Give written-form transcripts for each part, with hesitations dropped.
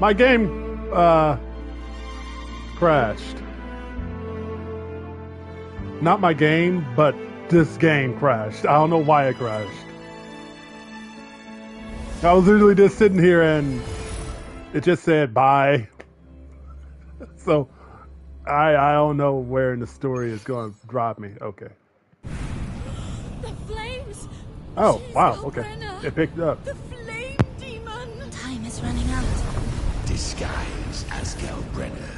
My game crashed. Not my game, but this game crashed. I don't know why it crashed. I was literally just sitting here and it just said bye. So I don't know where in the story it's going to drop me. Okay. The flames. Oh, She's wow. no Okay. Brenner. It picked up. The flame demon. Time is running out. Disguise as Galbrenner.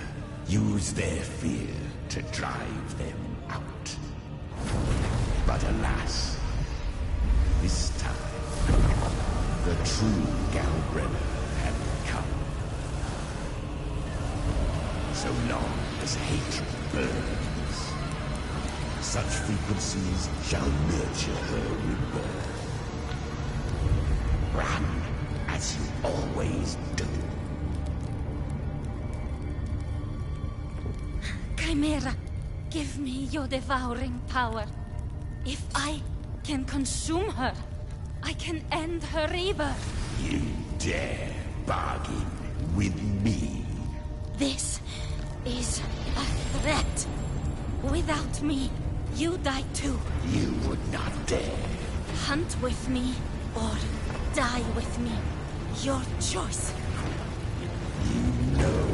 Use their fear to drive them out. But alas, this time, the true Galbrenner had come. So long as hatred burns, such frequencies shall nurture her rebirth. Run as you always do. Chimera, give me your devouring power. If I can consume her, I can end her rebirth. You dare bargain with me? This is a threat. Without me, you die too. You would not dare. Hunt with me or die with me. Your choice. You know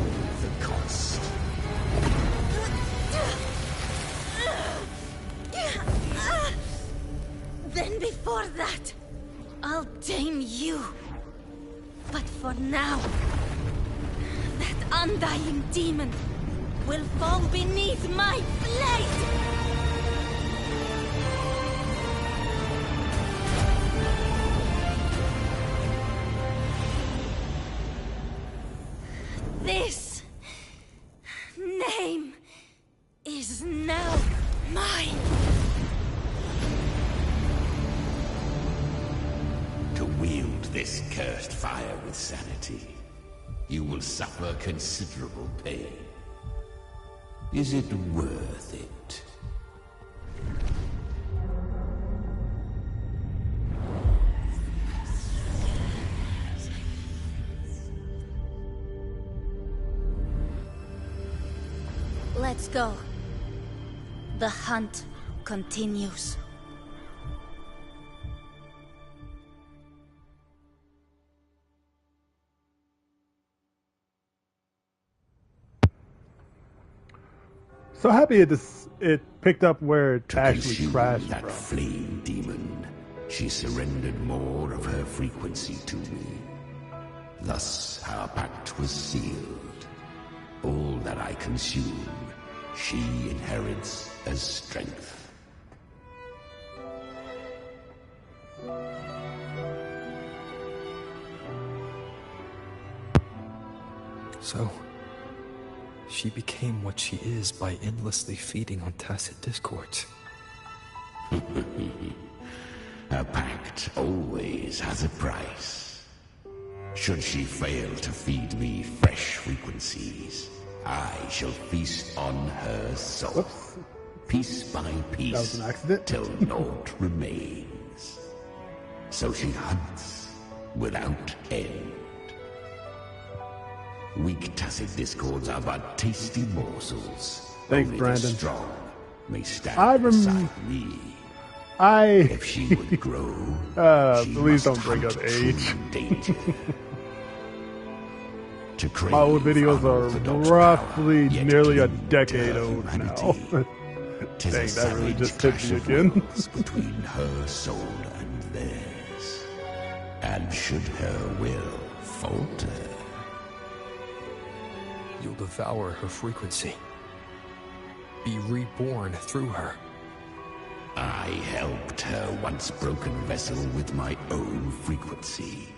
the cost. Then before that, I'll tame you. But for now, that undying demon will fall beneath my blade! This name is now mine. To wield this cursed fire with sanity, you will suffer considerable pain. Is it worth it? Let's go. The hunt continues. So happy it picked up where it To actually consume crashed that from. flame demon, she surrendered more of her frequency to me. Thus our pact was sealed. All that I consume, she inherits as strength. So, she became what she is by endlessly feeding on tacit discords. A pact always has a price. Should she fail to feed me fresh frequencies, I shall feast on her soul. Whoops. Piece by That was piece, an accident. till naught remains. So she hunts without end. Weak tacit discords are but tasty morsels. Thanks, Only Brandon. the strong may stand I beside me. I If she would grow, she please must don't bring hunt up true age. danger. To crave my old videos unorthodox are roughly power, yet nearly a cling decade to old now. humanity. 'Tis Dang, a that really savage just hit clash me of again. wills between her soul and theirs. And should her will falter, You'll devour her frequency. Be reborn through her. I helped her once broken vessel with my own frequency.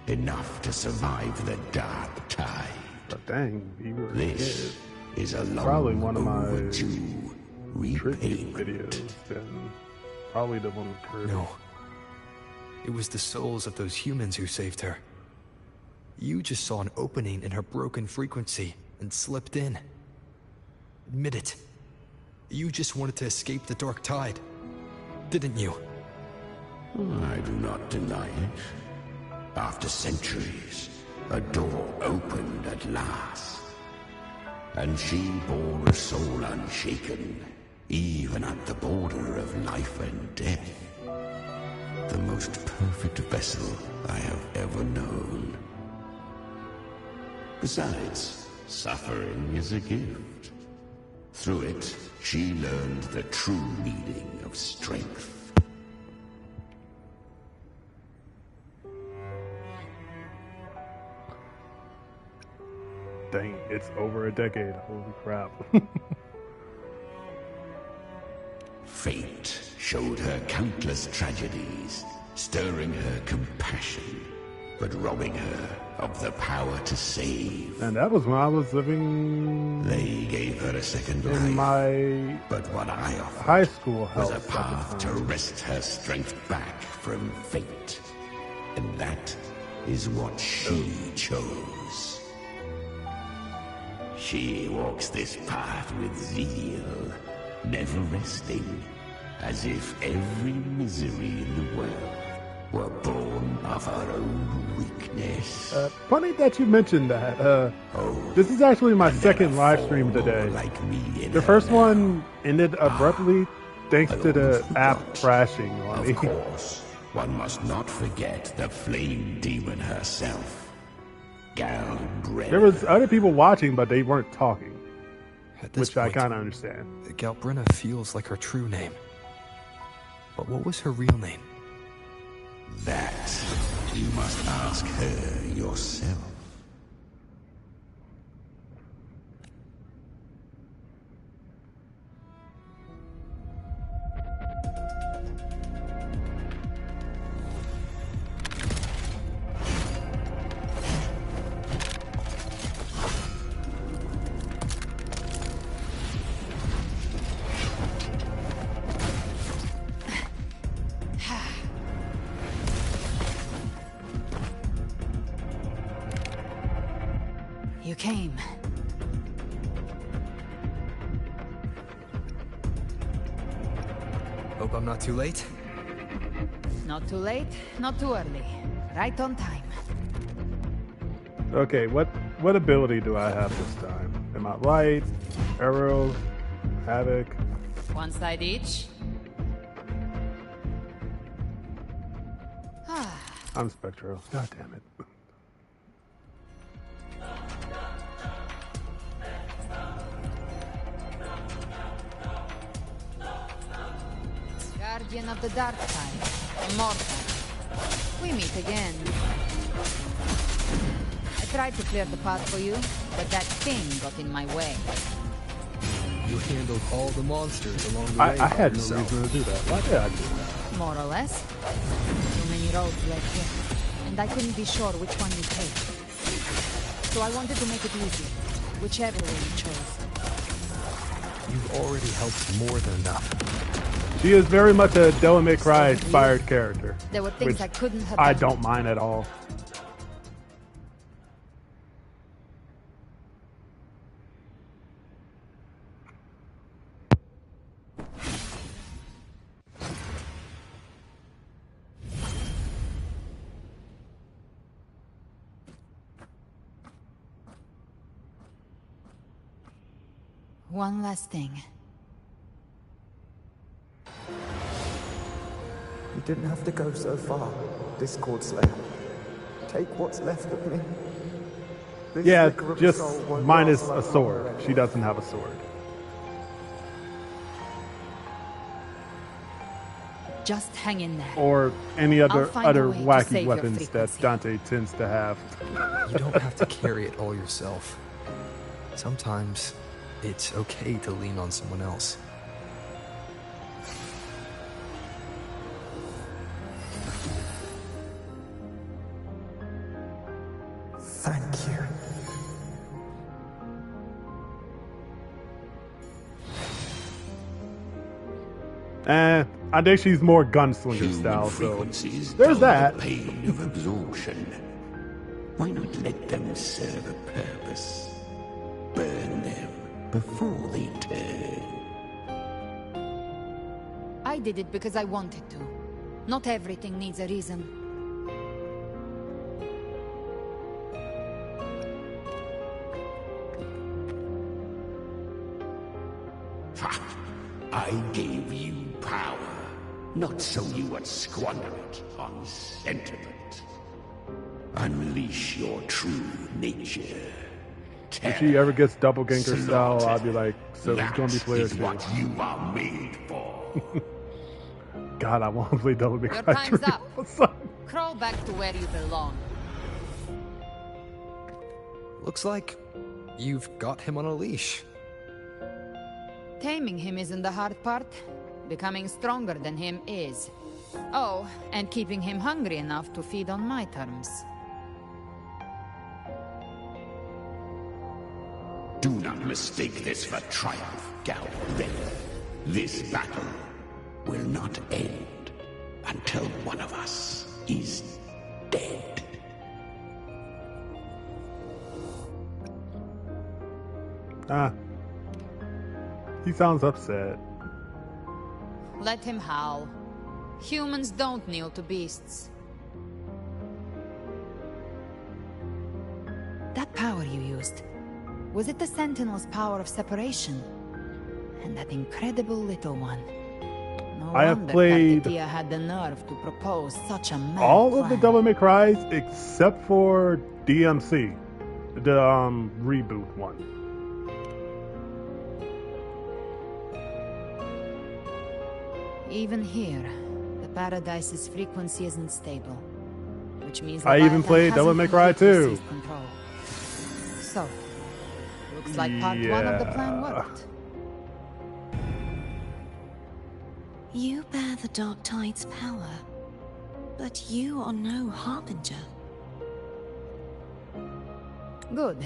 Enough to survive the dark tide. But dang, you were a This kid. is a long Probably one of my overdue tribute repayment. videos, and probably the one with Kirby. No. It was the souls of those humans who saved her. You just saw an opening in her broken frequency and slipped in. Admit it. You just wanted to escape the dark tide, didn't you? I do not deny it. After centuries, a door opened at last, and she bore a soul unshaken, even at the border of life and death. The most perfect vessel I have ever known. Besides, suffering is a gift. Through it, she learned the true meaning of strength. Dang, it's over a decade. Holy crap. Fate showed her countless tragedies, stirring her compassion, but robbing her of the power to save. And that was when I was living They gave her a second life, in my but what I offered high school was house a at the path to time. wrest her strength back from fate. And that is what she chose. She walks this path with zeal, never resting, as if every misery in the world were born of her own weakness. Funny that you mentioned that. Oh, This is actually my and there second are live four stream more today. like me in The her first now. one ended abruptly thanks I to the almost app forgot. crashing on me. Of course, one must not forget the flame demon herself. Gal Brenner. There was other people watching, but they weren't talking, At this which I point, kind of understand. Galbrenna feels like her true name. But what was her real name? That you must ask her yourself. You came. Hope I'm not too late. Not too late, not too early. Right on time. Okay, what ability do I have this time? Am I light, arrow, havoc? One side each. I'm spectral. God damn it. Guardian of the dark side. Immortal. We meet again. I tried to clear the path for you, but that thing got in my way. You handled all the monsters along the way I by had no yourself. reason to do that. Why did I do that? More or less. Too many roads led here, and I couldn't be sure which one you take. So I wanted to make it easy, whichever way you chose. You've already helped more than enough. She is very much a Devil May Cry inspired character. There were things which I couldn't have I done. don't mind at all. One last thing. You didn't have to go so far, Discord Slayer. Take what's left of me. This Yeah, flicker of just soul won't minus last a much sword. longer She doesn't have a sword. Just hang in there. Or any I'll other find a way to wacky save your weapons that frequency. Dante tends to have. You don't have to carry it all yourself. Sometimes it's okay to lean on someone else. Thank you. I think she's more gunslinger Human style, so frequencies there's dull that. the pain of absorption. Why not let them serve a purpose? Burn them before they turn. I did it because I wanted to. Not everything needs a reason. I gave you power, not so you would squander it on sentiment. Unleash your true nature. If she ever gets doppelganger style, I'll be like, so he's gonna be player That is 2. what you are made for. God, I want to play Devil May Your Cry time's 3. up. What's up? Crawl back to where you belong. Looks like you've got him on a leash. Taming him isn't the hard part. Becoming stronger than him is. Oh, and keeping him hungry enough to feed on my terms. Do not mistake this for triumph, Galred. This battle will not end until one of us is dead. He sounds upset. Let him howl. Humans don't kneel to beasts. That power you used, was it the Sentinel's power of separation? And that incredible little one. No I have wonder played Karkatia had the nerve to propose such a mad all of the plan. Devil May Cries except for DMC, the reboot one. Even here, the Paradise's frequency isn't stable, which means I even Leviathan played Devil hasn't May Cry completely 2. seized control. So, looks like part 1 of the plan Yeah. worked. You bear the Dark Tide's power, but you are no Harbinger. Good.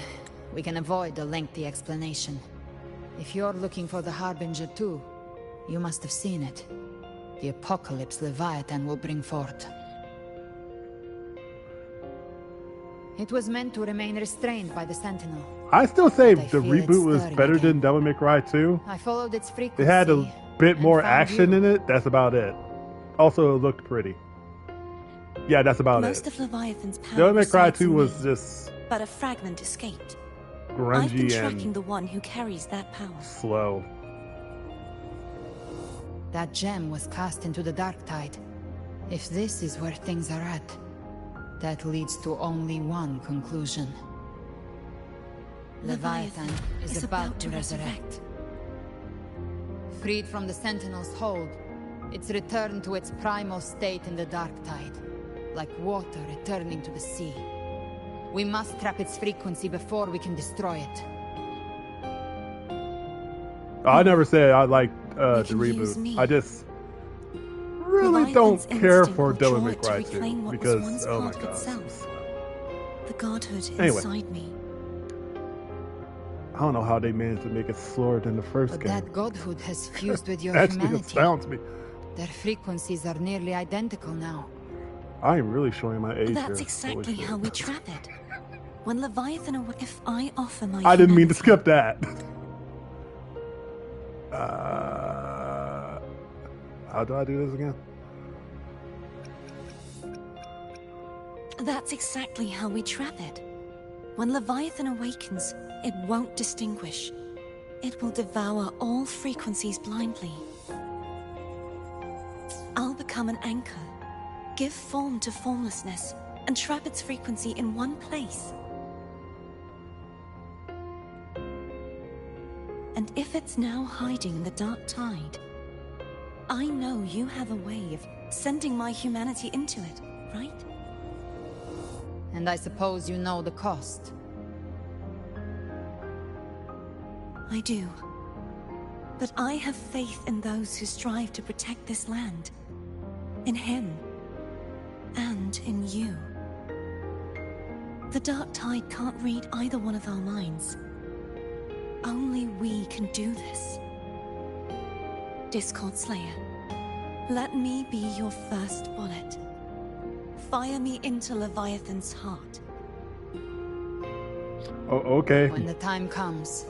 We can avoid a lengthy explanation. If you're looking for the Harbinger too, you must have seen it. The apocalypse Leviathan will bring forth. It was meant to remain restrained by the Sentinel. I still say But I the feel it's reboot was stirring better again. than Devil May Cry 2. I followed its frequency. It had a bit and more found action you. in it. That's about it. Also, it looked pretty. Yeah, that's about Most it. of Leviathan's power Devil May Cry resides 2 in was me, just but a fragment escaped. I've been grungy tracking and the one who carries that power. slow. That gem was cast into the Dark Tide. If this is where things are at, that leads to only one conclusion. Leviathan is about to resurrect. Freed from the Sentinel's hold, it's returned to its primal state in the Dark Tide, like water returning to the sea. We must trap its frequency before we can destroy it. I never said I liked the can use me. reboot. I just really Leviathan's don't care instinct for will Devil draw May it to Cry reclaim 2 what was because once oh my part of god. itself. The godhood Anyway. inside me. I don't know how they managed to make it slower than the first But game. that godhood has fused with your Actually humanity. astounds me. Their frequencies are nearly identical now. I am really showing my age That's here. exactly Holy how shit. we trap it. When Leviathan if I offer my I didn't mean to humanity, skip that. How do I do this again? That's exactly how we trap it. When Leviathan awakens, it won't distinguish. It will devour all frequencies blindly. I'll become an anchor, give form to formlessness, and trap its frequency in one place. And if it's now hiding in the Dark Tide, I know you have a way of sending my humanity into it, right? And I suppose you know the cost. I do. But I have faith in those who strive to protect this land. In him. And in you. The Dark Tide can't read either one of our minds. Only we can do this. Discord Slayer, let me be your first bullet. Fire me into Leviathan's heart. Oh, okay. When the time comes,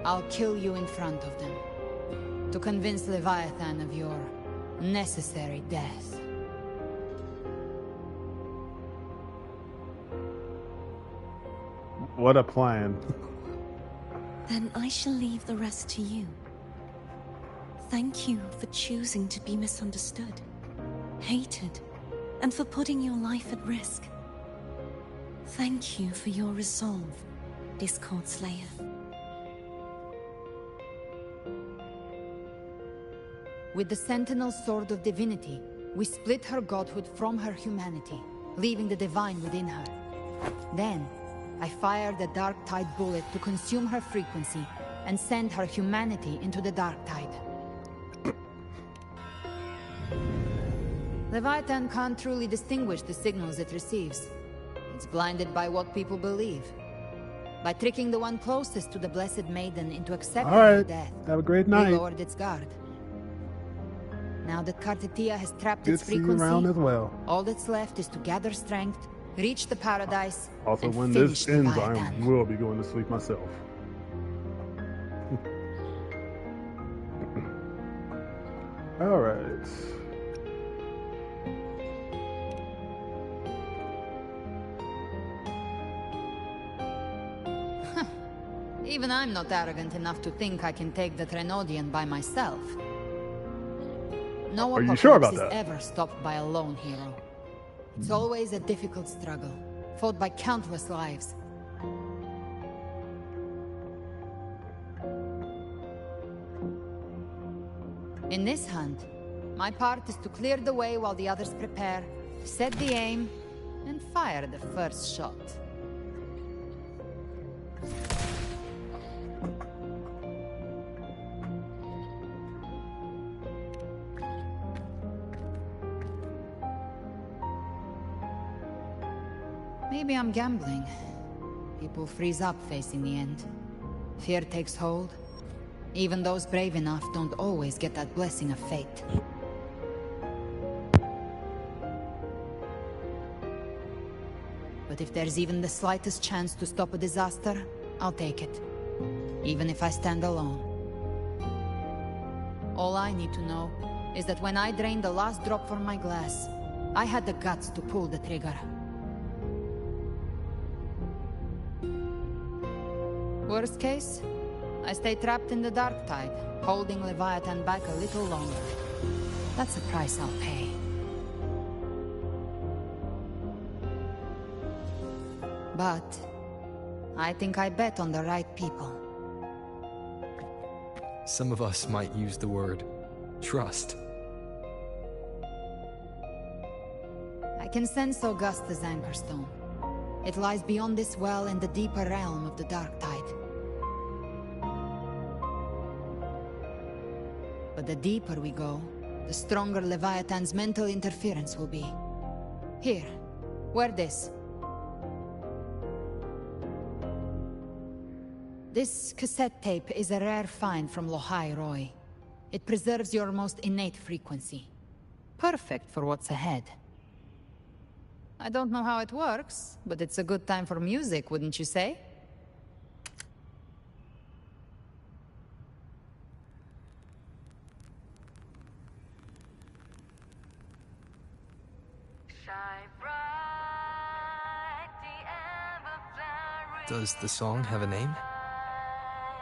I'll kill you in front of them. To convince Leviathan of your necessary death. What a plan. Then I shall leave the rest to you. Thank you for choosing to be misunderstood, hated, and for putting your life at risk. Thank you for your resolve, Discord Slayer. With the Sentinel Sword of Divinity, we split her godhood from her humanity, leaving the divine within her. Then, I fired a Dark Tide bullet to consume her frequency and send her humanity into the Dark Tide. Leviathan can't truly distinguish the signals it receives. It's blinded by what people believe. By tricking the one closest to the Blessed Maiden into accepting her death, have a great we night. lowered its guard. Now that Kartetia has trapped Good its to see you frequency, around as well. all that's left is to gather strength, reach the paradise, Also, and when finish this ends, I Leviathan. will be going to sleep myself. All right. Even I'm not arrogant enough to think I can take the Trenodian by myself. No Are you apocalypse sure about is that? ever stopped by a lone hero. It's always a difficult struggle, fought by countless lives. In this hunt, my part is to clear the way while the others prepare, set the aim, and fire the first shot. Maybe I'm gambling. People freeze up facing the end. Fear takes hold. Even those brave enough don't always get that blessing of fate. But if there's even the slightest chance to stop a disaster, I'll take it. Even if I stand alone. All I need to know is that when I drained the last drop from my glass, I had the guts to pull the trigger. Worst case, I stay trapped in the Dark Tide, holding Leviathan back a little longer. That's a price I'll pay. But I think I bet on the right people. Some of us might use the word trust. I can sense Augusta's Anchorstone. It lies beyond this well in the deeper realm of the Dark Tide. But the deeper we go, the stronger Leviathan's mental interference will be. Here, wear this. This cassette tape is a rare find from Lohai Roy. It preserves your most innate frequency. Perfect for what's ahead. I don't know how it works, but it's a good time for music, wouldn't you say? Does the song have a name?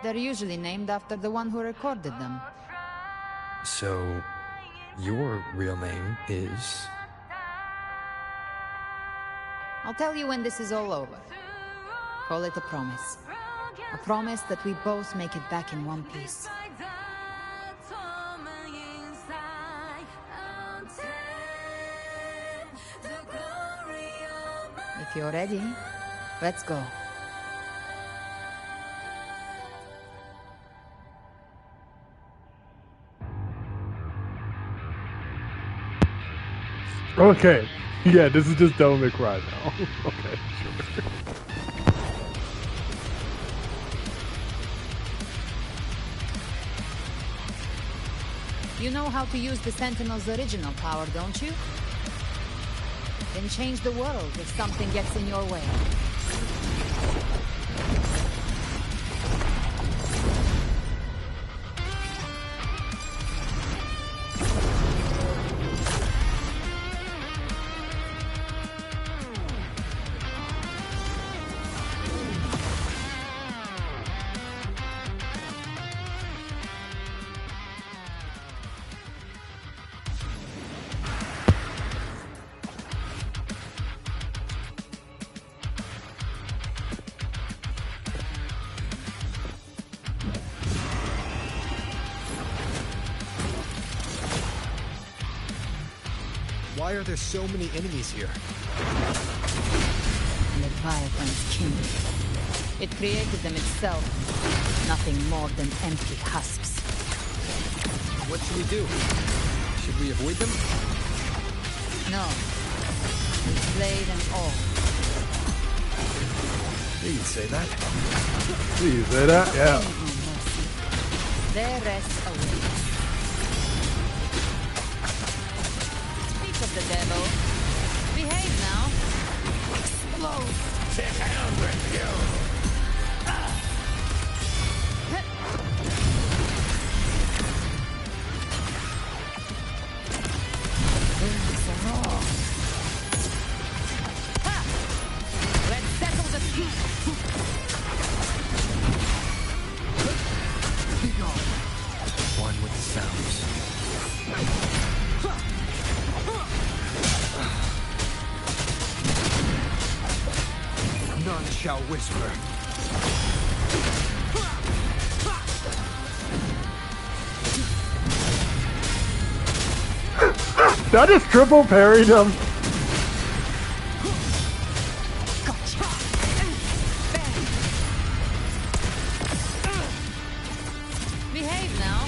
They're usually named after the one who recorded them. So, your real name is... I'll tell you when this is all over. Call it a promise. A promise that we both make it back in one piece. If you're ready, let's go. Okay. Yeah, this is just Devil May Cry now. Okay, sure. You know how to use the Sentinel's original power, don't you? Then change the world if something gets in your way. Why are there so many enemies here? Leviathan's king. It created them itself. Nothing more than empty husks. What should we do? Should we avoid them? No. We slay them all. Yeah, you'd say that. Please say that? Yeah. Ain't no mercy. Their rest awaits. Speak of the devil. Behave now. Explode. To hell with you! Let's settle the feud. One with the sounds. None shall whisper. That just triple parried him. Behave now.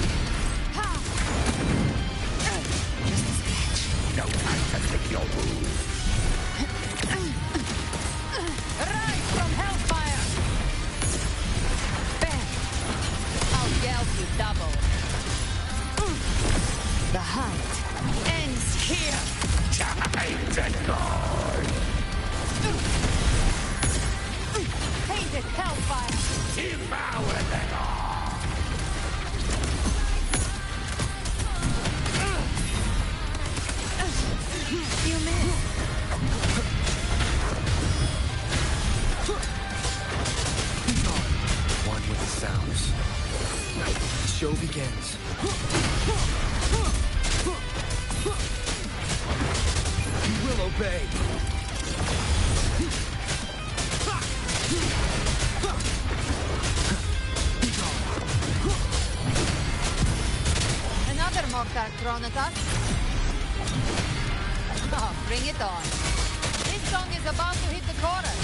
No time to lick your wounds. Rise from hellfire. Bang. I'll geld you double. The hunt ends here. Time to guard. Painted hellfire. Devour them all. You missed. One with the sounds. The show begins. You will obey. Another mortar thrown at us. Oh, bring it on. This song is about to hit the chorus.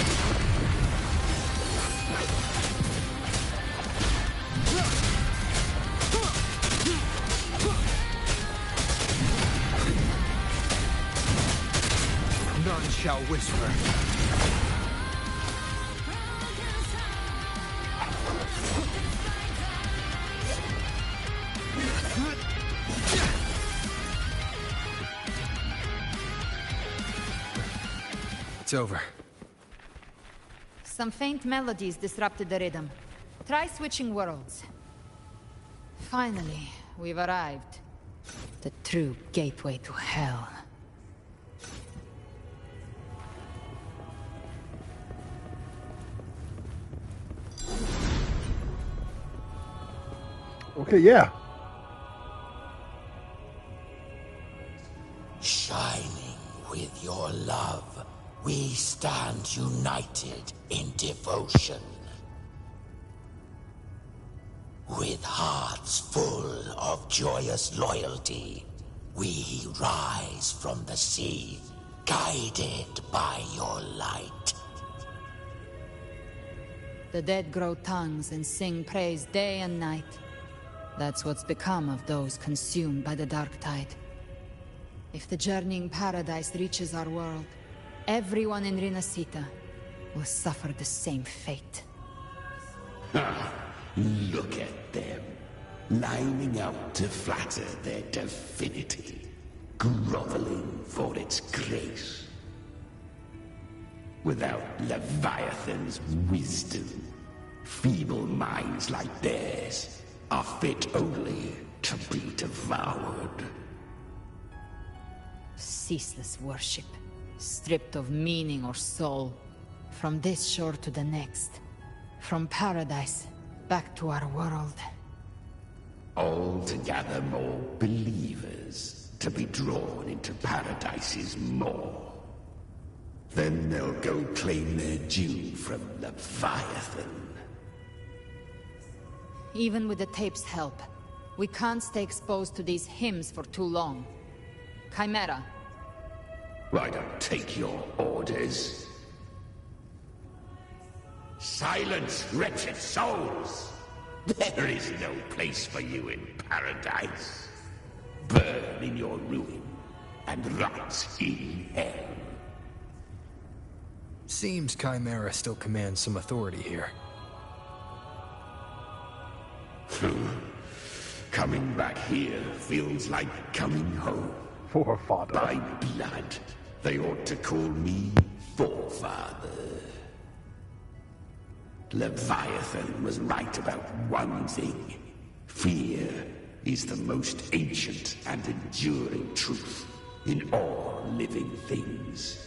None shall whisper. It's over. Some faint melodies disrupted the rhythm. Try switching worlds. Finally, we've arrived. The true gateway to hell. Okay, yeah. Shining with your love, we stand united in devotion. With hearts full of joyous loyalty, we rise from the sea, guided by your light. The dead grow tongues and sing praise day and night. That's what's become of those consumed by the dark tide. If the journeying paradise reaches our world, everyone in Rinasita will suffer the same fate. Look at them, lining up to flatter their divinity, groveling for its grace. Without Leviathan's wisdom, feeble minds like theirs are fit only to be devoured. Ceaseless worship, stripped of meaning or soul, from this shore to the next, from paradise back to our world. All to gather more believers to be drawn into Paradise's maw. Then they'll go claim their due from Leviathan. Even with the tape's help, we can't stay exposed to these hymns for too long. Chimera, I don't take your orders. Silence, wretched souls! There is no place for you in paradise. Burn in your ruin, and rot in hell. Seems Chimera still commands some authority here. Coming back here feels like coming home. Forefather. By blood, they ought to call me Forefather. Leviathan was right about one thing. Fear is the most ancient and enduring truth in all living things.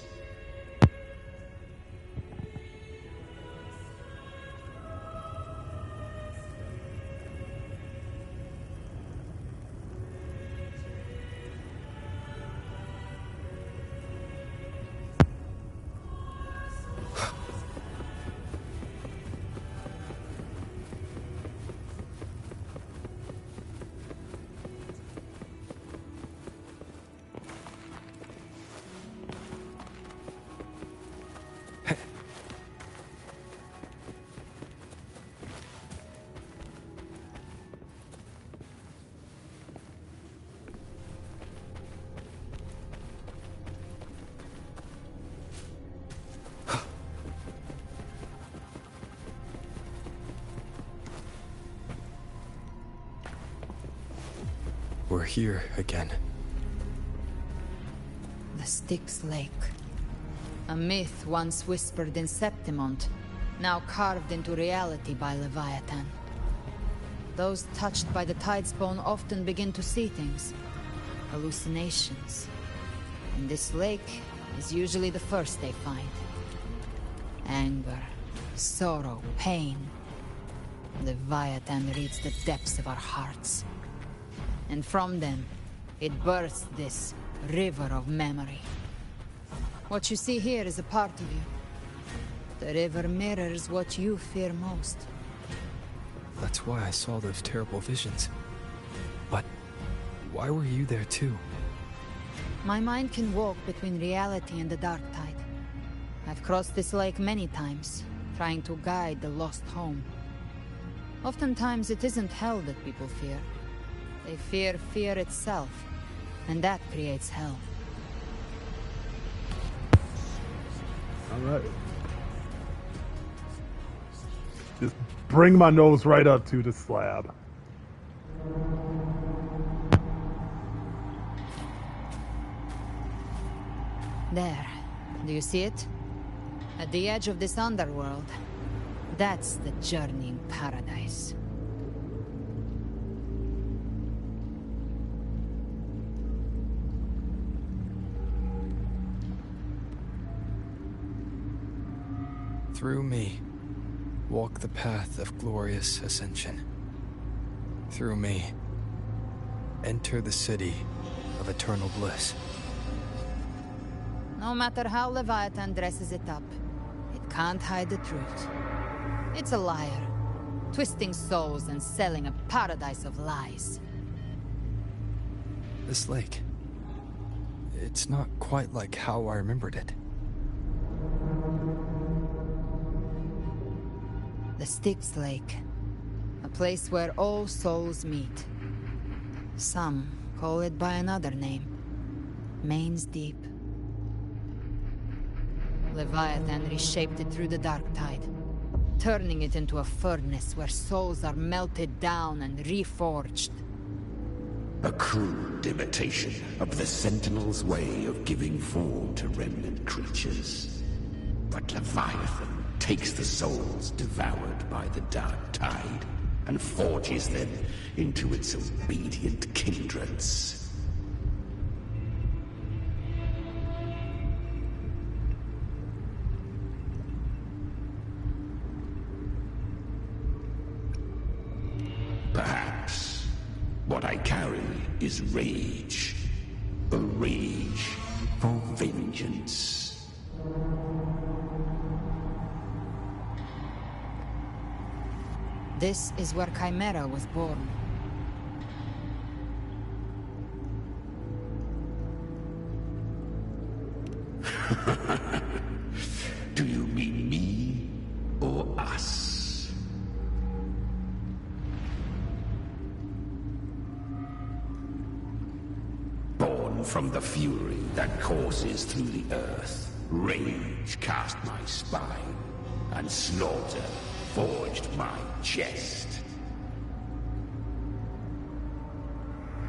We're here again. The Styx Lake. A myth once whispered in Septimont, now carved into reality by Leviathan. Those touched by the Tidespawn often begin to see things. Hallucinations. And this lake is usually the first they find. Anger, sorrow, pain. Leviathan reads the depths of our hearts. And from them, it births this river of memory. What you see here is a part of you. The river mirrors what you fear most. That's why I saw those terrible visions. But why were you there too? My mind can walk between reality and the dark tide. I've crossed this lake many times, trying to guide the lost home. Oftentimes it isn't hell that people fear. They fear fear itself, and that creates hell. All right. Just bring my nose right up to the slab. There. Do you see it? At the edge of this underworld. That's the journeying paradise. Through me, walk the path of glorious ascension. Through me, enter the city of eternal bliss. No matter how Leviathan dresses it up, it can't hide the truth. It's a liar, twisting souls and selling a paradise of lies. This lake, it's not quite like how I remembered it. The Styx Lake. A place where all souls meet. Some call it by another name. Main's Deep. Leviathan reshaped it through the dark tide, turning it into a furnace where souls are melted down and reforged. A crude imitation of the Sentinel's way of giving form to remnant creatures. But Leviathan takes the souls devoured by the dark tide and forges them into its obedient kindreds. Perhaps what I carry is rage. A rage for vengeance. This is where Chimera was born. Do you mean me or us? Born from the fury that courses through the earth, rage cast my spine, and slaughter forged my chest.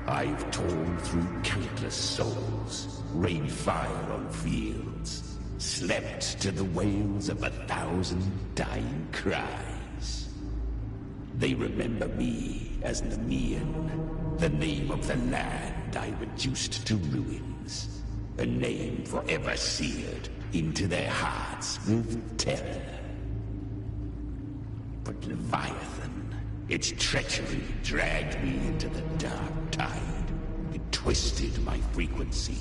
I've torn through countless souls, rained fire on fields, slept to the wails of 1,000 dying cries. They remember me as Nemean, the name of the land I reduced to ruins, a name forever seared into their hearts with terror. But Leviathan, its treachery dragged me into the dark tide. It twisted my frequency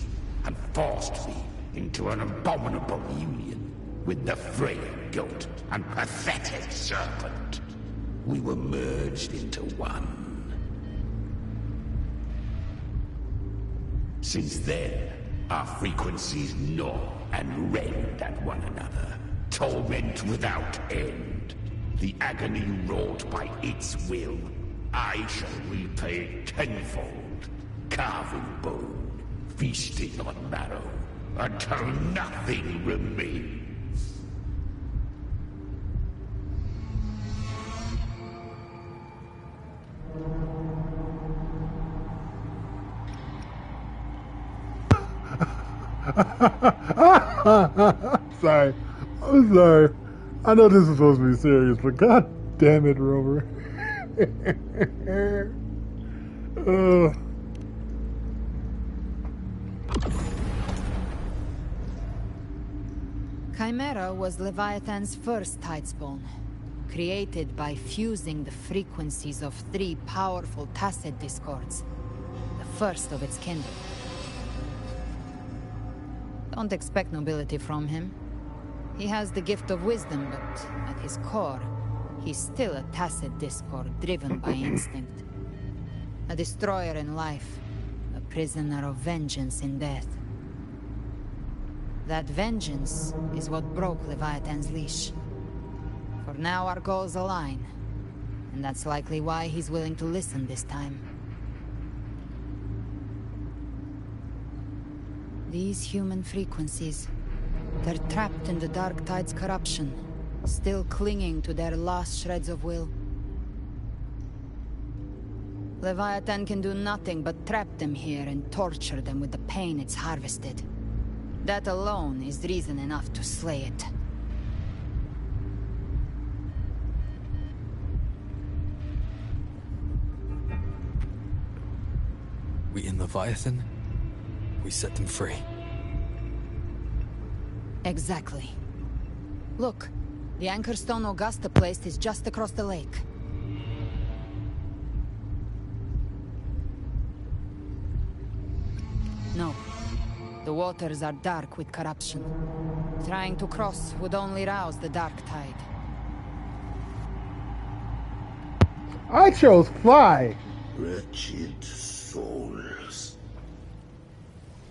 and forced me into an abominable union with the frail goat and pathetic serpent. We were merged into one. Since then, our frequencies gnaw and rend at one another, torment without end. The agony wrought by its will, I shall repay tenfold, carving bone, feasting on marrow, until nothing remains. Sorry. I'm sorry. I know this is supposed to be serious, but god damn it, Rover. Chimera was Leviathan's first tidespawn, created by fusing the frequencies of 3 powerful tacet discords, the first of its kindred. Don't expect nobility from him. He has the gift of wisdom, but at his core, he's still a tacet discord driven by instinct. A destroyer in life, a prisoner of vengeance in death. That vengeance is what broke Leviathan's leash. For now our goals align, and that's likely why he's willing to listen this time. These human frequencies, they're trapped in the Dark Tide's corruption, still clinging to their last shreds of will. Leviathan can do nothing but trap them here and torture them with the pain it's harvested. That alone is reason enough to slay it. We in Leviathan? We set them free. Exactly. Look, the anchor stone Augusta placed is just across the lake. No. The waters are dark with corruption. Trying to cross would only rouse the Dark Tide. I chose fly. Wretched souls,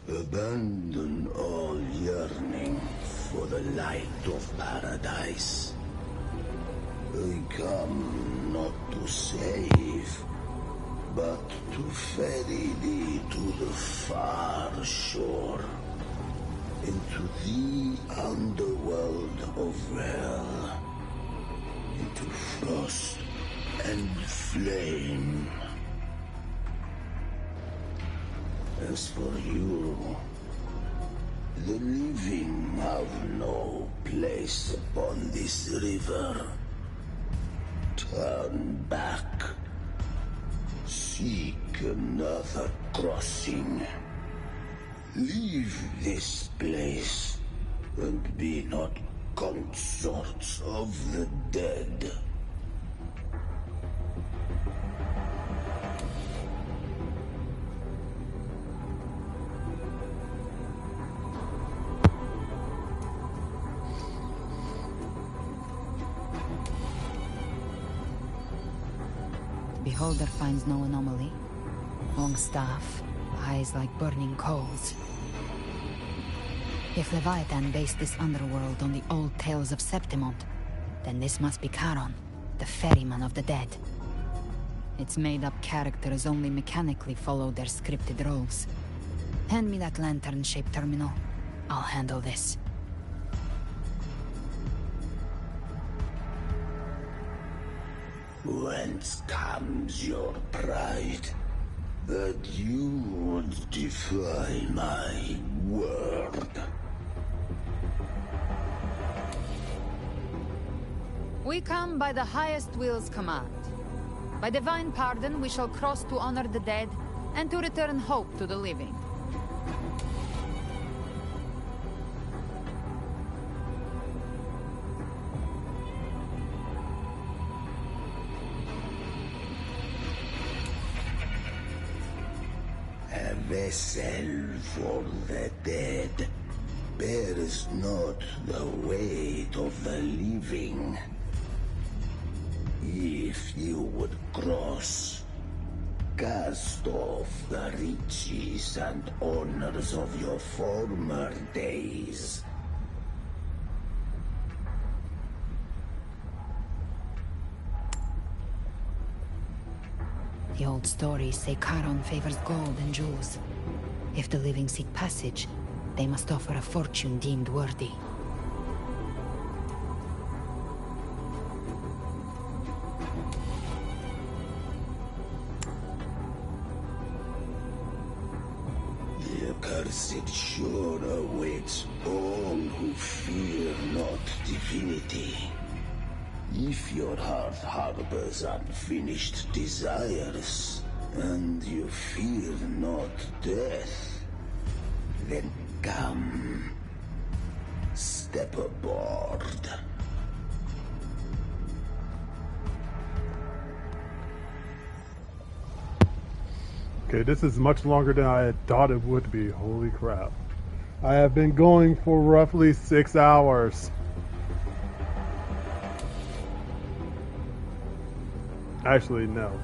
abandon all yearning for the light of paradise. I come not to save, but to ferry thee to the far shore, into the underworld of hell, into frost and flame. As for you, the living have no place upon this river. Turn back. Seek another crossing. Leave this place, and be not consorts of the dead. Beholder finds no anomaly. Long staff, eyes like burning coals. If Leviathan based this underworld on the old tales of Septimont, then this must be Charon, the ferryman of the dead. Its made-up characters only mechanically follow their scripted roles. Hand me that lantern-shaped terminal. I'll handle this. Whence comes your pride? That you would defy my word? We come by the highest will's command. By divine pardon, we shall cross to honor the dead, and to return hope to the living. A vessel for the dead bears not the weight of the living. If you would cross, cast off the riches and honors of your former days. The old stories say Charon favors gold and jewels. If the living seek passage, they must offer a fortune deemed worthy. The accursed sure awaits all who fear not divinity. If your heart harbors unfinished desires, and you fear not death, then come, step aboard. Okay, this is much longer than I had thought it would be. Holy crap. I have been going for roughly 6 hours. Actually, no.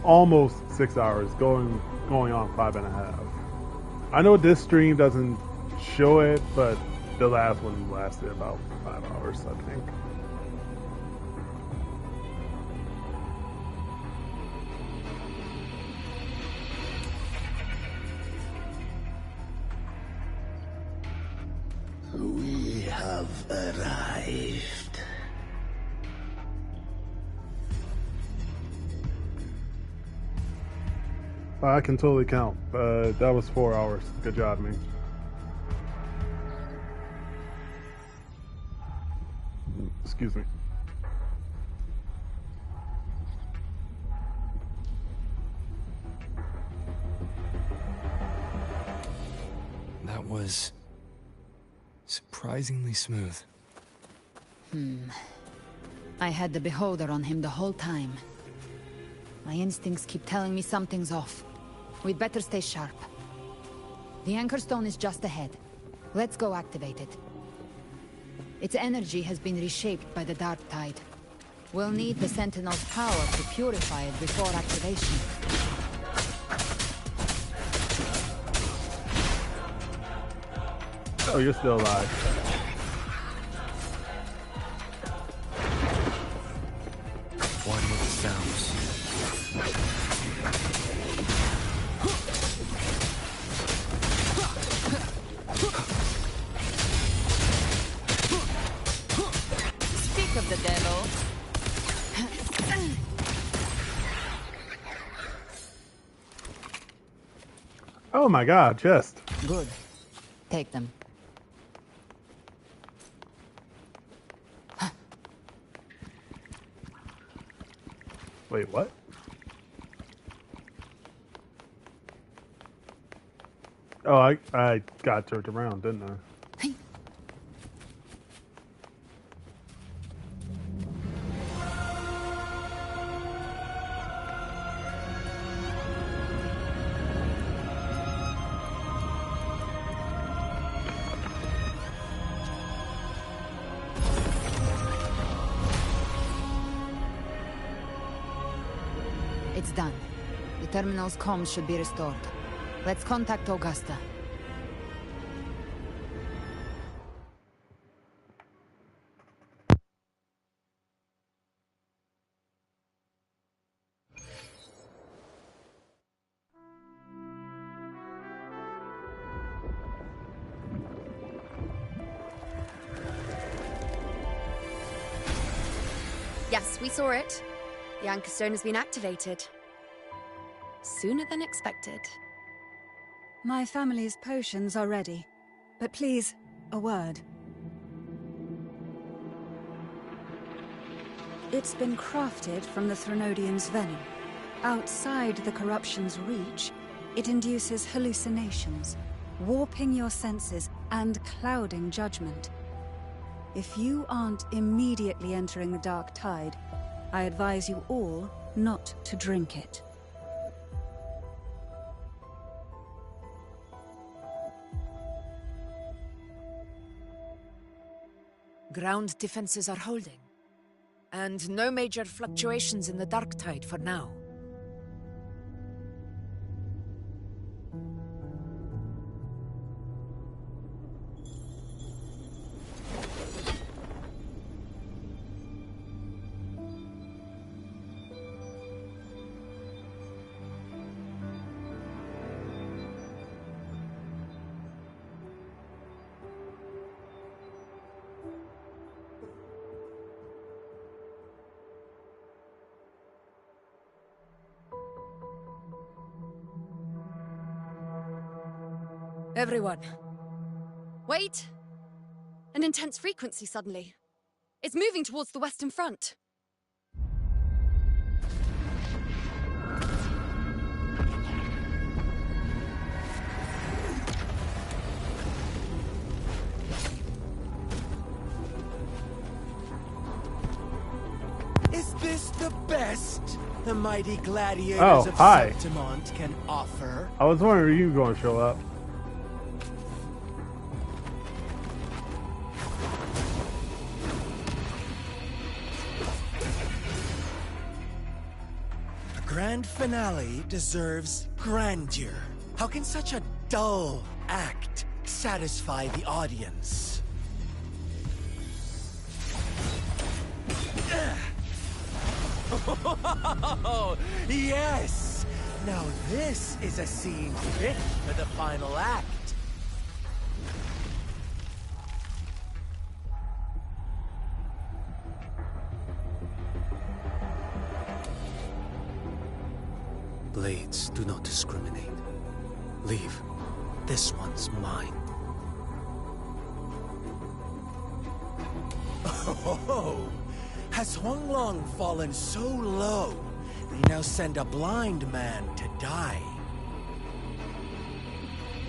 Almost 6 hours, going on 5.5. I know this stream doesn't show it, but the last one lasted about 5 hours, I think. We have arrived. I can totally count. That was 4 hours. Good job, me. Excuse me. That was surprisingly smooth. I had the beholder on him the whole time. My instincts keep telling me something's off. We'd better stay sharp. The anchor stone is just ahead. Let's go activate it. Its energy has been reshaped by the dark tide. We'll need the Sentinel's power to purify it before activation. Oh, you're still alive. One with the sounds. Speak of the devil. Oh my god, chest. Good. Take them. Wait, what? Oh, I got turned around, didn't I? It's done. The terminal's comms should be restored. Let's contact Augusta. Yes, we saw it. The Anchor Stone has been activated. Sooner than expected. My family's potions are ready. But please, a word. It's been crafted from the Threnodian's venom. Outside the corruption's reach, it induces hallucinations, warping your senses and clouding judgment. If you aren't immediately entering the dark tide, I advise you all not to drink it. Ground defenses are holding. And no major fluctuations in the dark tide for now. Everyone. Wait! An intense frequency suddenly. It's moving towards the Western Front. Is this the best the mighty gladiators of hi. Septimont can offer? I was wondering if you were going to show up. Grand finale deserves grandeur. How can such a dull act satisfy the audience? Oh, yes! Now this is a scene fit for the final act. Blades do not discriminate. Leave. This one's mine. Oh, has Huanglong fallen so low that you now send a blind man to die?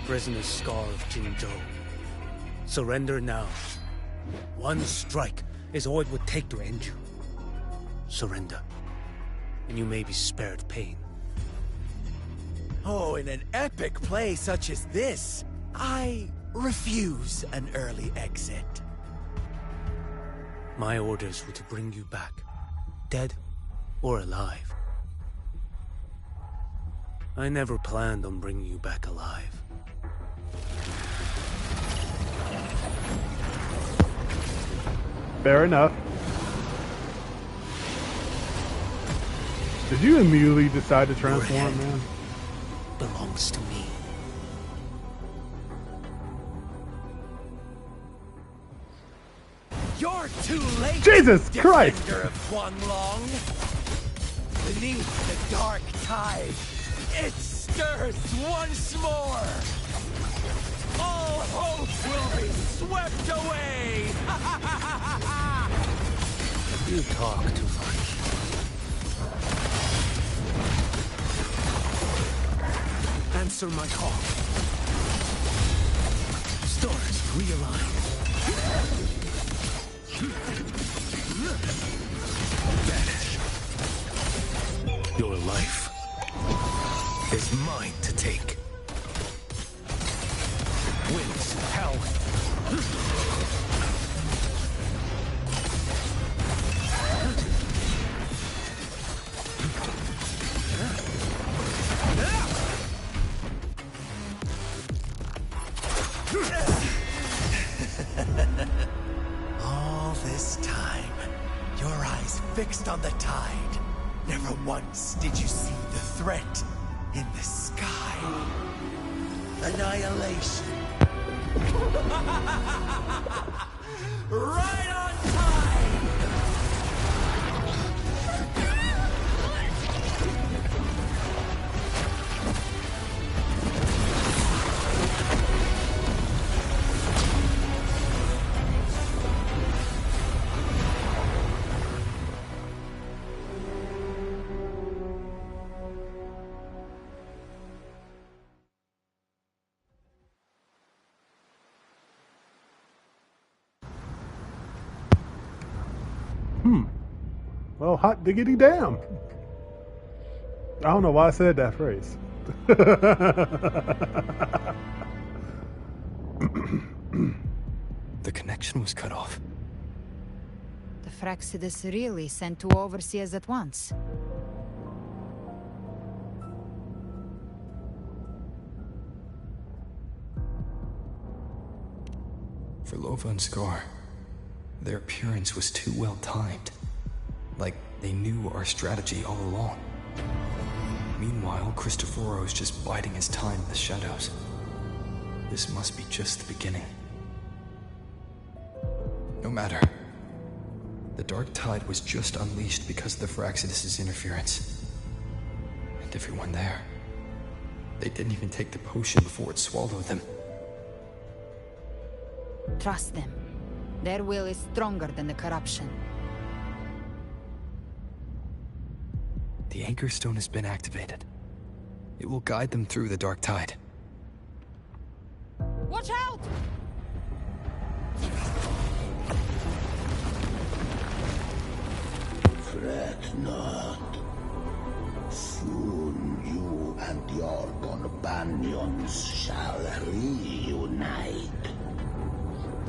Prisoner Scar of Jinzhou. Surrender now. One strike is all it would take to end you. Surrender, and you may be spared pain. Oh, in an epic play such as this, I refuse an early exit. My orders were to bring you back, dead or alive. I never planned on bringing you back alive. Fair enough. Did you immediately decide to transform, man? Belongs to me. You're too late, Jesus Christ! Defender of Huanglong. Beneath the dark tide, it stirs once more. All hope will be swept away. You talk too much. Answer my call. Stars realign. Vanish. Your life is mine to take. Winds of hell. All this time, your eyes fixed on the tide. Never once did you see the threat in the sky. Annihilation. Right on time! Well, hot diggity damn. I don't know why I said that phrase. The connection was cut off. The Fraxidus really sent two overseers at once. For Lova and Scar, their appearance was too well timed. Like they knew our strategy all along. Meanwhile, Cristoforo's just biding his time in the shadows. This must be just the beginning. No matter. The Dark Tide was just unleashed because of the Fraxidus' interference. And everyone there, they didn't even take the potion before it swallowed them. Trust them. Their will is stronger than the corruption. The Anchor Stone has been activated. It will guide them through the Dark Tide. Watch out! Fret not. Soon you and your companions shall reunite.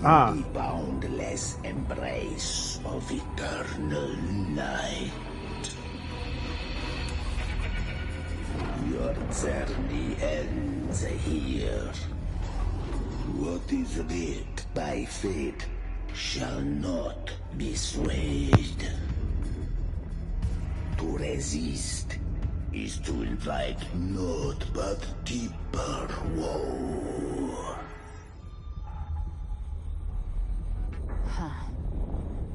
The boundless embrace of eternal night. Your journey ends here. What is writ by fate shall not be swayed. To resist is to invite naught but deeper woe.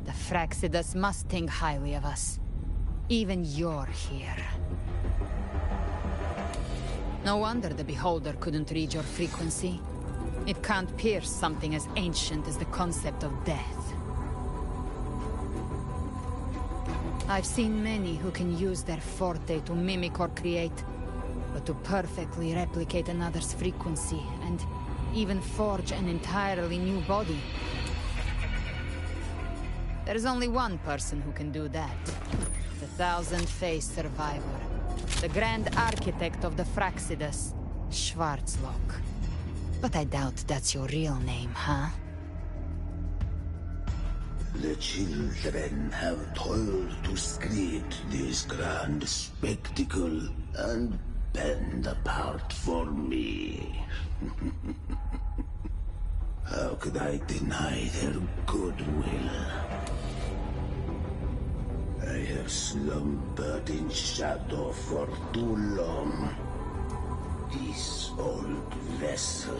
The Fraxidus must think highly of us. Even you're here. No wonder the Beholder couldn't read your frequency. It can't pierce something as ancient as the concept of death. I've seen many who can use their forte to mimic or create, but to perfectly replicate another's frequency and even forge an entirely new body. There's only one person who can do that. The Thousand-Faced Survivor. The Grand Architect of the Fraxidus, Schwarzlock. But I doubt that's your real name, huh? The children have toiled to script this grand spectacle and bend apart for me. How could I deny their goodwill? I have slumbered in shadow for too long. This old vessel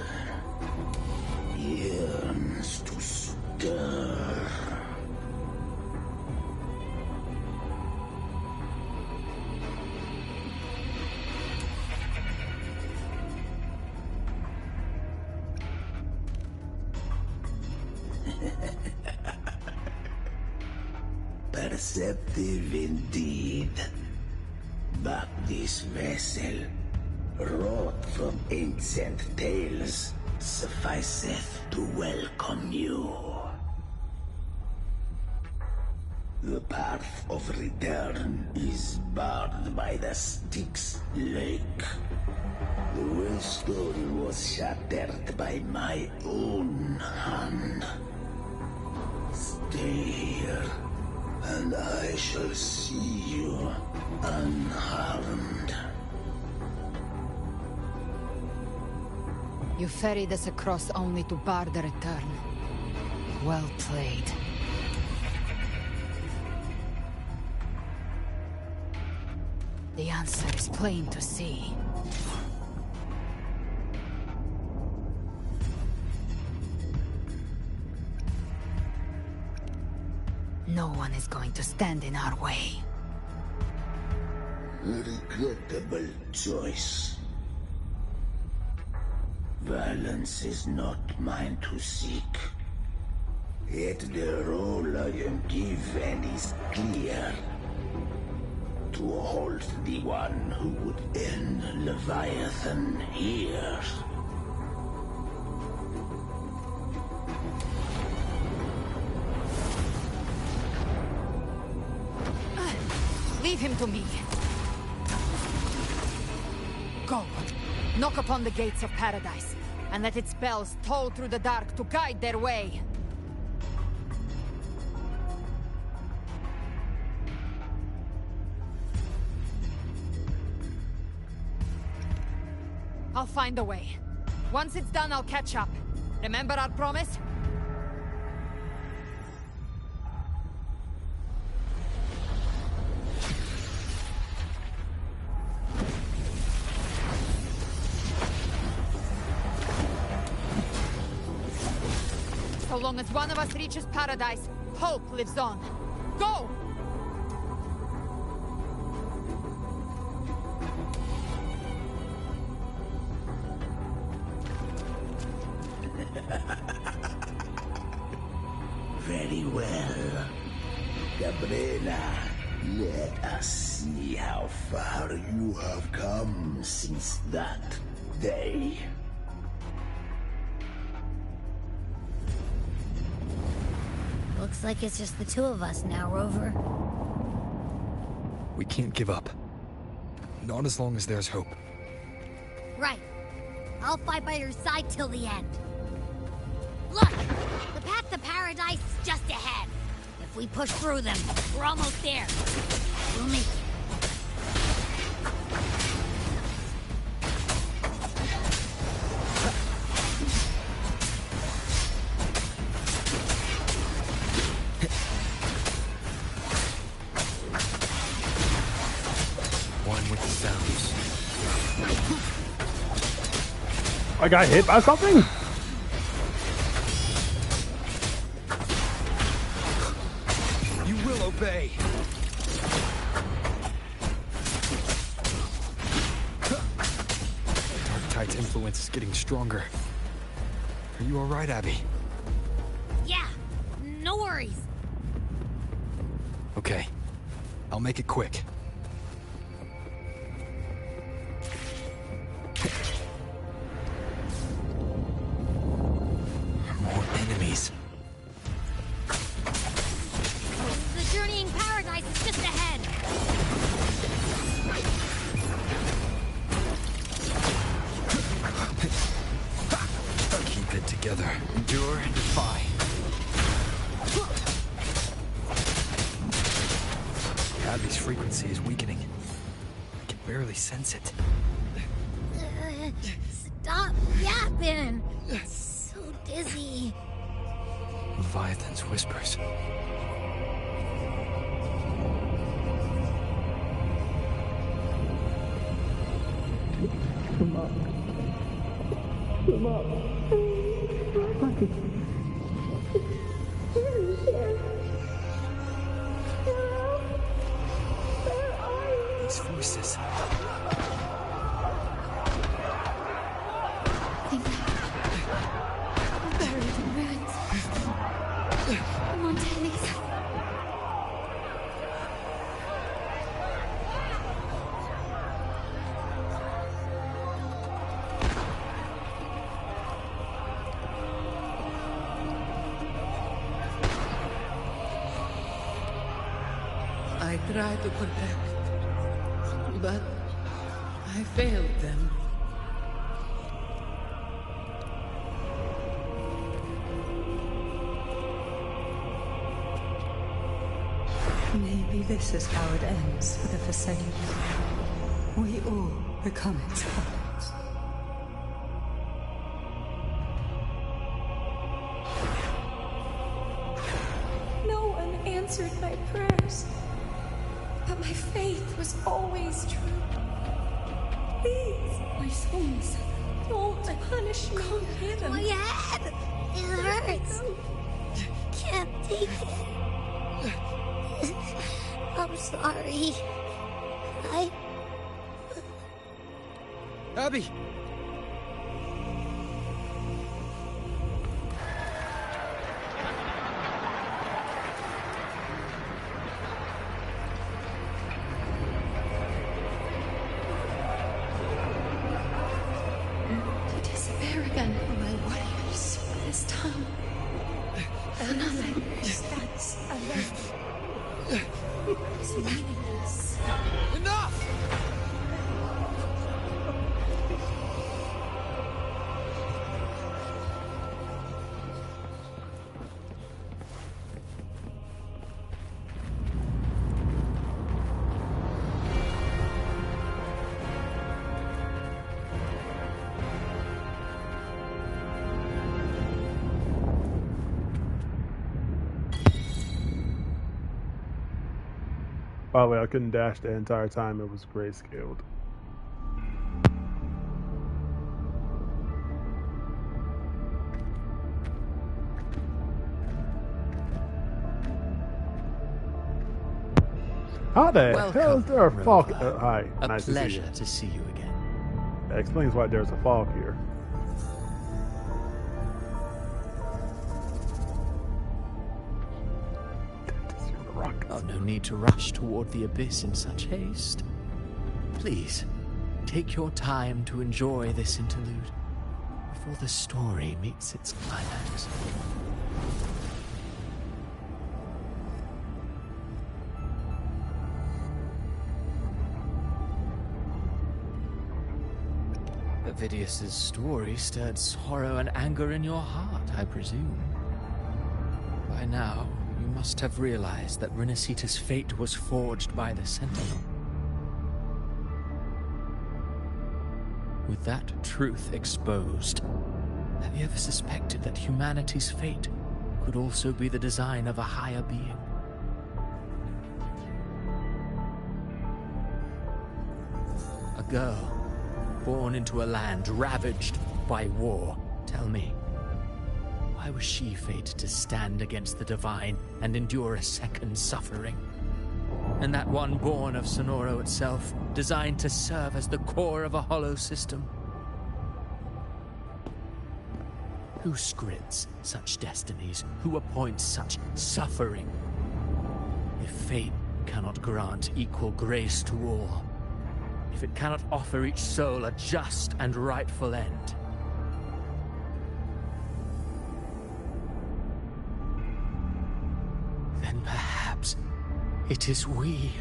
yearns to stir. Perceptive indeed. But this vessel, wrought from ancient tales, sufficeth to welcome you. The path of return is barred by the Styx Lake. The wellstone was shattered by my own hand. Stay here, and I shall see you unharmed. You ferried us across only to bar the return. Well played. The answer is plain to see. No one is going to stand in our way. A regrettable choice. Violence is not mine to seek. Yet the role I am given is clear. To hold the one who would end Leviathan here. Leave him to me. Go. Knock upon the gates of paradise, and let its bells toll through the dark to guide their way. I'll find a way. Once it's done, I'll catch up. Remember our promise? So long as one of us reaches paradise, hope lives on. Go! Very well. Gabriela, let us see how far you have come since that day. Looks like it's just the two of us now, Rover. We can't give up. Not as long as there's hope. Right. I'll fight by your side till the end. Look! The path to paradise is just ahead. If we push through them, we're almost there. We'll make it. One with the sounds. I got hit by something? You will obey. Darktide's influence is getting stronger. Are you all right, Abby? Yeah, no worries. Okay. I'll make it quick. More enemies. The journeying paradise is just ahead. Keep it together. Endure and defy. Abby's frequency is weakening. I can barely sense it. Stop yapping. It's so dizzy. Leviathan's whispers. Come up. Come up. Bucky. These voices. Buried in ruins. Montanis. I tried to protect, but I failed them. Maybe this is how it ends for the Forsaken. We all become its puppets. No one answered my prayers, but my faith was always true. Please, my sons, don't punish me. Go ahead. It hurts. Can't take it. I'm sorry. Abby! To despair again for my warriors this time. Another stance alone. It's meaningless. the way, I couldn't dash the entire time it was grayscaled. How the hell is there a fog? Hi, a nice pleasure to see you. To see you again. That explains why there's a fog here. Oh, no need to rush toward the abyss in such haste. Please, take your time to enjoy this interlude before the story meets its climax. Avidius's story stirred sorrow and anger in your heart, I presume. By now, you must have realized that Renacita's fate was forged by the Sentinel. With that truth exposed, have you ever suspected that humanity's fate could also be the design of a higher being? A girl born into a land ravaged by war. Tell me, why was she fated to stand against the divine and endure a second suffering? And that one born of Sonoro itself, designed to serve as the core of a hollow system? Who scripts such destinies? Who appoints such suffering? If fate cannot grant equal grace to all, if it cannot offer each soul a just and rightful end, then perhaps it is we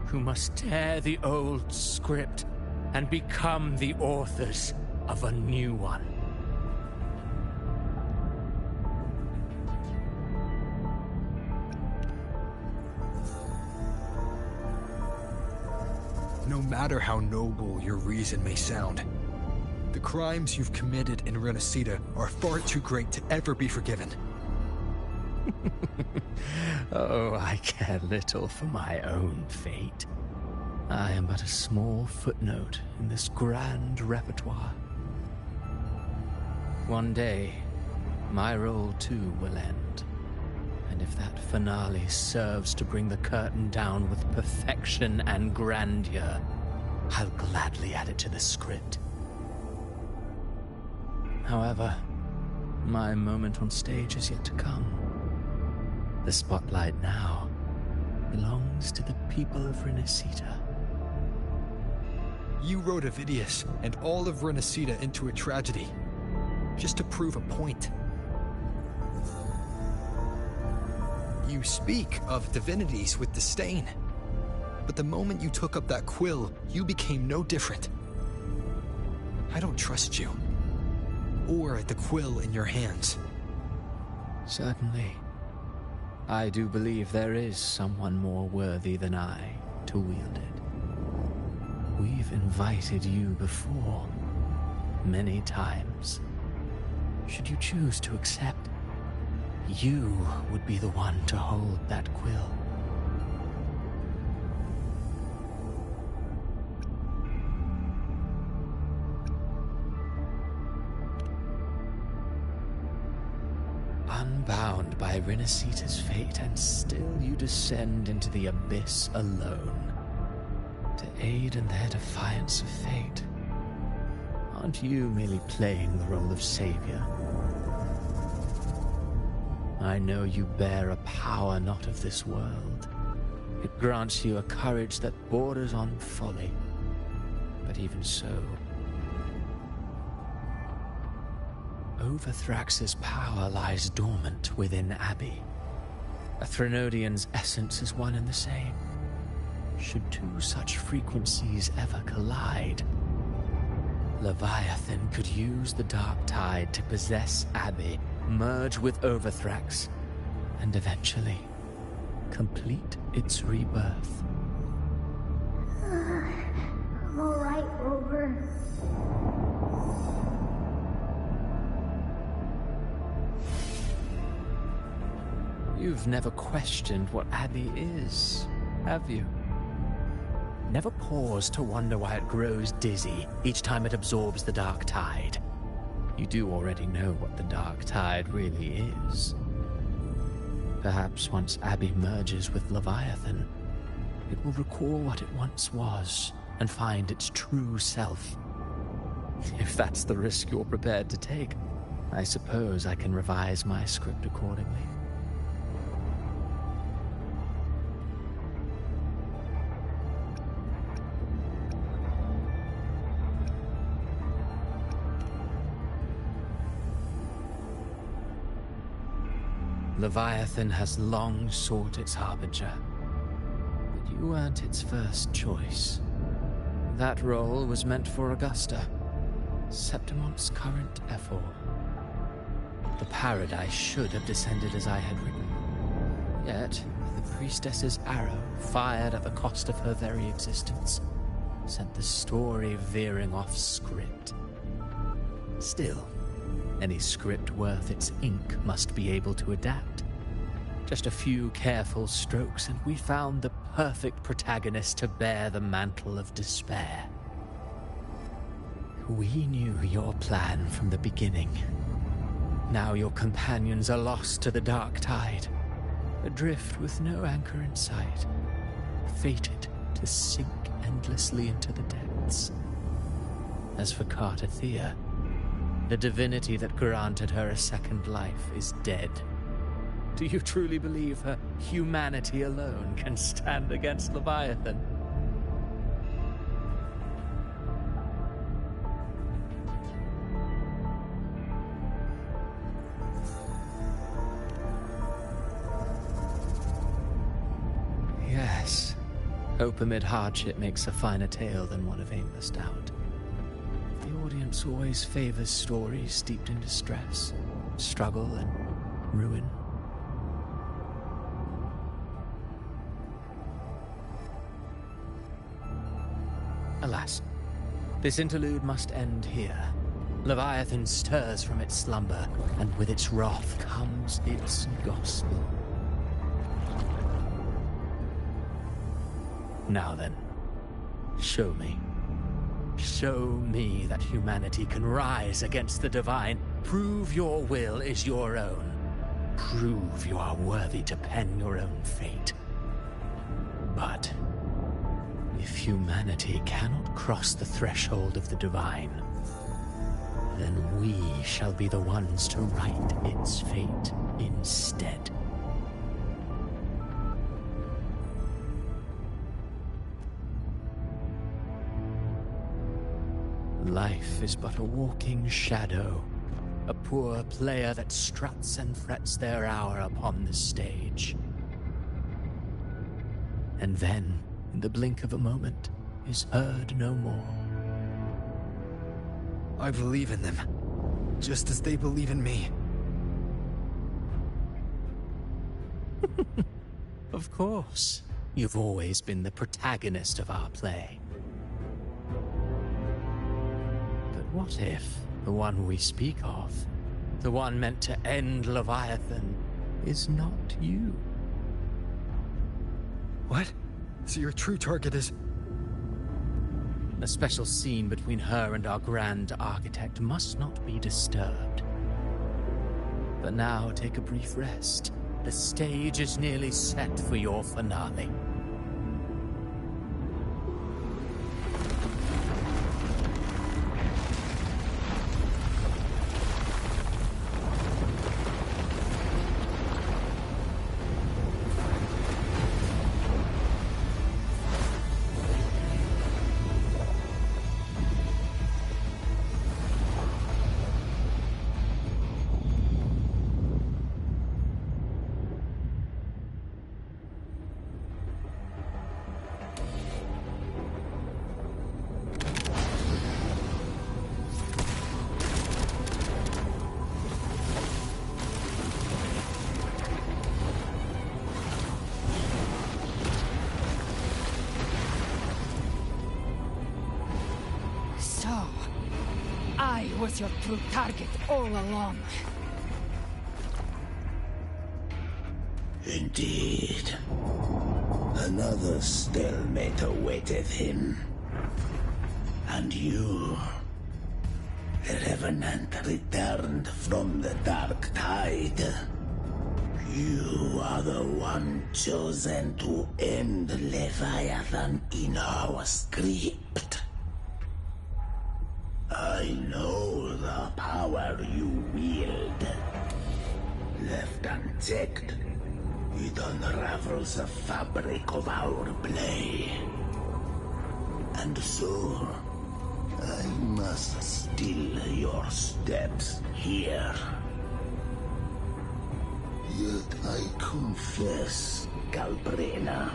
who must tear the old script and become the authors of a new one. No matter how noble your reason may sound, the crimes you've committed in Renacita are far too great to ever be forgiven. Oh, I care little for my own fate. I am but a small footnote in this grand repertoire. One day, my role too will end. And if that finale serves to bring the curtain down with perfection and grandeur, I'll gladly add it to the script. However, my moment on stage is yet to come. The spotlight now belongs to the people of Renacita. You wrote Avidius and all of Renacita into a tragedy, just to prove a point. You speak of divinities with disdain, but the moment you took up that quill, you became no different. I don't trust you, or the quill in your hands. Certainly. I do believe there is someone more worthy than I to wield it. We've invited you before, many times. Should you choose to accept, you would be the one to hold that quill. Unbound by Renacita's fate, and still you descend into the abyss alone, to aid in their defiance of fate. Aren't you merely playing the role of savior? I know you bear a power not of this world. It grants you a courage that borders on folly. But even so, Overthrax's power lies dormant within Abbey. A Threnodian's essence is one and the same. Should two such frequencies ever collide, Leviathan could use the dark tide to possess Abbey, merge with Overthrax, and eventually complete its rebirth. I'm alright, Rover. You've never questioned what Abbey is, have you? never pause to wonder why it grows dizzy each time it absorbs the dark tide. You do already know what the dark tide really is. Perhaps once Abby merges with Leviathan, it will recall what it once was and find its true self. If that's the risk you're prepared to take, I suppose I can revise my script accordingly. Leviathan has long sought its harbinger, but you weren't its first choice. That role was meant for Augusta, Septimont's current Ephor. The paradise should have descended as I had written. Yet, the priestess's arrow, fired at the cost of her very existence, sent the story veering off script. Still, any script worth its ink must be able to adapt. Just a few careful strokes and we found the perfect protagonist to bear the mantle of despair. We knew your plan from the beginning. Now your companions are lost to the dark tide, adrift with no anchor in sight, fated to sink endlessly into the depths. As for Cartathea, the divinity that granted her a second life is dead. Do you truly believe her humanity alone can stand against Leviathan? Yes, hope amid hardship makes a finer tale than one of aimless doubt. The audience always favors stories steeped in distress, struggle, and ruin. Alas, this interlude must end here. Leviathan stirs from its slumber, and with its wrath comes its gospel. Now then, show me. Show me that humanity can rise against the divine. Prove your will is your own. Prove you are worthy to pen your own fate. But if humanity cannot cross the threshold of the divine, then we shall be the ones to write its fate instead. Life is but a walking shadow, a poor player that struts and frets their hour upon the stage. And then, in the blink of a moment, is heard no more. I believe in them, just as they believe in me. Of course, you've always been the protagonist of our play. But what if the one we speak of, the one meant to end Leviathan, is not you? What? So your true target is... A special scene between her and our grand architect must not be disturbed. But now take a brief rest. The stage is nearly set for your finale. I was your true target all along. Indeed. Another stalemate awaiteth him. And you, the Revenant returned from the Dark Tide. You are the one chosen to end Leviathan in our script. I know the power you wield. Left unchecked, it unravels the fabric of our play. And so, I must still your steps here. Yet I confess, Galbrena,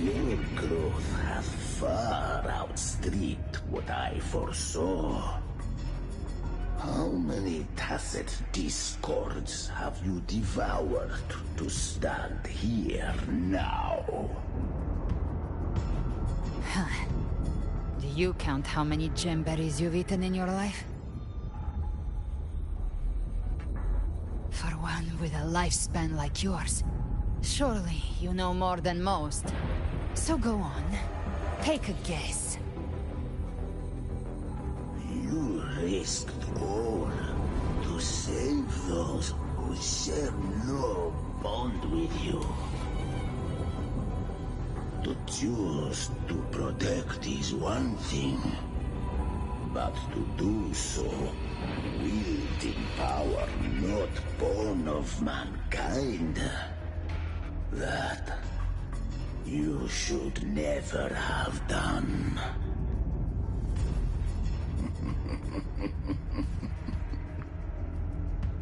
your growth hath far outstripped what I foresaw. How many tacit discords have you devoured to stand here now? Do you count how many gemberries you've eaten in your life? For one with a lifespan like yours, surely you know more than most. So go on, take a guess. You risked all to save those who share no bond with you. To choose to protect is one thing, but to do so, wielding power not born of mankind, that you should never have done.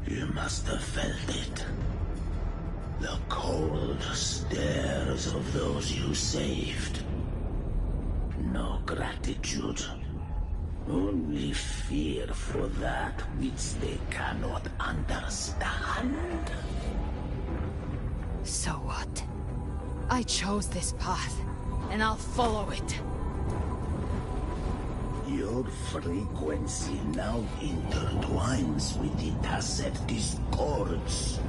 You must have felt it. The cold stares of those you saved. No gratitude. Only fear for that which they cannot understand. So what? I chose this path, and I'll follow it. Your frequency now intertwines with the tacit discords.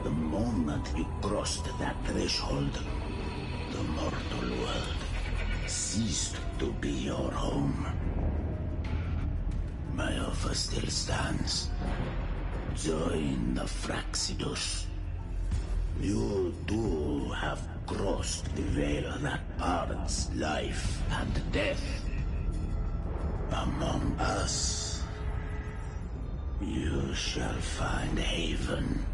The moment you crossed that threshold, the mortal world ceased to be your home. My offer still stands. Join the Fraxidus. You too have crossed the veil that parts life and death. Among us, you shall find haven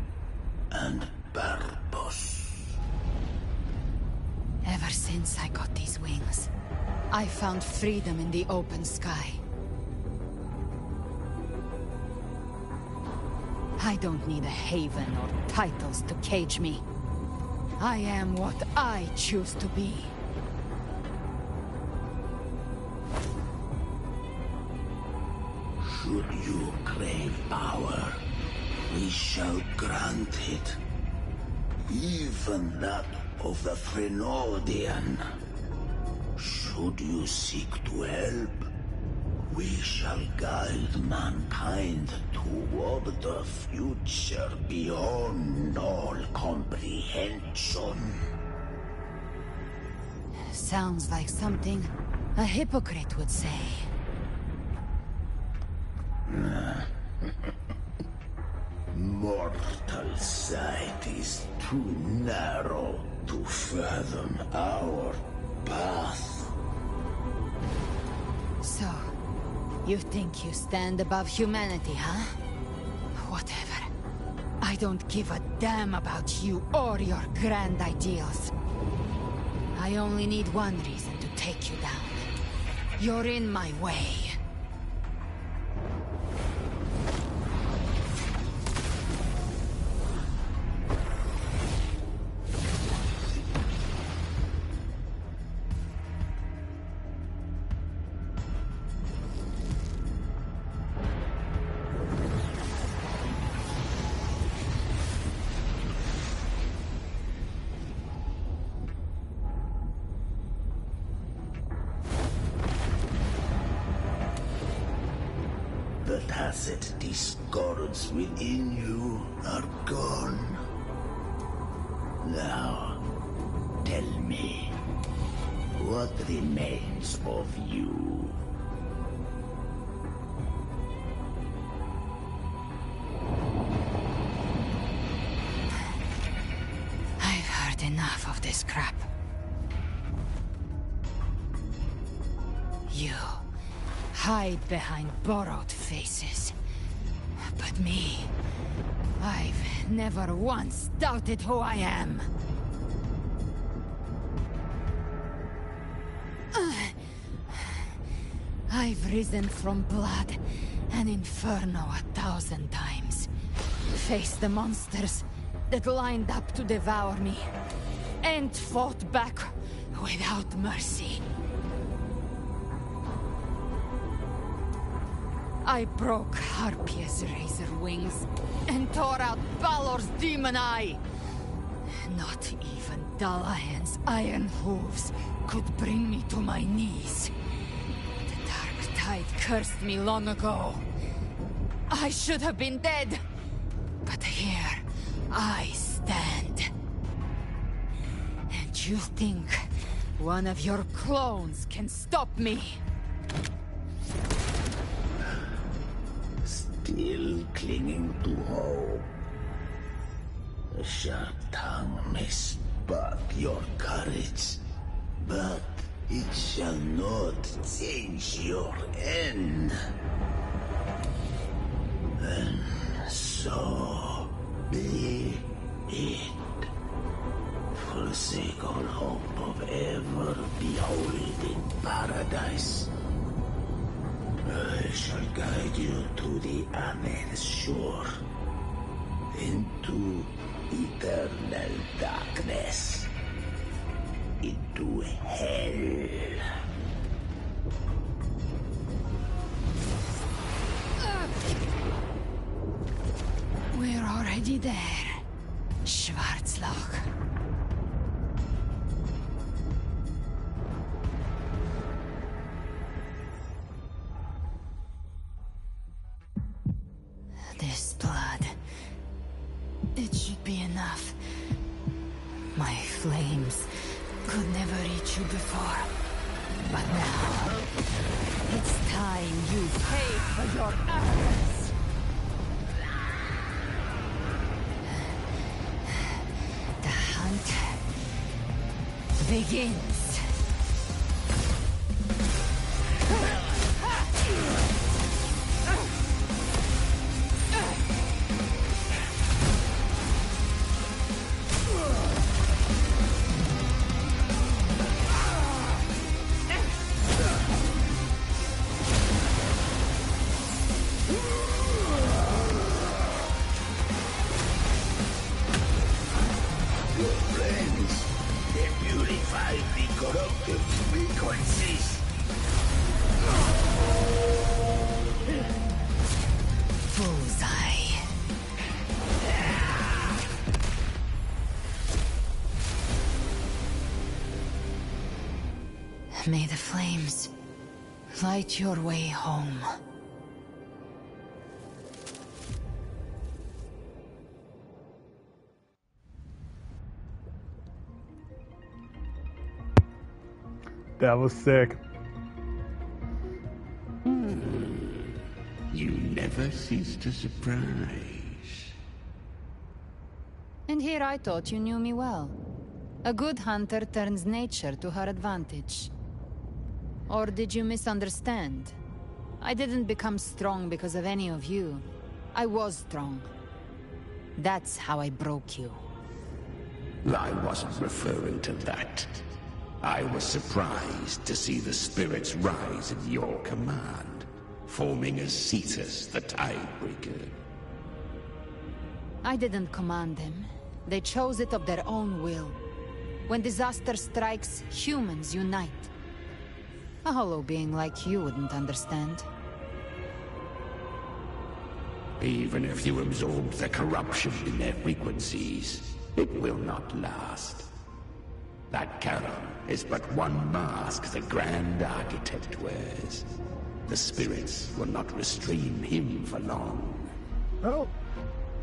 and purpose. Ever since I got these wings, I found freedom in the open sky. I don't need a haven or titles to cage me. I am what I choose to be. Should you crave power, we shall grant it. Even that of the Frenodian. Should you seek to help, we shall guide mankind toward the future beyond all comprehension. Sounds like something a hypocrite would say. Mortal sight is too narrow to fathom our path. So, you think you stand above humanity, huh? Whatever. I don't give a damn about you or your grand ideals. I only need one reason to take you down. You're in my way. The tacit discords within you are gone. Now, tell me, what remains of you? I've heard enough of this crap. You hide behind borrowed faces. But me, I've never once doubted who I am. I've risen from blood and inferno 1,000 times. Faced the monsters that lined up to devour me, and fought back without mercy. I broke Harpia's razor wings and tore out Balor's demon eye. Not even Dalahan's iron hooves could bring me to my knees. The dark tide cursed me long ago. I should have been dead, but here I stand. And you think one of your clones can stop me? Still clinging to hope. A sharp tongue may spark your courage, but it shall not change your end. And so be it. Forsake all hope of ever beholding paradise. I shall guide you to the Amet's shore, into eternal darkness, into hell. We're already there, Schwarzloch. This blood, it should be enough. My flames could never reach you before, but now it's time you pay for your errors. The hunt begins. May the flames light your way home. That was sick. You never cease to surprise. And here I thought you knew me well. A good hunter turns nature to her advantage. Or did you misunderstand? I didn't become strong because of any of you. I was strong. That's how I broke you. I wasn't referring to that. I was surprised to see the spirits rise at your command, forming as Cetus the Tidebreaker. I didn't command them. They chose it of their own will. When disaster strikes, humans unite. A hollow being like you wouldn't understand. Even if you absorb the corruption in their frequencies, it will not last. That Charon is but one mask the Grand Architect wears. The spirits will not restrain him for long. Oh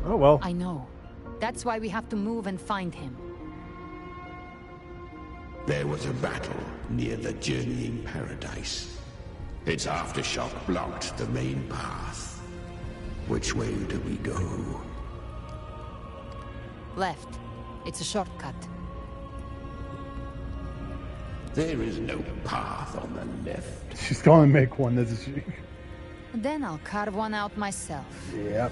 well. I know. That's why we have to move and find him. There was a battle near the Journeying Paradise. Its aftershock blocked the main path. Which way do we go? Left. It's a shortcut. There is no path on the left. She's gonna make one, isn't she? Then I'll carve one out myself. Yep.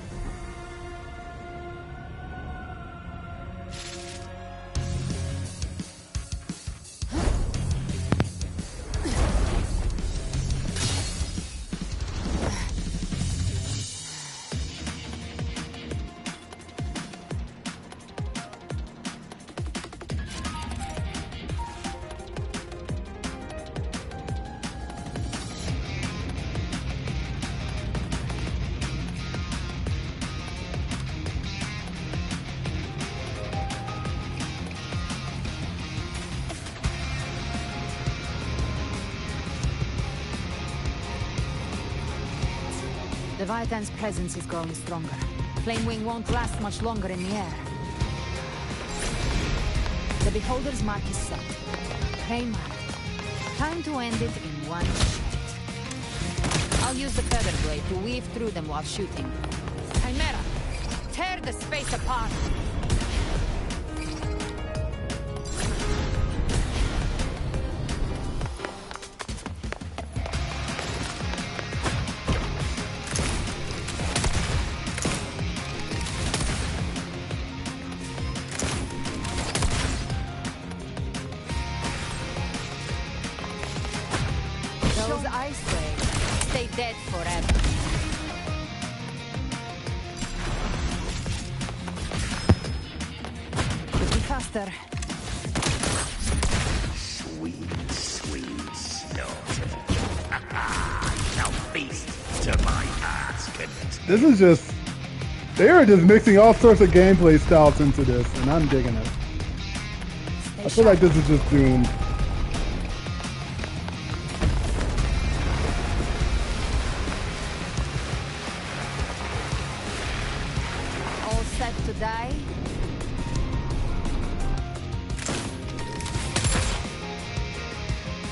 Leviathan's presence is growing stronger. Flamewing won't last much longer in the air. The Beholder's mark is set. Prey mark. Time to end it in one shot. I'll use the feather blade to weave through them while shooting. Chimera, tear the space apart! Dead forever. Could be faster. Sweet, sweet slaughter. Now feast to my heart's content. This is just... They are just mixing all sorts of gameplay styles into this, and I'm digging it. I feel like this is just Doom. To die?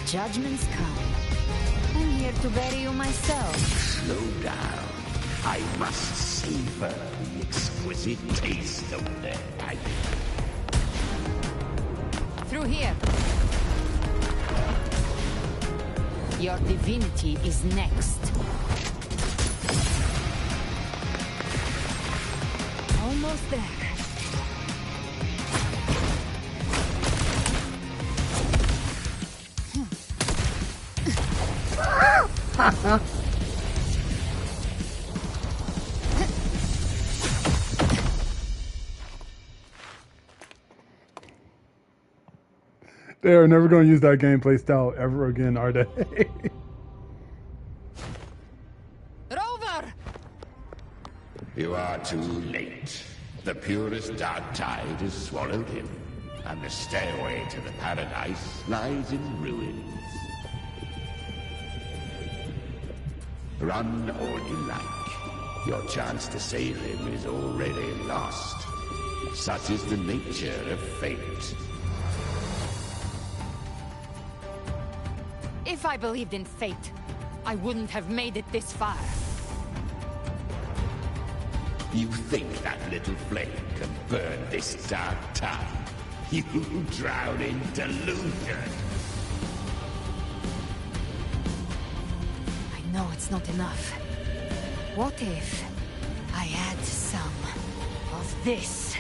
Judgment's come. I'm here to bury you myself. Slow down. I must savor the exquisite taste of their agony. Through here. Your divinity is next. Almost there. They are never going to use that gameplay style ever again, are they? Rover! You are too late. The purest dark tide has swallowed him, and the stairway to the paradise lies in ruins. Run all you like. Your chance to save him is already lost. Such is the nature of fate. If I believed in fate, I wouldn't have made it this far. You think that little flame can burn this dark tide? You drown in delusion. I know it's not enough. What if I add some of this?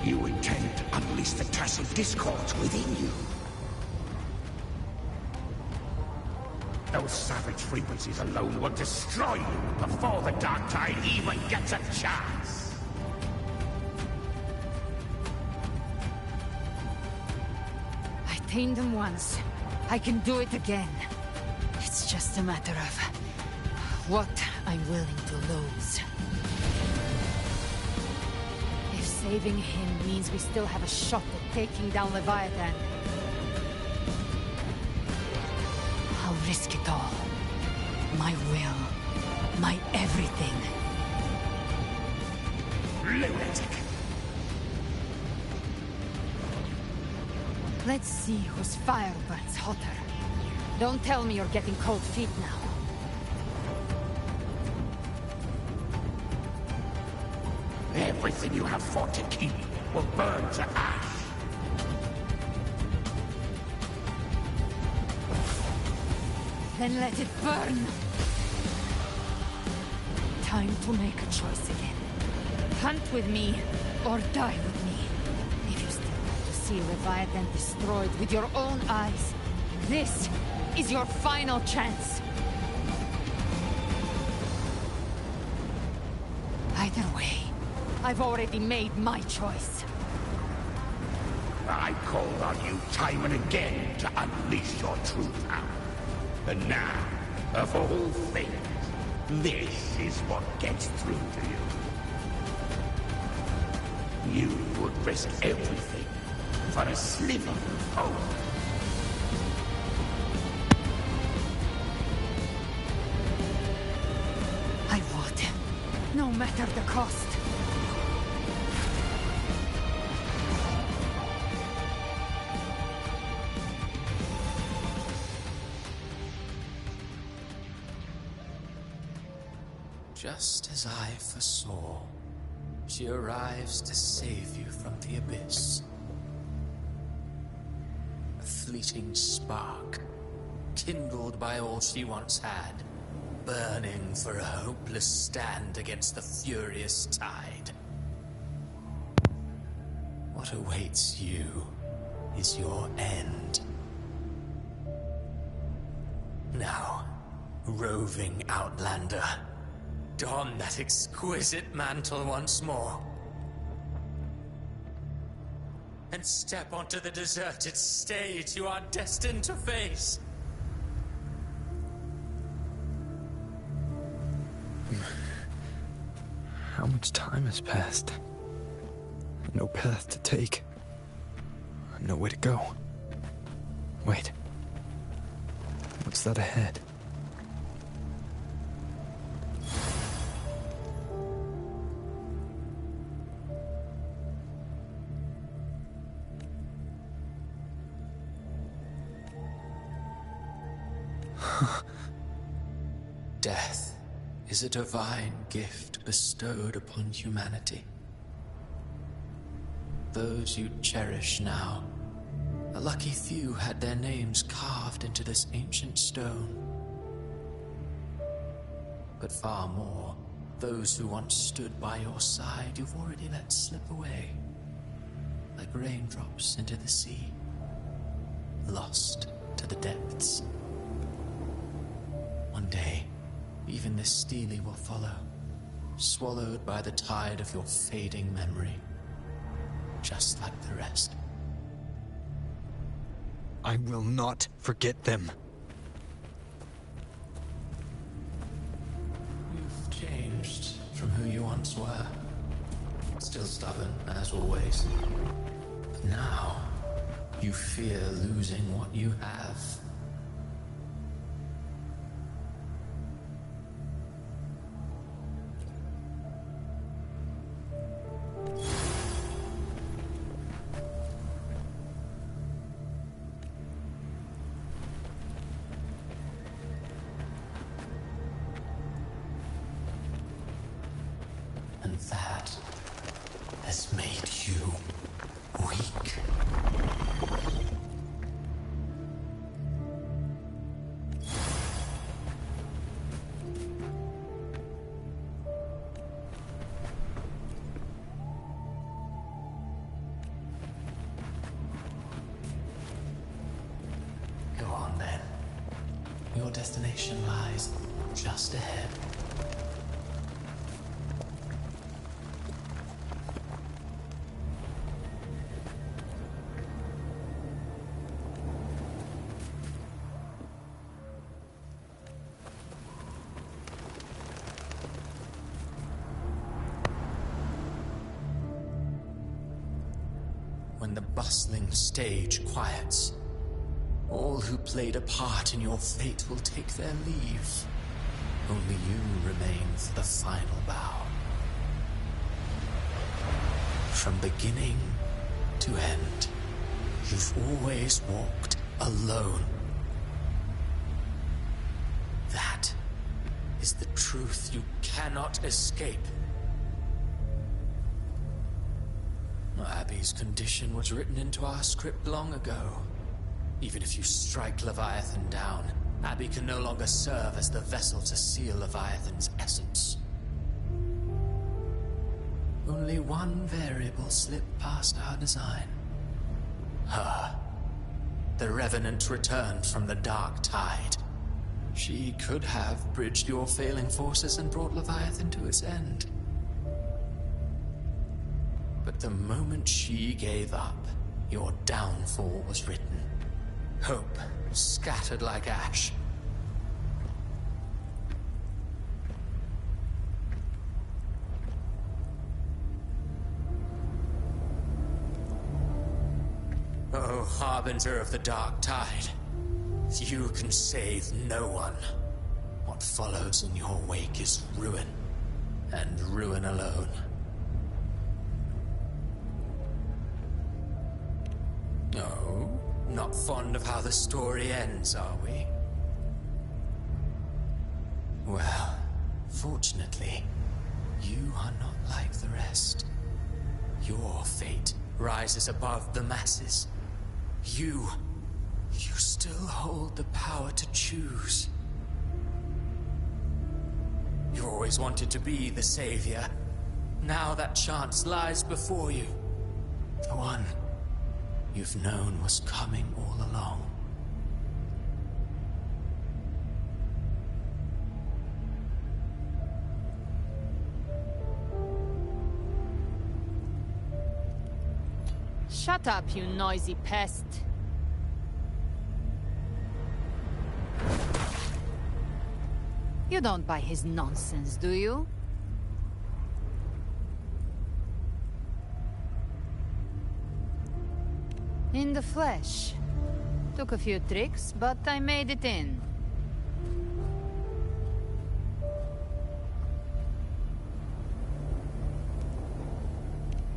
You intend to unleash the tassel discords within you. Those savage frequencies alone will destroy you before the dark tide even gets a chance. I tamed them once. I can do it again. It's just a matter of what I'm willing to lose. If saving him means we still have a shot at taking down Leviathan, I'll risk it all. My will. My everything. Lunatic! Let's see whose fire burns hotter. Don't tell me you're getting cold feet now. Everything you have fought to keep will burn to ash. Then let it burn! Time to make a choice again. Hunt with me, or die with me. If you still want to see Leviathan destroyed with your own eyes, this is your final chance. Either way, I've already made my choice. I called on you time and again to unleash your true power. And now, of all things, this is what gets through to you. You would risk everything for a sliver of hope. I want him, no matter the cost. Just as I foresaw, she arrives to save you from the abyss. A fleeting spark, kindled by all she once had, burning for a hopeless stand against the furious tide. What awaits you is your end. Now, roving outlander, don that exquisite mantle once more. And step onto the deserted stage you are destined to face. How much time has passed? No path to take. Nowhere to go. Wait. What's that ahead? Death is a divine gift bestowed upon humanity. Those you cherish now, a lucky few had their names carved into this ancient stone. But far more, those who once stood by your side you've already let slip away, like raindrops into the sea, lost to the depths. One day, even this Steely will follow, swallowed by the tide of your fading memory, just like the rest. I will not forget them. You've changed from who you once were. Still stubborn, as always. But now, you fear losing what you have. And that has made you weak. Go on then. Your destination lies just ahead. When the bustling stage quiets, all who played a part in your fate will take their leave. Only you remain for the final bow. From beginning to end, You've always walked alone. That is the truth you cannot escape. Abby's condition was written into our script long ago. Even if you strike Leviathan down, Abby can no longer serve as the vessel to seal Leviathan's essence. Only one variable slipped past our design. Her. The Revenant returned from the Dark Tide. She could have bridged your failing forces and brought Leviathan to its end. But the moment she gave up, your downfall was written. Hope scattered like ash. Oh, harbinger of the Dark Tide. You can save no one. What follows in your wake is ruin, and ruin alone. No, not fond of how the story ends, are we? Well, fortunately, you are not like the rest. Your fate rises above the masses. You still hold the power to choose. You always wanted to be the savior. Now that chance lies before you. The one you've known was coming all along. Shut up, you noisy pest. You don't buy his nonsense, do you? In the flesh. Took a few tricks, but I made it in.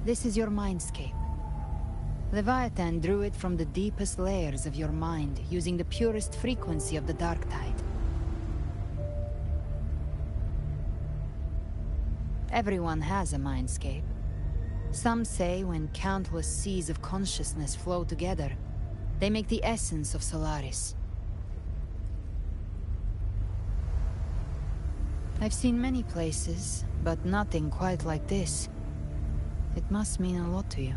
This is your mindscape. Leviathan drew it from the deepest layers of your mind, using the purest frequency of the Dark Tide. Everyone has a mindscape. Some say when countless seas of consciousness flow together, they make the essence of Solaris. I've seen many places, but nothing quite like this. It must mean a lot to you.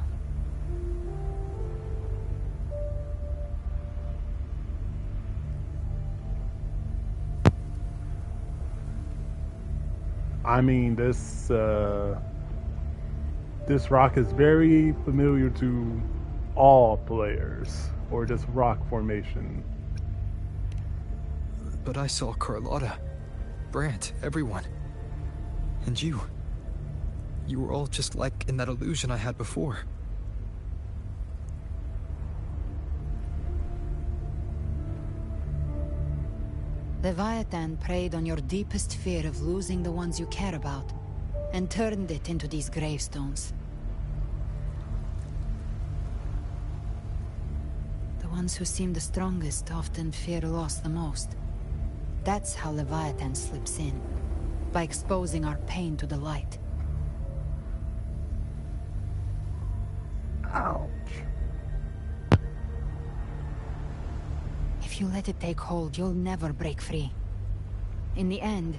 I mean, this rock is very familiar to all players, or just rock formation. But I saw Carlotta, Brant, everyone. And you. You were all just like in that illusion I had before. Leviathan preyed on your deepest fear of losing the ones you care about, and turned it into these gravestones. The ones who seem the strongest often fear loss the most. That's how Leviathan slips in, by exposing our pain to the light. Ouch. If you let it take hold, you'll never break free. In the end,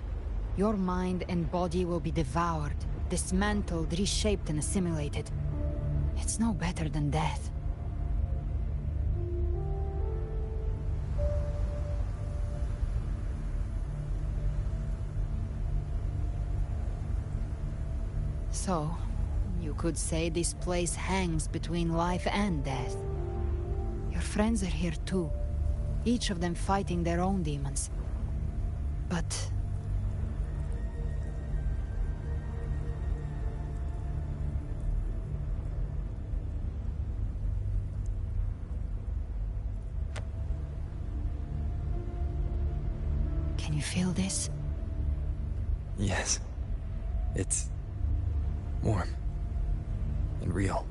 your mind and body will be devoured, dismantled, reshaped, and assimilated. It's no better than death. So, you could say this place hangs between life and death. Your friends are here too, each of them fighting their own demons. But can you feel this? Yes. It's warm and real.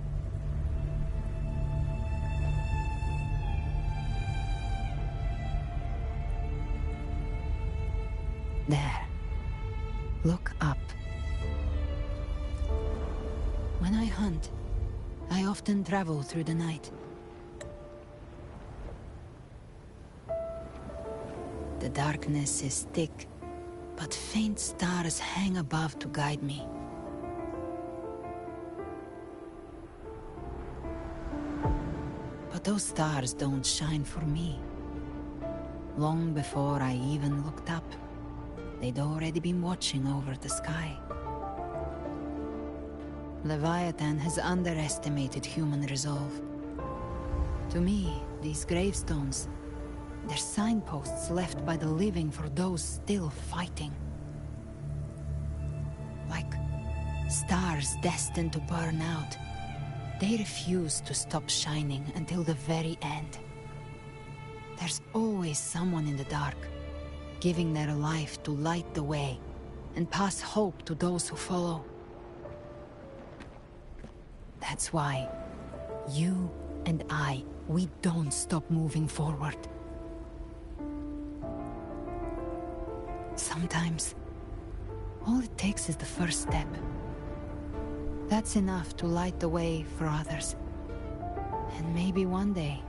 There. Look up. When I hunt, I often travel through the night. The darkness is thick, but faint stars hang above to guide me. But those stars don't shine for me. Long before I even looked up, they'd already been watching over the sky. Leviathan has underestimated human resolve. To me, these gravestones, they're signposts left by the living for those still fighting. Like stars destined to burn out, they refuse to stop shining until the very end. There's always someone in the dark, giving their life to light the way and pass hope to those who follow. That's why you and I, we don't stop moving forward. Sometimes, all it takes is the first step. That's enough to light the way for others. And maybe one day,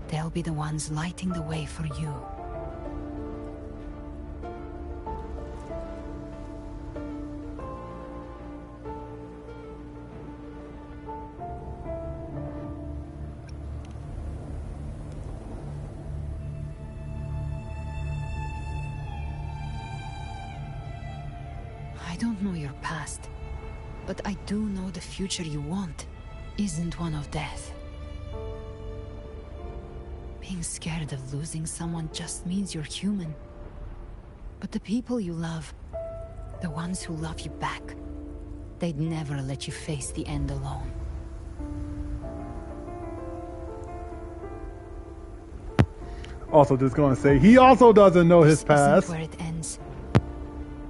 they'll be the ones lighting the way for you. I don't know your past, but I do know the future you want isn't one of death. Being scared of losing someone just means you're human. But the people you love, the ones who love you back, they'd never let you face the end alone. Also, just gonna say, he also doesn't know his past. This isn't where it ends.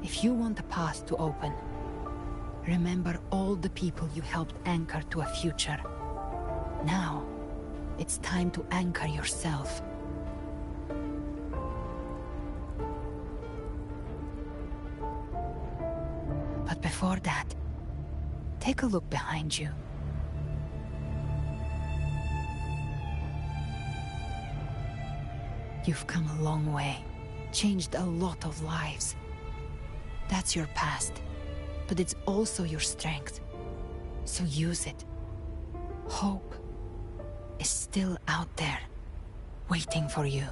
If you want the path to open, remember all the people you helped anchor to a future. Now, it's time to anchor yourself. But before that, take a look behind you. You've come a long way, changed a lot of lives. That's your past, but it's also your strength. So use it. Hope is still out there, waiting for you.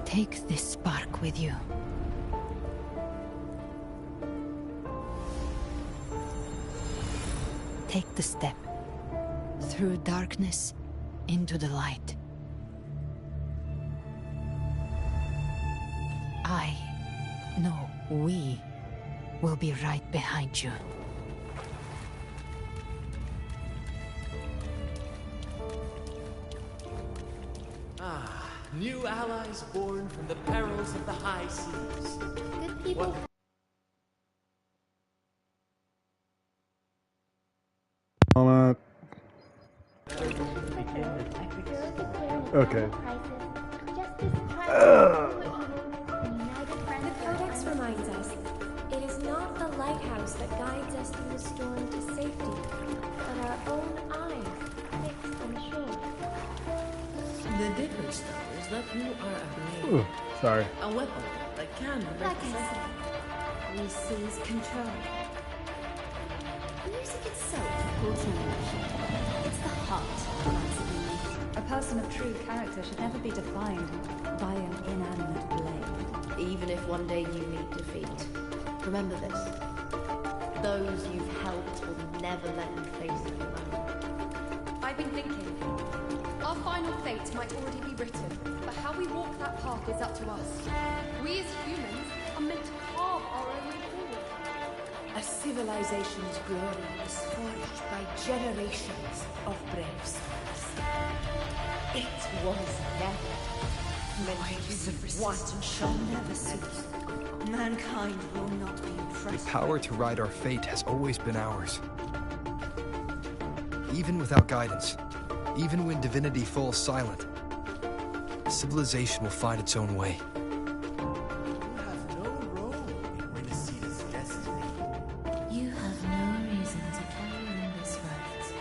Take this spark with you. Take the step through darkness into the light. We will be right behind you. New allies born from the perils of the high seas. Good people. Okay. The Codex reminds us, it is not the lighthouse that guides us through the storm to safety, but our own eyes fixed on shore. The difference, though, is that you are a blade. Ooh, sorry. A weapon that can break Like I said, we seize control. Music itself pulls me. It's the heart that lies in me. A person of true character should never be defined by an inanimate blade. Even if one day you meet defeat, remember this. Those you've helped will never let you face it alone. I've been thinking. Our final fate might already be written, but how we walk that path is up to us. We as humans are meant to carve our own way forward. A civilization's glory is forged by generations of brave souls. It was never meant to be what and shall never cease. Mankind will not be The oppressed. power to ride our fate has always been ours. Even without guidance, even when divinity falls silent, civilization will find its own way. You have no reason to carry on this right.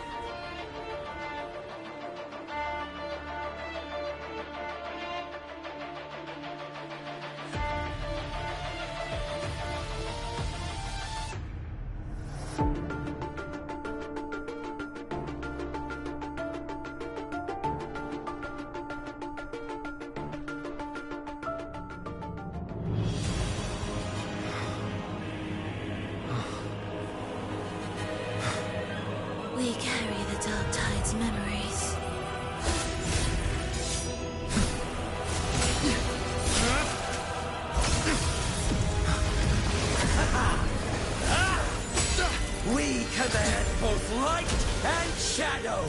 We carry the Dark Tide's memories. We command both light and shadow!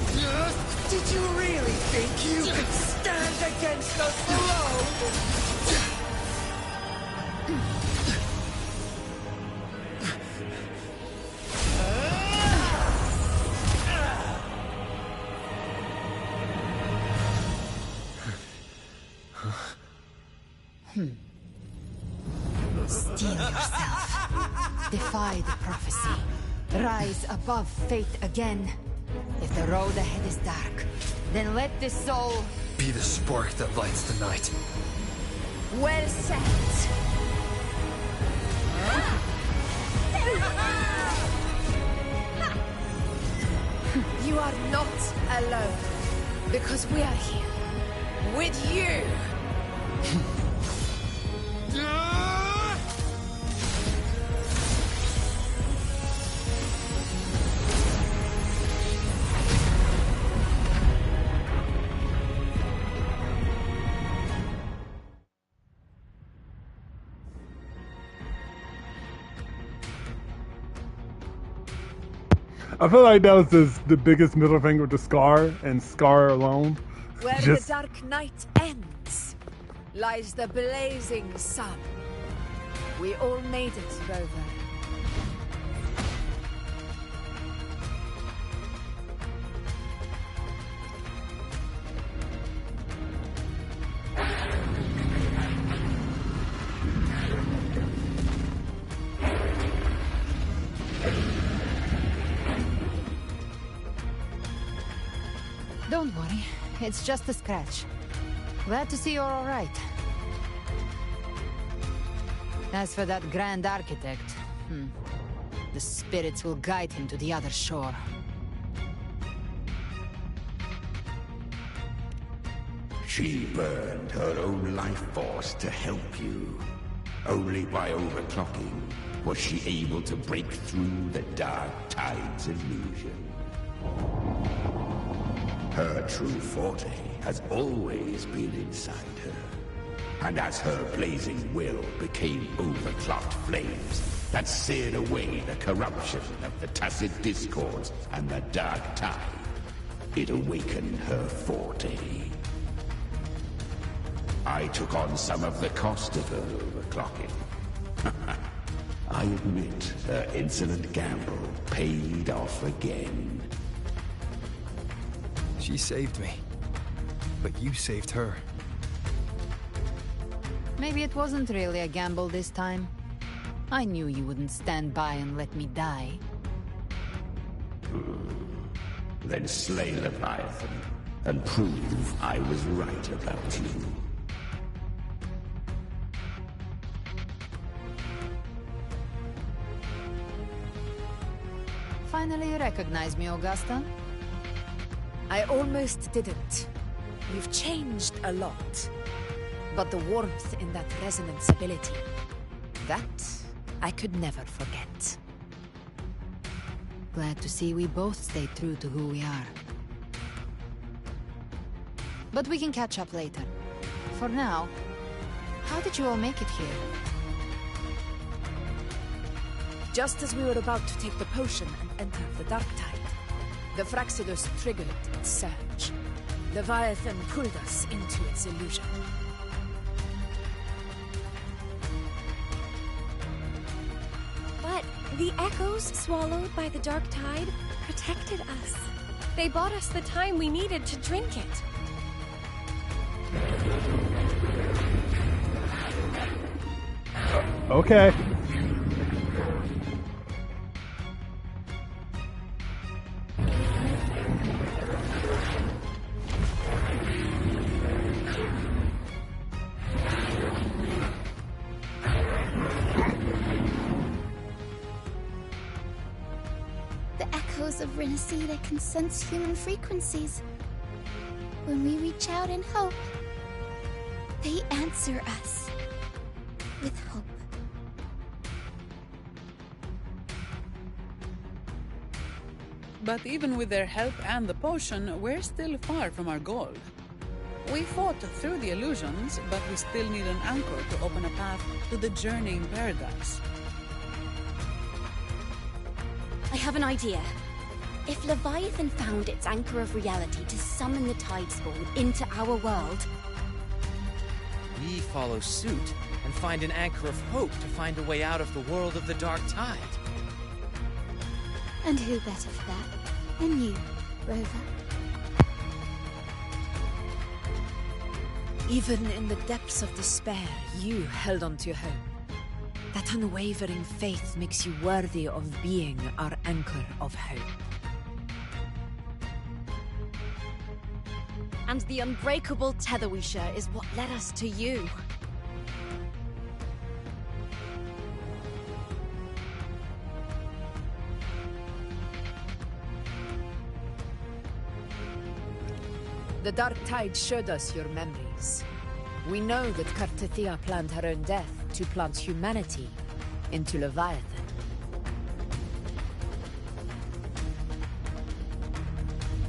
Did you really think you could stand against us alone? Steel yourself. Defy the prophecy. Rise above fate again. If the road ahead is dark, then let this soul... Be the spark that lights the night. Well said. You are not alone, because we are here, with you! I feel like that was the biggest middle finger to Scar, and Scar alone. Where Just- the dark night ends, lies the blazing sun. We all made it, Rover. Don't worry, it's just a scratch. Glad to see you're all right. As for that Grand Architect, the spirits will guide him to the other shore. She burned her own life force to help you. Only by overclocking was she able to break through the Dark Tide's illusion. Her true forte has always been inside her. And as her blazing will became overclocked flames that seared away the corruption of the Tacit Discords and the Dark Tide, it awakened her forte. I took on some of the cost of her overclocking. I admit her insolent gamble paid off again. She saved me, but you saved her. Maybe it wasn't really a gamble this time. I knew you wouldn't stand by and let me die. Then slay Leviathan and prove I was right about you. Finally you recognize me, Augusta? I almost didn't. You've changed a lot. But the warmth in that resonance ability, that I could never forget. Glad to see we both stayed true to who we are. But we can catch up later. For now, how did you all make it here? Just as we were about to take the potion and enter the Dark Tide, the Fraxidus triggered its surge. Leviathan pulled us into its illusion. But the echoes swallowed by the dark tide protected us. They bought us the time we needed to drink it. Okay. The echoes of Renacida can sense human frequencies. When we reach out in hope, they answer us with hope. But even with their help and the potion, we're still far from our goal. We fought through the illusions, but we still need an anchor to open a path to the journeying paradise. I have an idea. If Leviathan found its anchor of reality to summon the Tidespawn into our world, we follow suit and find an anchor of hope to find a way out of the world of the dark tide. And who better for that than you, Rover? Even in the depths of despair, you held on to hope. That unwavering faith makes you worthy of being our anchor of hope. and the unbreakable tether we share is what led us to you. The Dark Tide showed us your memories. We know that Kartathea planned her own death to plant humanity into Leviathan.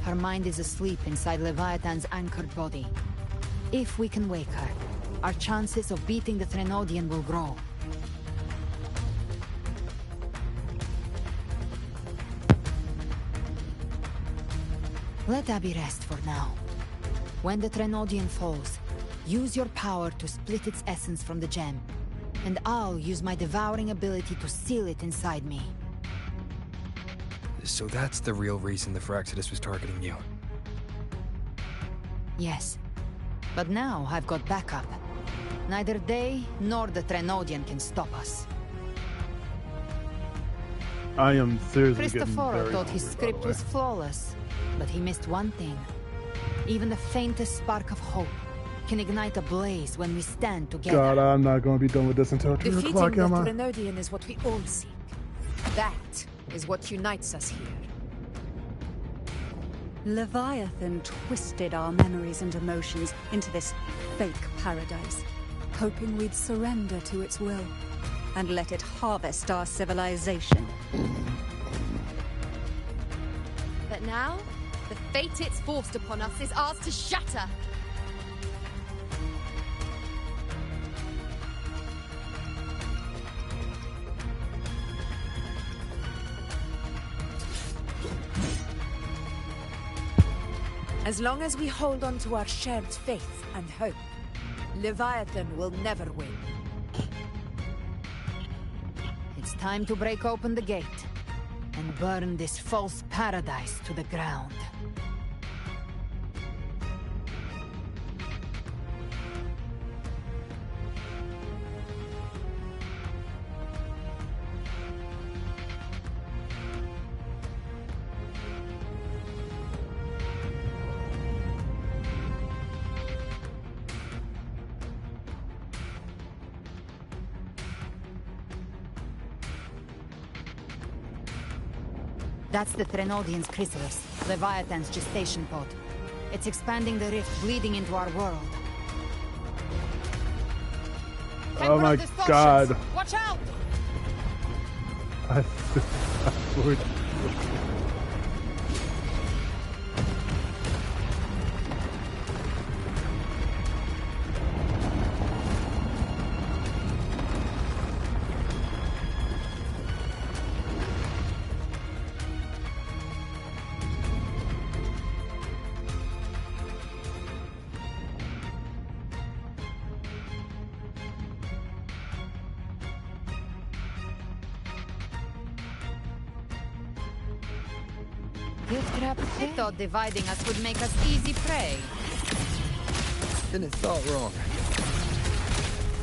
Her mind is asleep inside Leviathan's anchored body. If we can wake her, our chances of beating the Threnodian will grow. Let Abby rest for now. When the Threnodian falls, use your power to split its essence from the gem, and I'll use my devouring ability to seal it inside me. So that's the real reason the Phyrexidus was targeting you. Yes. But now I've got backup. Neither they nor the Threnodian can stop us. I am seriously getting Cristoforo very thought his hungry, by script the way. was flawless, but he missed one thing. Even the faintest spark of hope can ignite a blaze when we stand together. God, I'm not going to be done with this until 2 Defeating o'clock, the am I? Threnodian is what we all seek. That is what unites us here. Leviathan twisted our memories and emotions into this fake paradise, hoping we'd surrender to its will and let it harvest our civilization. But now, the fate it's forced upon us is ours to shatter. As long as we hold on to our shared faith and hope, Leviathan will never win. It's time to break open the gate and burn this false paradise to the ground. That's the Threnodian's chrysalis, Leviathan's gestation pod. It's expanding the rift, bleeding into our world. Oh my God. Watch out! I swear. I thought dividing us would make us easy prey. Then it thought wrong.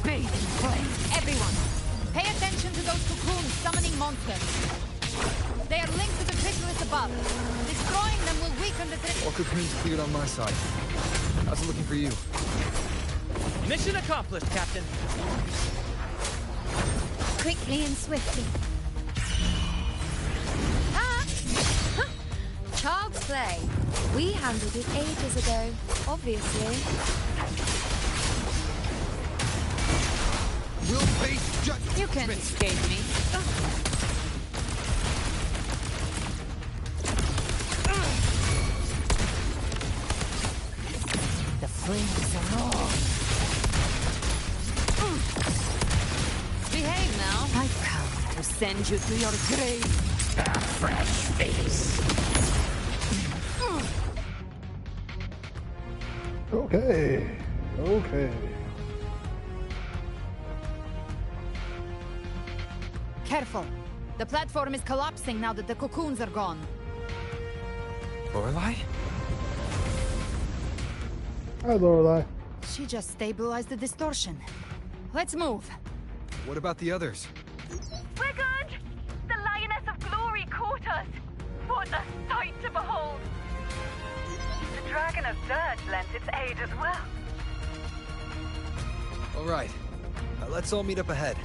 Bathe in flame. Everyone, pay attention to those cocoons summoning monsters. They are linked to the chrysalis above. Destroying them will weaken the All cocoons cleared on my side. How's it looking for you? Mission accomplished, Captain. Quickly and swiftly. Child's play. We handled it ages ago, obviously. We'll face judgment. You can't escape me. The flames are on. Behave now. I come to send you to your grave. A fresh face. Okay. Okay. Careful. The platform is collapsing now that the cocoons are gone. Lorelei? Hi, Lorelei. She just stabilized the distortion. Let's move. What about the others? We're good! The Lioness of Glory caught us! What a sight to behold! The Dragon of Dirge lent its aid as well. All right. Let's all meet up ahead.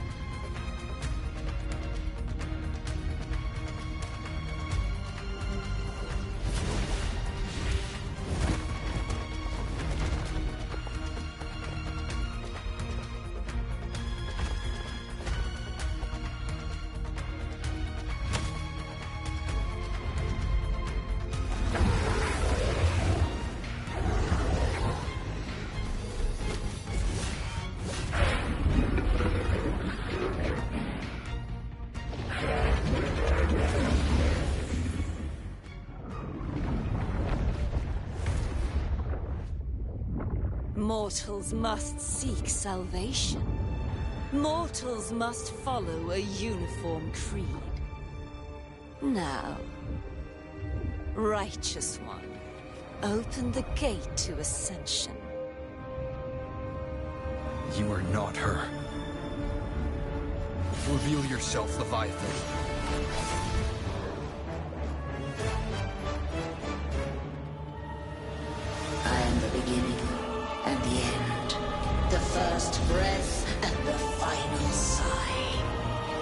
Mortals must seek salvation. Mortals must follow a uniform creed. Now, Righteous One, open the gate to ascension. You are not her. Reveal yourself, Leviathan. I am the beginning and the end, the first breath and the final sigh.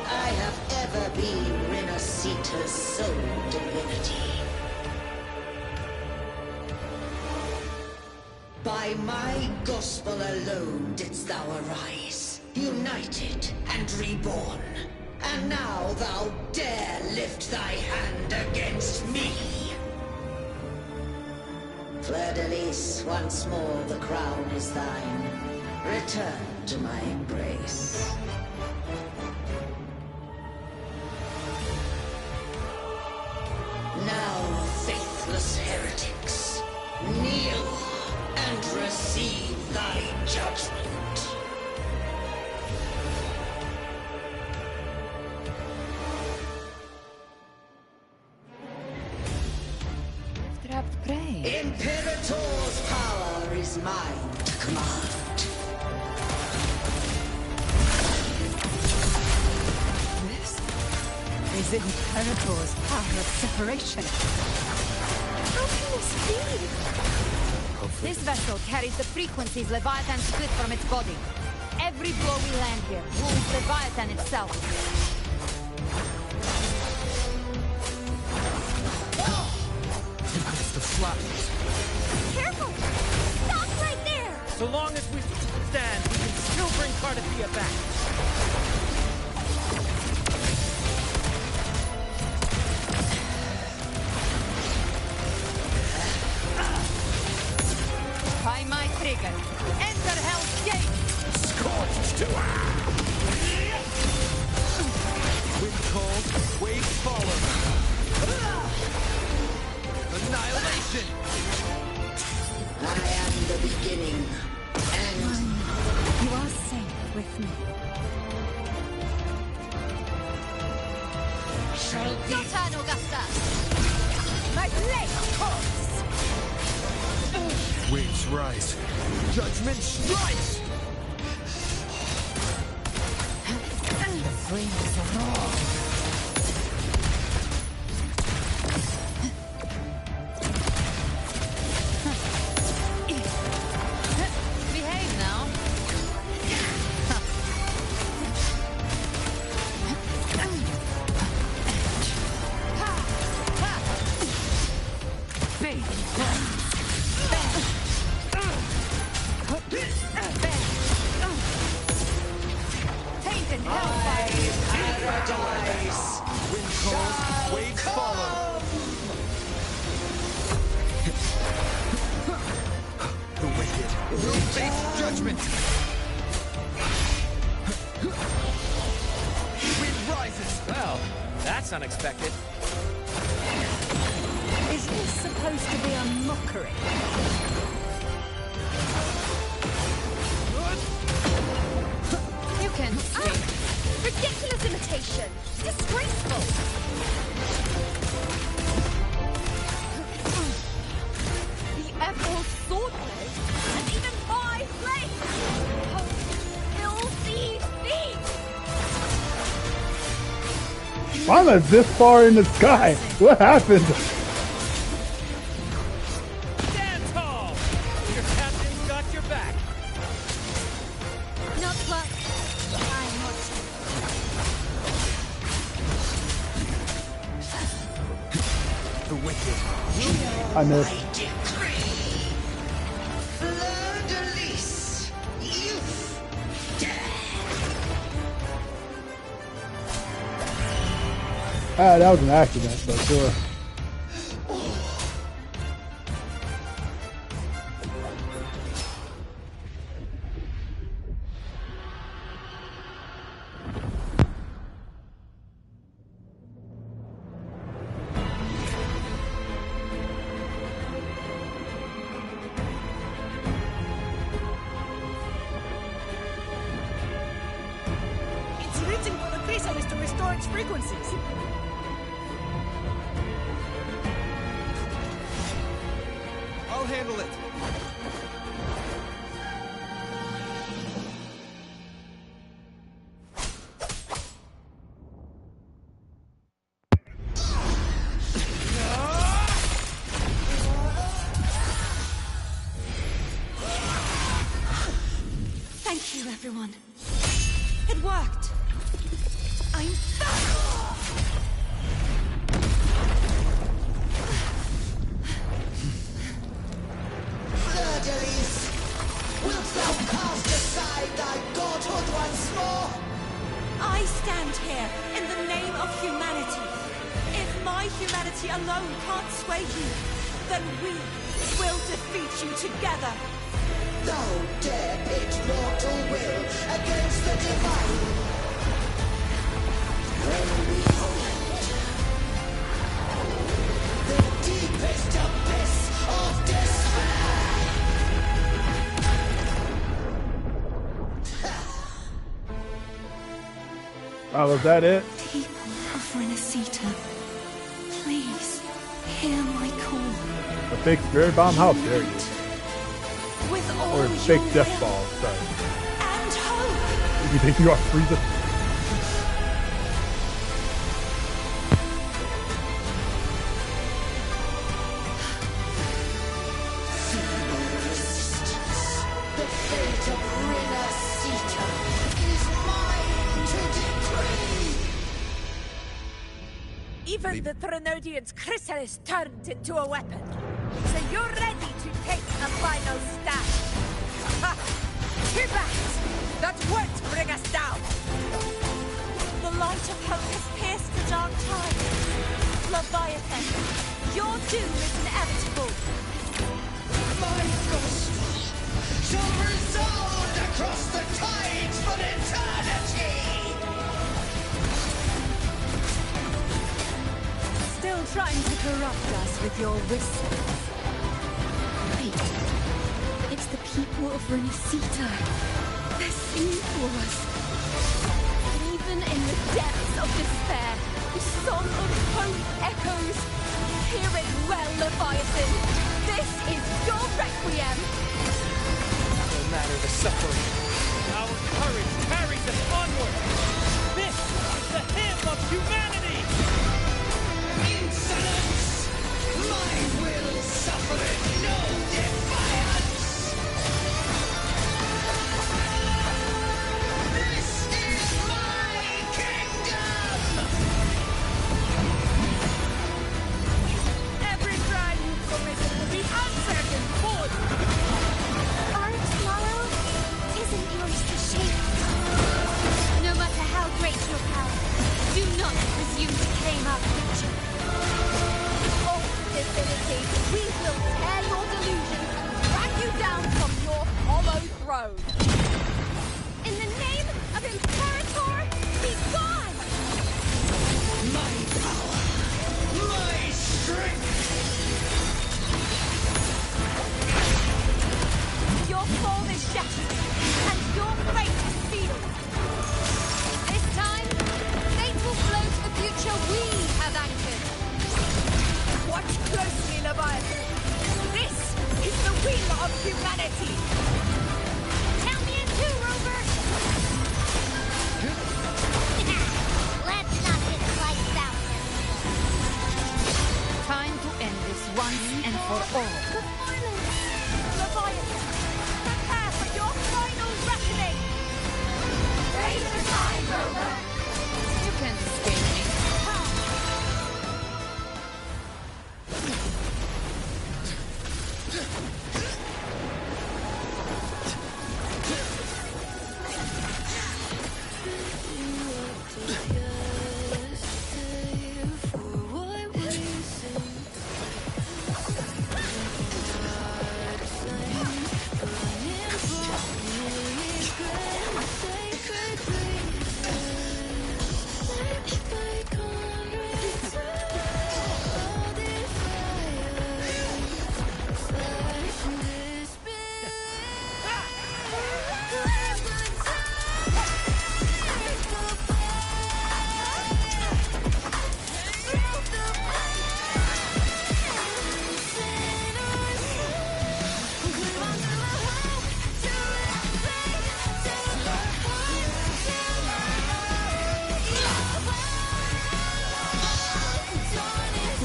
I have ever been Renacita's sole divinity. By my gospel alone didst thou arise, united and reborn. And now thou dare lift thy hand against me. Fleur-de-Lis, once more the crown is thine. Return to my embrace. Now, faithless heretics, kneel and receive thy judgment. Trapped prey. Imperator's power is mine to command. This is Imperator's power of separation. How can this be? This vessel carries the frequencies Leviathan split from its body. Every blow we land here wounds Leviathan itself. It's the flashes. Careful! Stop right there! So long as we stand, we can still bring Cardithea back. By my trigger, enter Hell's Gate! Scorched to Wind cold, waves follow. Annihilation! I am the beginning and... You are safe with me. Shall be... Your turn, Augusta! my blade course! Waves rise. Judgment strikes! The flames roar. Behave now. Tainted hellfire! Paradise! Wind calls, waves follow. The wicked will face judgment. Wind rises. Well, that's unexpected. Is this supposed to be a mockery? You can swing. Ridiculous imitation! Disgraceful! The Emerald sword blade? And even my blade! Oh, filthy thief! Why am I this far in the sky? What happened? Stand tall! Your captain's got your back. Not much. I'm not. The wicked. I missed. Fleur-de-lis! Youth! That was an accident, but sure. It's reaching for the chrysalis to restore its frequencies. I'll handle it. Thank you, everyone. It worked. I'm back! Fleur-de-lis! Wilt thou cast aside thy godhood once more? I stand here in the name of humanity. If my humanity alone can't sway you, then we will defeat you together. Thou dare pit mortal will against the divine. When we hold the deepest abyss of despair. Oh, was that it? People of Renacita, please hear my call. The fake spirit bomb? How dare you? With all Or fake death ball, sorry. and hope. You think you are Frieza? The fate of Renacita is mine to decree. Even the Threnodian's chrysalis turned into a weapon. So you're ready to take a final stand. Ha! Too bad! That won't bring us down! The light of hope has pierced the dark tide. Leviathan, your doom is inevitable. My gospel shall resound across the tides for eternity! Still trying to corrupt us with your whispers. Wait, it's the people of Renacita. They're singing for us. Even in the depths of despair, the song of hope echoes. Hear it well, Leviathan! This is your requiem! No matter the suffering, our courage carries us onward! This is the hymn of humanity! Insolence! My will suffereth no defiance! This is my kingdom! Every crime you committed will be answered in court! Our tomorrow isn't yours to shape. No matter how great your power, do not presume to claim our future. Oh, divinity, we will tear your delusions and drag you down from your hollow throne! In the name of Imperator, be gone! My power! My strength! Your form is shattered, and your fate is sealed! This time, fate will float the future we have anchored! Watch closely, Leviathan! This is the wheel of humanity! Count me in two, Rover! Let's not get sliced out. Time to end this once and for all. Leviathan, prepare for your final reckoning! Raise the tide, Rover! You can't escape me.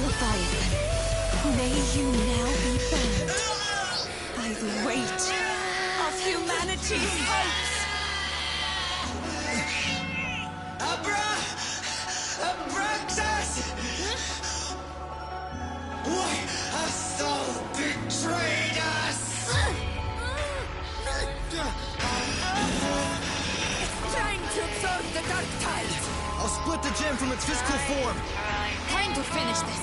Leviathan, may you now be bound by the weight of humanity's hopes. Abraxas! Why hast thou betrayed us? Time to absorb the dark tide! I'll split the gem from its physical form! Time to finish this.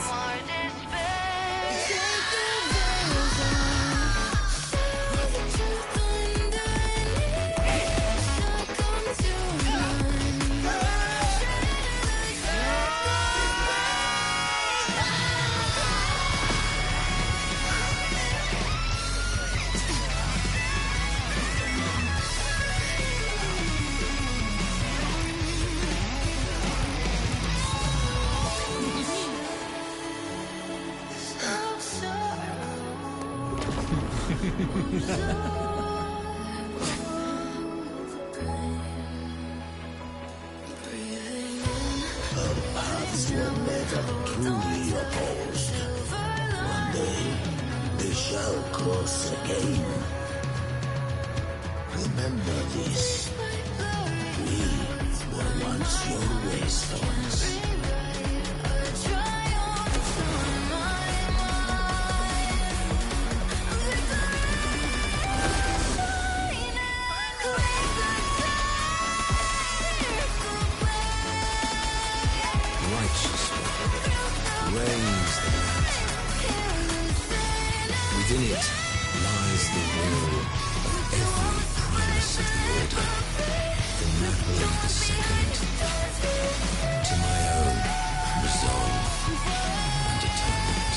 Paths were never truly opposed. One day, they shall cross again. Remember this. We were once your waystones. Righteous one, reigns the land. Within it lies the will of every prince of the order, from Napoli II to my own resolve and atonement.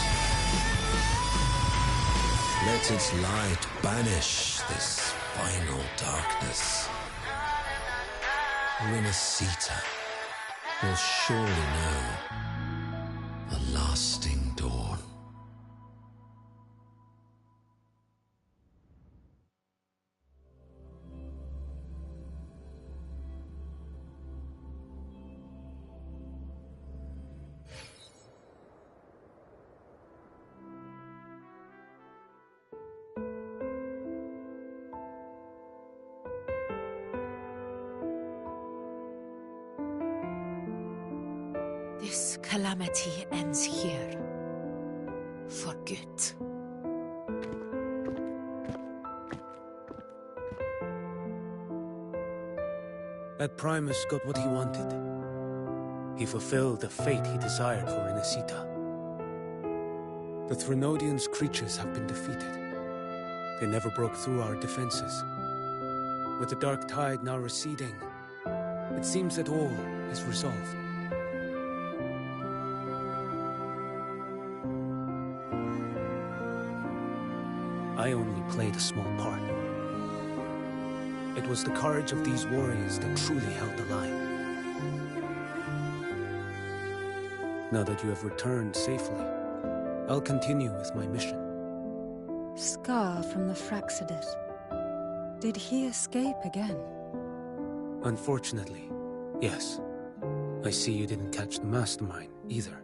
Let its light banish this final darkness. Renacita will surely know a lasting dawn. calamity ends here. For good. That Primus got what he wanted. He fulfilled the fate he desired for Inesita. The Threnodians' creatures have been defeated. They never broke through our defenses. With the dark tide now receding, it seems that all is resolved. I only played a small part. It was the courage of these warriors that truly held the line. Now that you have returned safely, I'll continue with my mission. Scar from the Fraxidus. Did he escape again? Unfortunately, yes. I see you didn't catch the mastermind, either.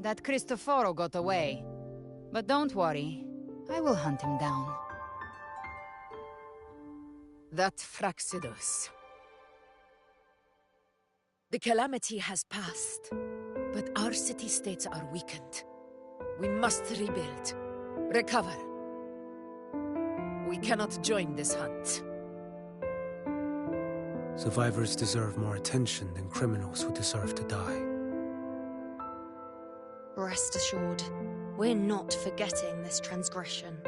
That Cristoforo got away. But don't worry, I will hunt him down. That Fraxidus. The calamity has passed, but our city-states are weakened. We must rebuild, recover. We cannot join this hunt. Survivors deserve more attention than criminals who deserve to die. Rest assured, we're not forgetting this transgression.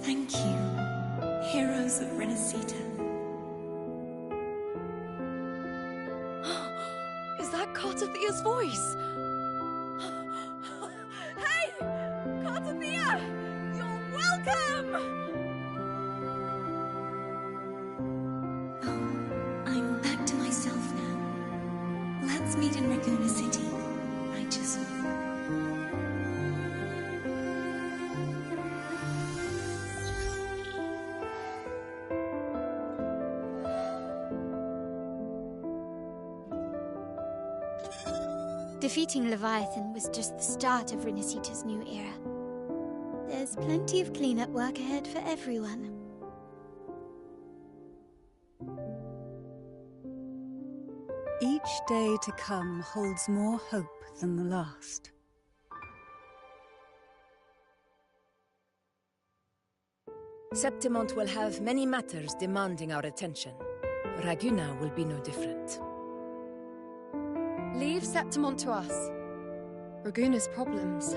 Thank you, heroes of Renesita. Is that Cartathia's voice? Hey! Cartathia! You're welcome! I'm back to myself now. Let's meet in Raguna City. Righteous one. Defeating Leviathan was just the start of Renesita's new era. There's plenty of cleanup work ahead for everyone. Each day to come holds more hope than the last. Septimont will have many matters demanding our attention. Raguna will be no different. Leave Septimont to us. Raguna's problems,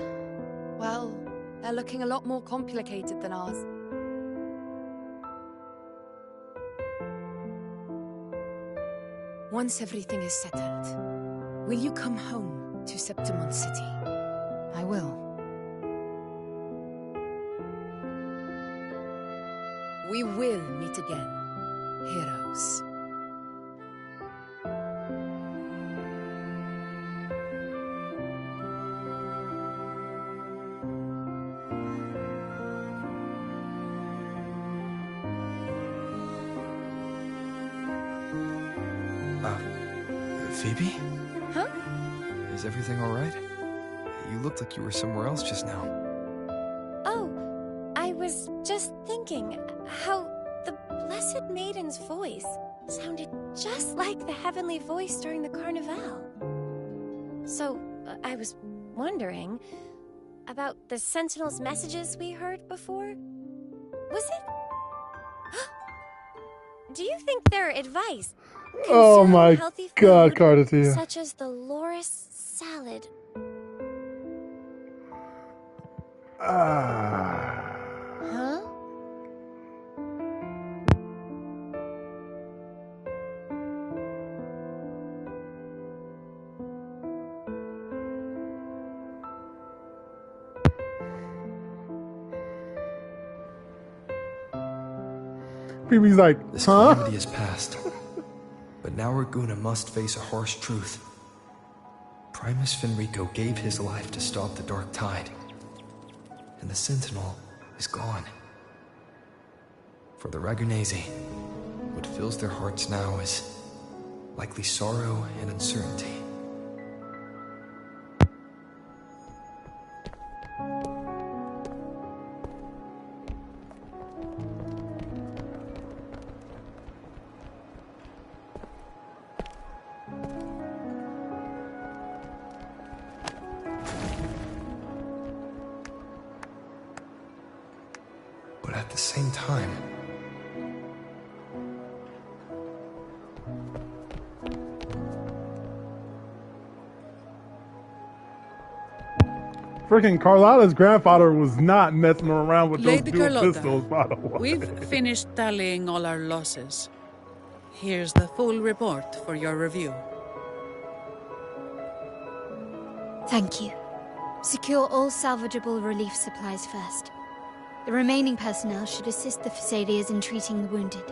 well, they're looking a lot more complicated than ours. Once everything is settled, will you come home to Septimont City? I will. We will meet again, heroes. Phoebe? Huh? Is everything alright? You looked like you were somewhere else just now. Oh, I was just thinking how the Blessed Maiden's voice sounded just like the heavenly voice during the Carnival. So, I was wondering about the Sentinel's messages we heard before. Was it? Do you think their advice Oh my healthy food, god, Cartatia. such as the Loris salad? Huh? Phoebe's like, This huh? calamity is past. But now Raguna must face a harsh truth. Primus Fenrico gave his life to stop the Dark Tide. And the Sentinel is gone. For the Ragunesi, what fills their hearts now is likely sorrow and uncertainty. but at the same time... Freaking Carlotta's grandfather was not messing around with Lady those dual Carlotta, pistols, by the way. we've finished tallying all our losses. Here's the full report for your review. Thank you. Secure all salvageable relief supplies first. The remaining personnel should assist the Phasaelians in treating the wounded.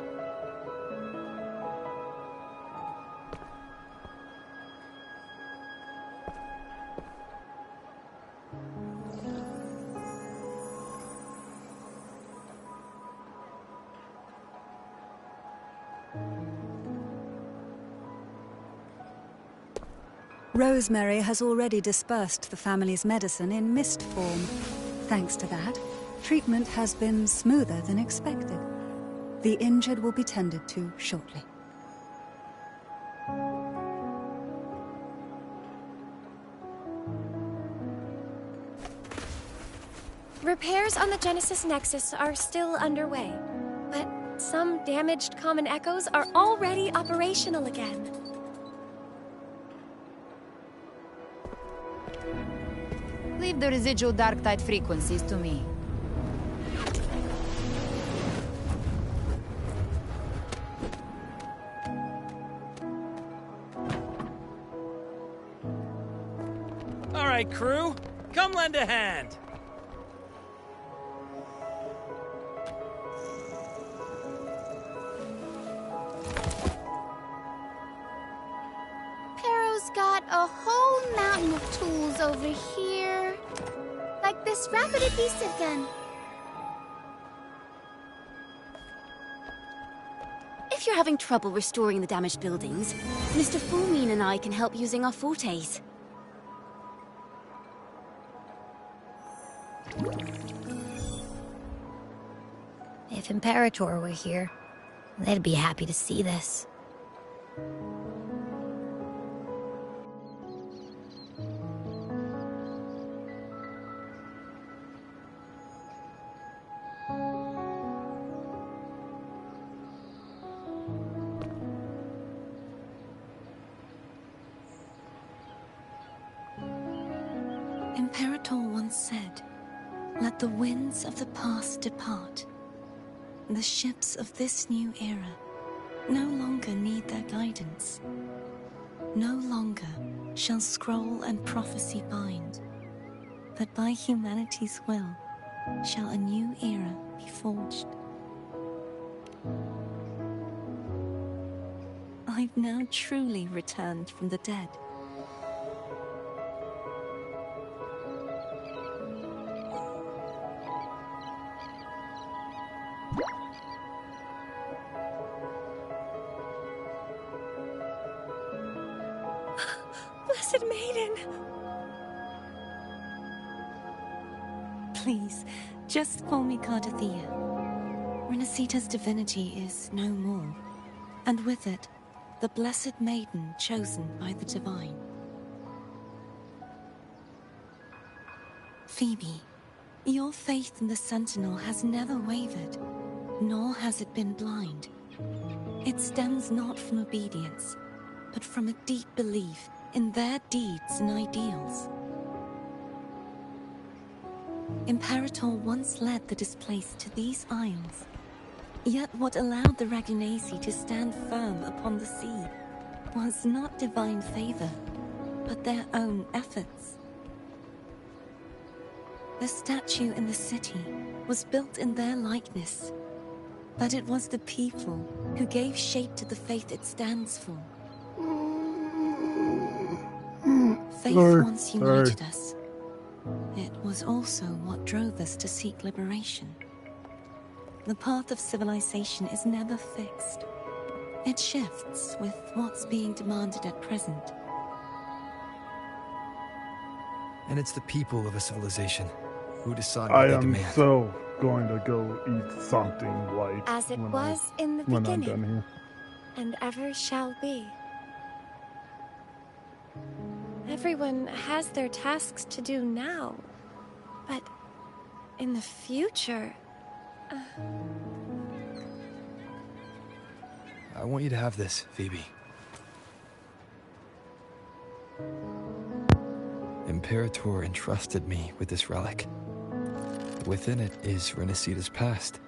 Rosemary has already dispersed the family's medicine in mist form. Thanks to that, treatment has been smoother than expected. The injured will be tended to shortly. Repairs on the Genesis Nexus are still underway, but some damaged common echoes are already operational again. Leave the residual dark tide frequencies to me. All right, crew, come lend a hand. Pero's got a whole mountain of tools over here. Like this rapid adhesive gun. If you're having trouble restoring the damaged buildings, Mr. Fulmine and I can help using our fortes. If Imperator were here, they'd be happy to see this. Imperator once said, "Let the winds of the past depart. The ships of this new era no longer need their guidance. No longer shall scroll and prophecy bind, but by humanity's will shall a new era be forged." I've now truly returned from the dead. Blessed Maiden! Please, just call me Cardathea. Renacita's divinity is no more, and with it, the Blessed Maiden chosen by the Divine. Phoebe, your faith in the Sentinel has never wavered, nor has it been blind. It stems not from obedience, but from a deep belief in their deeds and ideals. Imperator once led the displaced to these isles, yet what allowed the Ragunasi to stand firm upon the sea was not divine favor, but their own efforts. The statue in the city was built in their likeness, but it was the people who gave shape to the faith it stands for. Faith once united us. It was also what drove us to seek liberation. The path of civilization is never fixed. It shifts with what's being demanded at present. And it's the people of a civilization who decide I what they am demand. so going to go eat something light. As it when was in the when I'm beginning, done here. and ever shall be. Everyone has their tasks to do now, but in the future, I want you to have this, Phoebe. Imperator entrusted me with this relic. Within it is Renacita's past,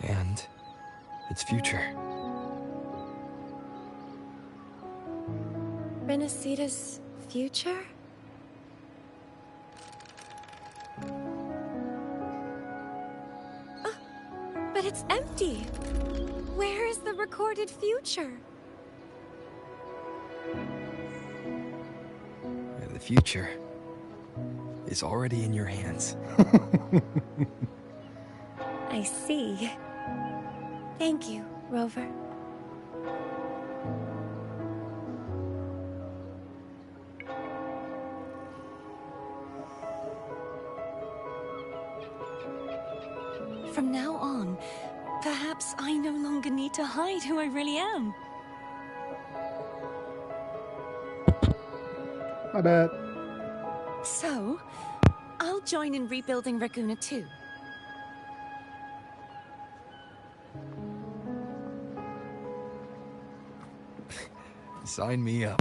and its future. Renacita's future? Oh, but it's empty. Where is the recorded future? The future is already in your hands. I see. Thank you, Rover. From now on, perhaps I no longer need to hide who I really am. My bad. So, I'll join in rebuilding Raguna too. Sign me up.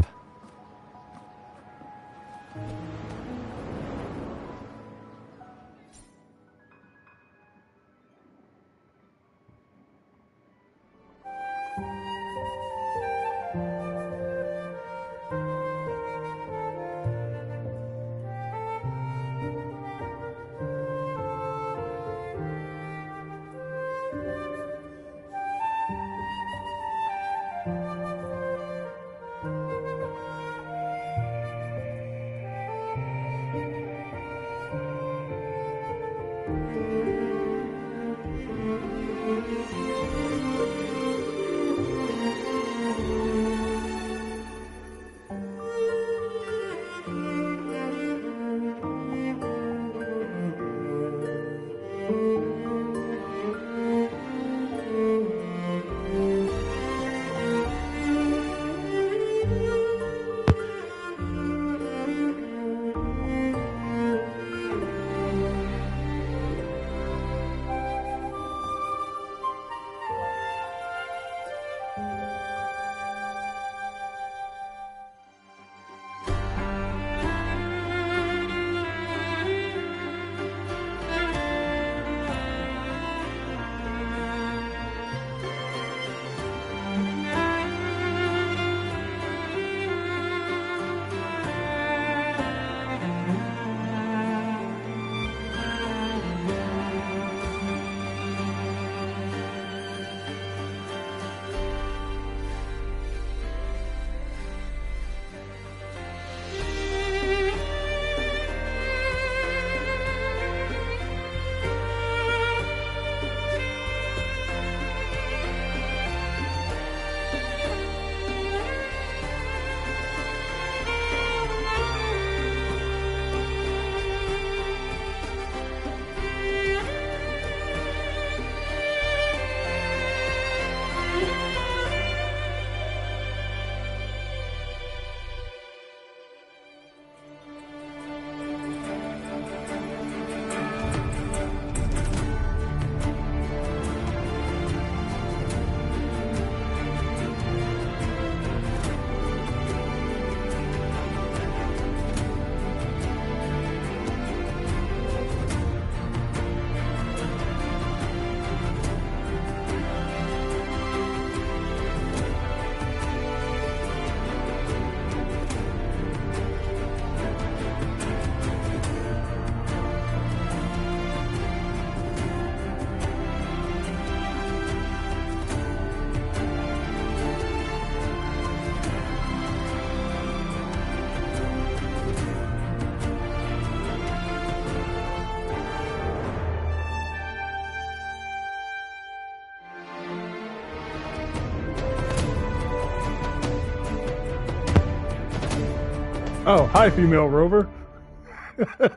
Oh, hi, female rover.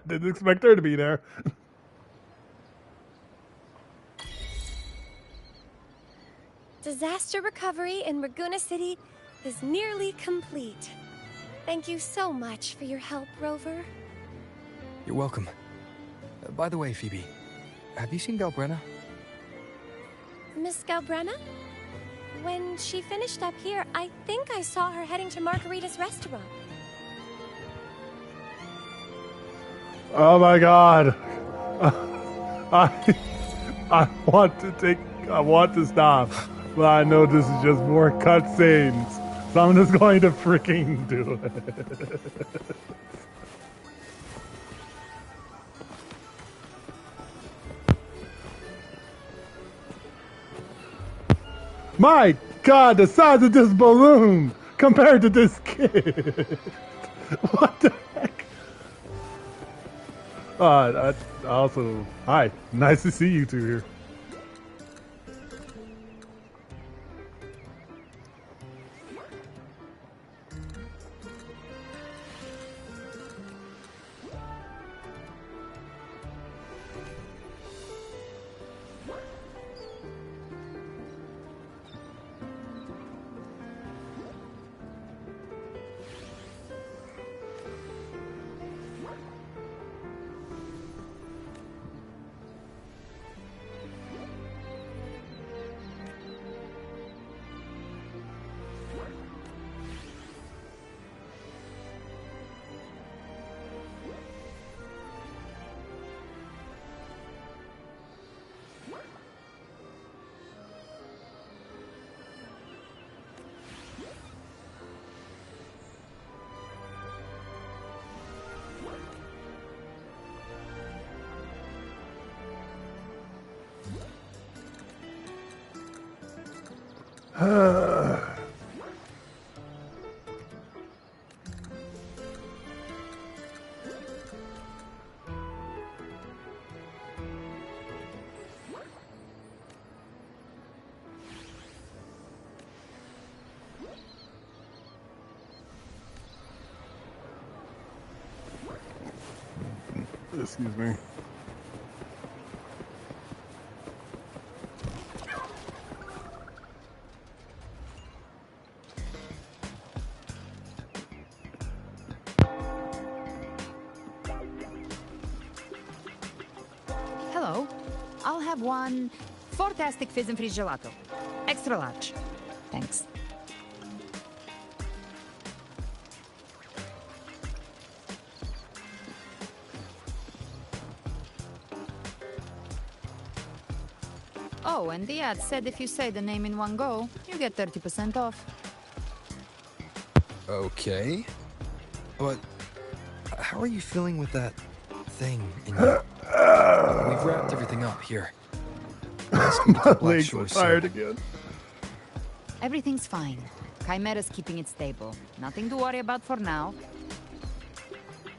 Didn't expect her to be there. Disaster recovery in Raguna City is nearly complete. Thank you so much for your help, Rover. You're welcome. By the way, Phoebe, have you seen Galbrenna? Miss Galbrenna? When she finished up here, I think I saw her heading to Margarita's restaurant. Oh my god. I want to stop, but I know this is just more cutscenes, so I'm just going to freaking do it. My god, the size of this balloon compared to this kid. What the heck? Also, hi. Nice to see you two here. Excuse me. Hello. I'll have one fantastic fizz and freeze gelato. Extra large. Thanks. Oh, and the ad said if you say the name in one go, you get 30% off. Okay. But how are you feeling with that thing in you? We've wrapped everything up here. My legs are tired again. Everything's fine. Chimera's keeping it stable. Nothing to worry about for now.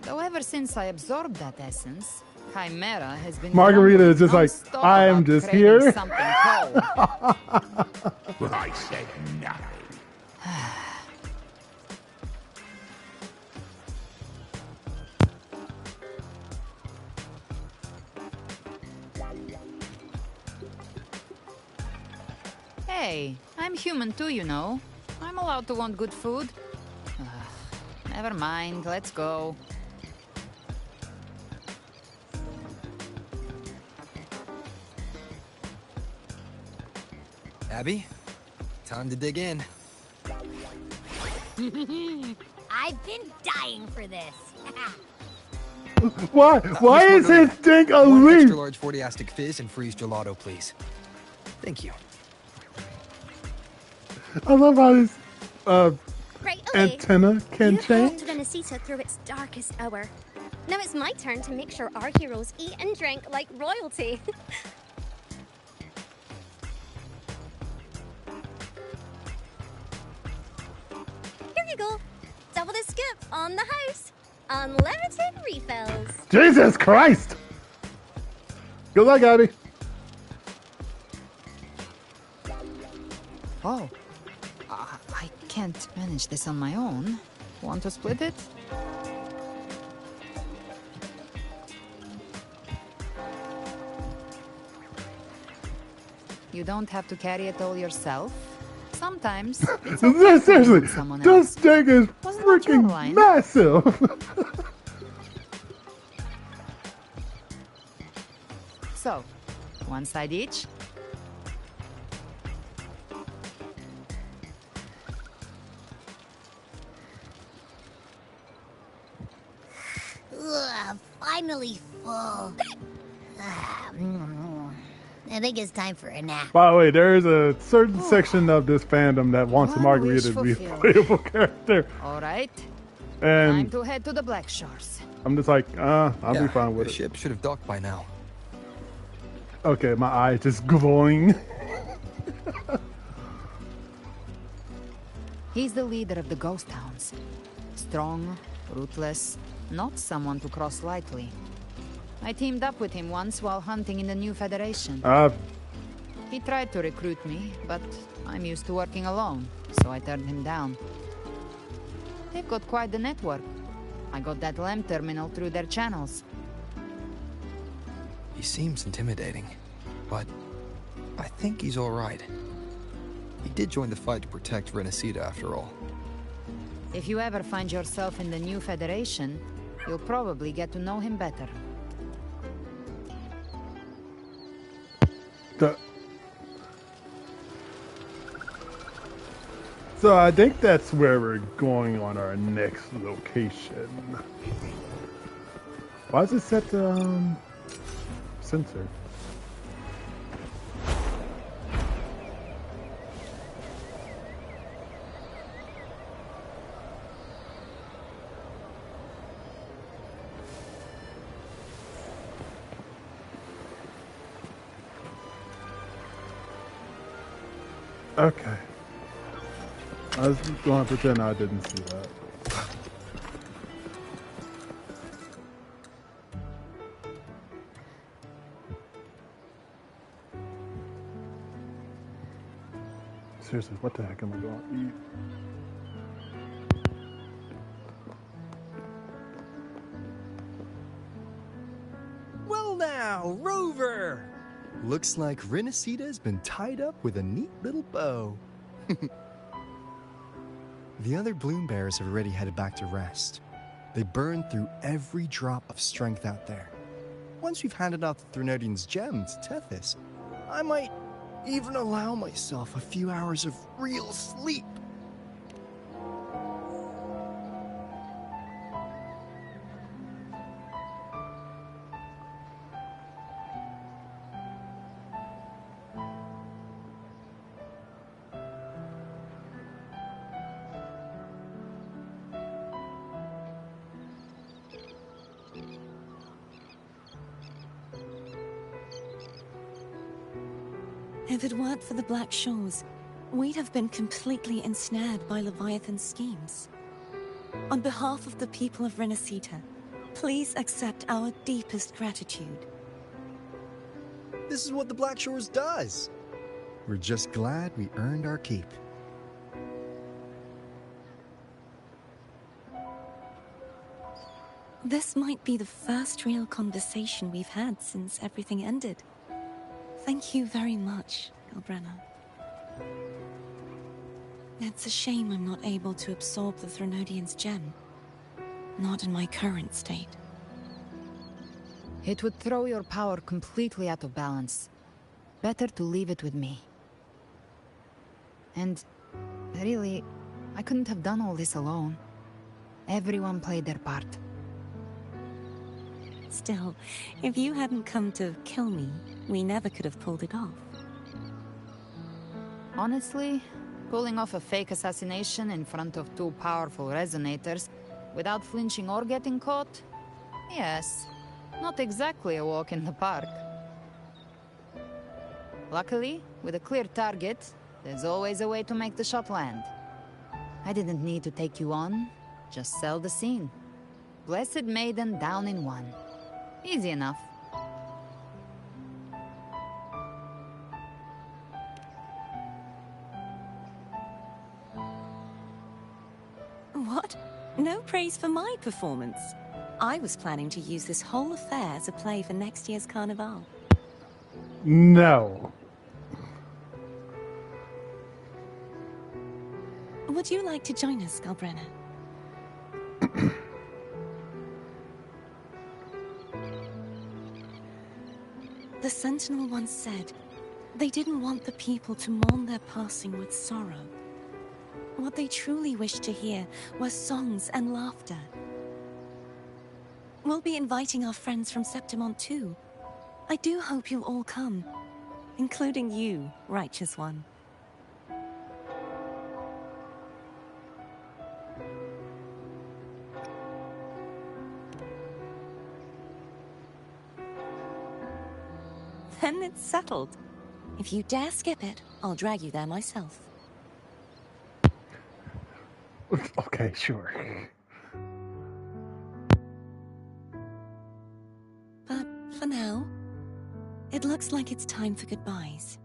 Though ever since I absorbed that essence, Chimera has been... Margarita is just like, I am just here. Something cold. I said nothing. Hey, I'm human too, you know. I'm allowed to want good food. Never mind, let's go. Abby, time to dig in. I've been dying for this. Why is his thing a One leaf? extra large 40-astic fizz and freeze gelato, please. Thank you. I love how his Right, antenna can you change. helped Renesita through its darkest hour. Now it's my turn to make sure our heroes eat and drink like royalty. Here you go. Double the scoop on the house. Unlimited refills. Jesus Christ! Good luck, Abby. Oh. I can't manage this on my own. Want to split it? You don't have to carry it all yourself. Sometimes it's okay Seriously, someone this else. thing is Wasn't that your freaking line? massive. So, one side each. finally full. I think it's time for a nap. By the way, there is a certain section of this fandom that wants One Margarita wish to be a fulfilled. playable character. All right. And Time to head to the Black Shores. I'm just like, I'll be fine with the it. ship should have docked by now. Okay, my eye just glowing. He's the leader of the Ghost Hounds. Strong, ruthless, not someone to cross lightly. I teamed up with him once while hunting in the New Federation. He tried to recruit me, but I'm used to working alone, so I turned him down. They've got quite the network. I got that LEM terminal through their channels. He seems intimidating, but I think he's all right. He did join the fight to protect Renacida after all. If you ever find yourself in the New Federation, you'll probably get to know him better. So I think that's where we're going on our next location. Why is it set to censor? Okay. I was going to pretend I didn't see that. Seriously, what the heck am I going to eat? Well now, Rover! Looks like Renacida's been tied up with a neat little bow. The other bloom bearers have already headed back to rest. They burned through every drop of strength out there. Once we've handed out the Threnodian's gem to Tethys, I might even allow myself a few hours of real sleep. If it weren't for the Black Shores, we'd have been completely ensnared by Leviathan's schemes. On behalf of the people of Renacida, please accept our deepest gratitude. This is what the Black Shores does. We're just glad we earned our keep. This might be the first real conversation we've had since everything ended. Thank you very much, Galbrenna. It's a shame I'm not able to absorb the Threnodian's gem. Not in my current state. It would throw your power completely out of balance. Better to leave it with me. And really, I couldn't have done all this alone. Everyone played their part. Still, if you hadn't come to kill me, we never could have pulled it off. Honestly, pulling off a fake assassination in front of two powerful resonators without flinching or getting caught? Yes, not exactly a walk in the park. Luckily, with a clear target, there's always a way to make the shot land. I didn't need to take you on, just sell the scene. Blessed Maiden down in one. Easy enough. What? No praise for my performance. I was planning to use this whole affair as a play for next year's Carnival. No. Would you like to join us, Galbrenna? The Sentinel once said, they didn't want the people to mourn their passing with sorrow. What they truly wished to hear were songs and laughter. We'll be inviting our friends from Septimont too. I do hope you'll all come, including you, Righteous One. Then it's settled. If you dare skip it, I'll drag you there myself. Okay, sure. But for now, it looks like it's time for goodbyes.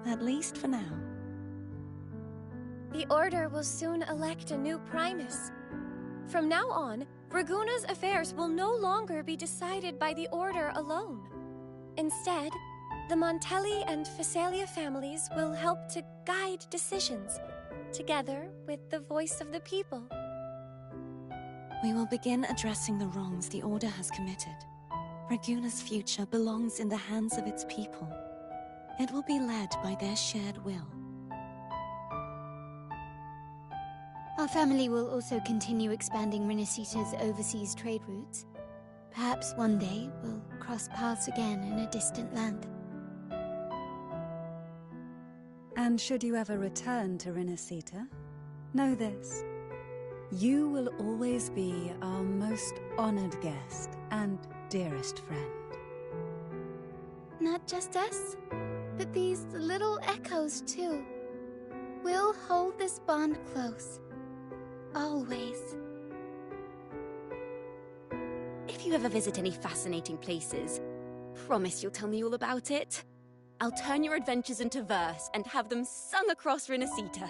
At least for now. The Order will soon elect a new Primus. From now on, Raguna's affairs will no longer be decided by the Order alone. Instead, the Montelli and Phasalia families will help to guide decisions, together with the voice of the people. We will begin addressing the wrongs the Order has committed. Raguna's future belongs in the hands of its people. It will be led by their shared will. Our family will also continue expanding Renacita's overseas trade routes. Perhaps one day we'll cross paths again in a distant land. And should you ever return to Renacita, know this. You will always be our most honored guest and dearest friend. Not just us, but these little echoes too. We'll hold this bond close. Always. If you ever visit any fascinating places, promise you'll tell me all about it. I'll turn your adventures into verse and have them sung across Renacita.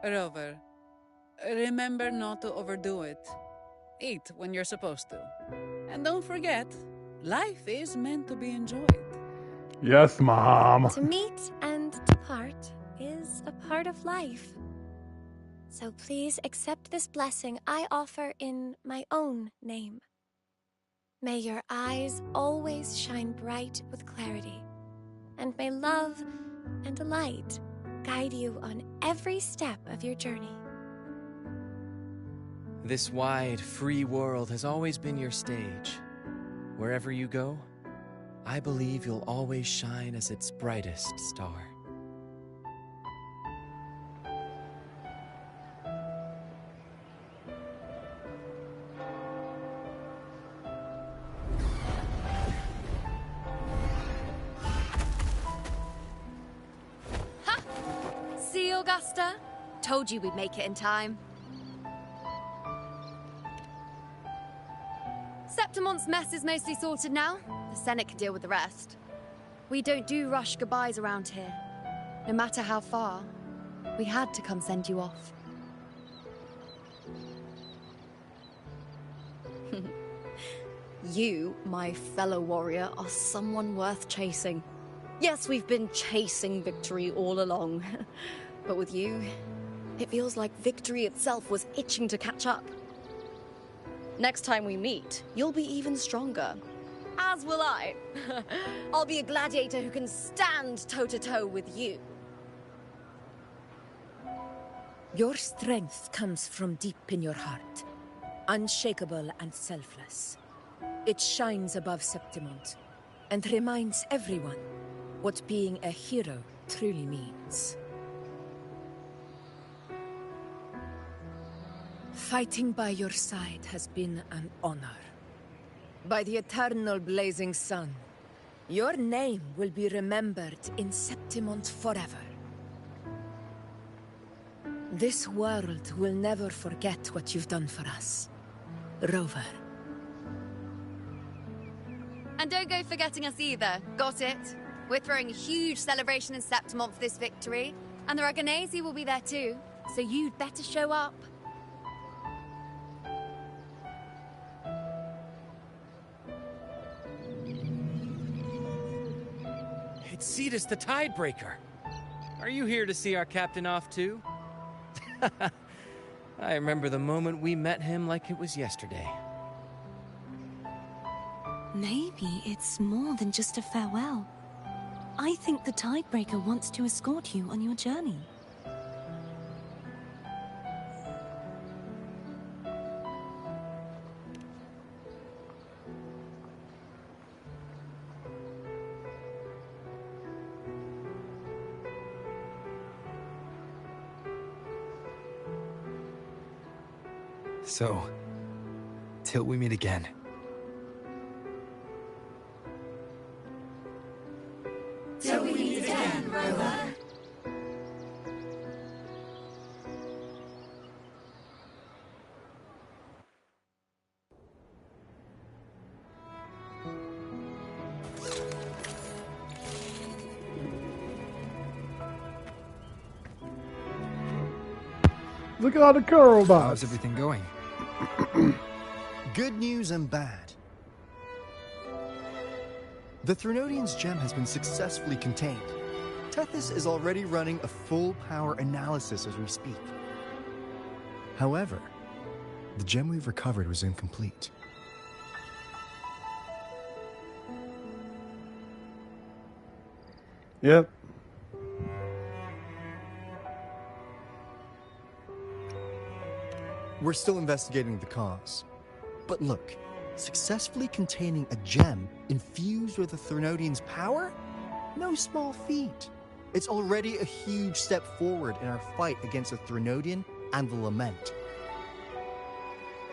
Rover, remember not to overdo it. Eat when you're supposed to. And don't forget, life is meant to be enjoyed. Yes, Mom. To meet and to part is a part of life. So please accept this blessing I offer in my own name. May your eyes always shine bright with clarity, and may love and light guide you on every step of your journey. This wide, free world has always been your stage. Wherever you go, I believe you'll always shine as its brightest star. See, Augusta? Told you we'd make it in time. Septimont's mess is mostly sorted now. The Senate can deal with the rest. We don't do rush goodbyes around here. No matter how far, we had to come send you off. You, my fellow warrior, are someone worth chasing. Yes, we've been chasing victory all along. But with you, it feels like victory itself was itching to catch up. Next time we meet, you'll be even stronger. As will I. I'll be a gladiator who can stand toe-to-toe with you. Your strength comes from deep in your heart, unshakable and selfless. It shines above Septimont, and reminds everyone what being a hero truly means. Fighting by your side has been an honor. By the eternal blazing sun, your name will be remembered in Septimont forever. This world will never forget what you've done for us, Rover. And don't go forgetting us either. Got it? We're throwing a huge celebration in Septimont for this victory, and the Raganesi will be there too, so you'd better show up. It's Cetus the Tidebreaker. Are you here to see our captain off too? I remember the moment we met him like it was yesterday. Maybe it's more than just a farewell. I think the Tidebreaker wants to escort you on your journey. So, till we meet again. Till we meet again, Rover. Look at all the curl bots. How's everything going? Good news and bad. The Threnodian's gem has been successfully contained. Tethys is already running a full power analysis as we speak. However, the gem we've recovered was incomplete. Yep. We're still investigating the cause. But look, successfully containing a gem infused with the Threnodian's power? No small feat. It's already a huge step forward in our fight against the Threnodian and the Lament.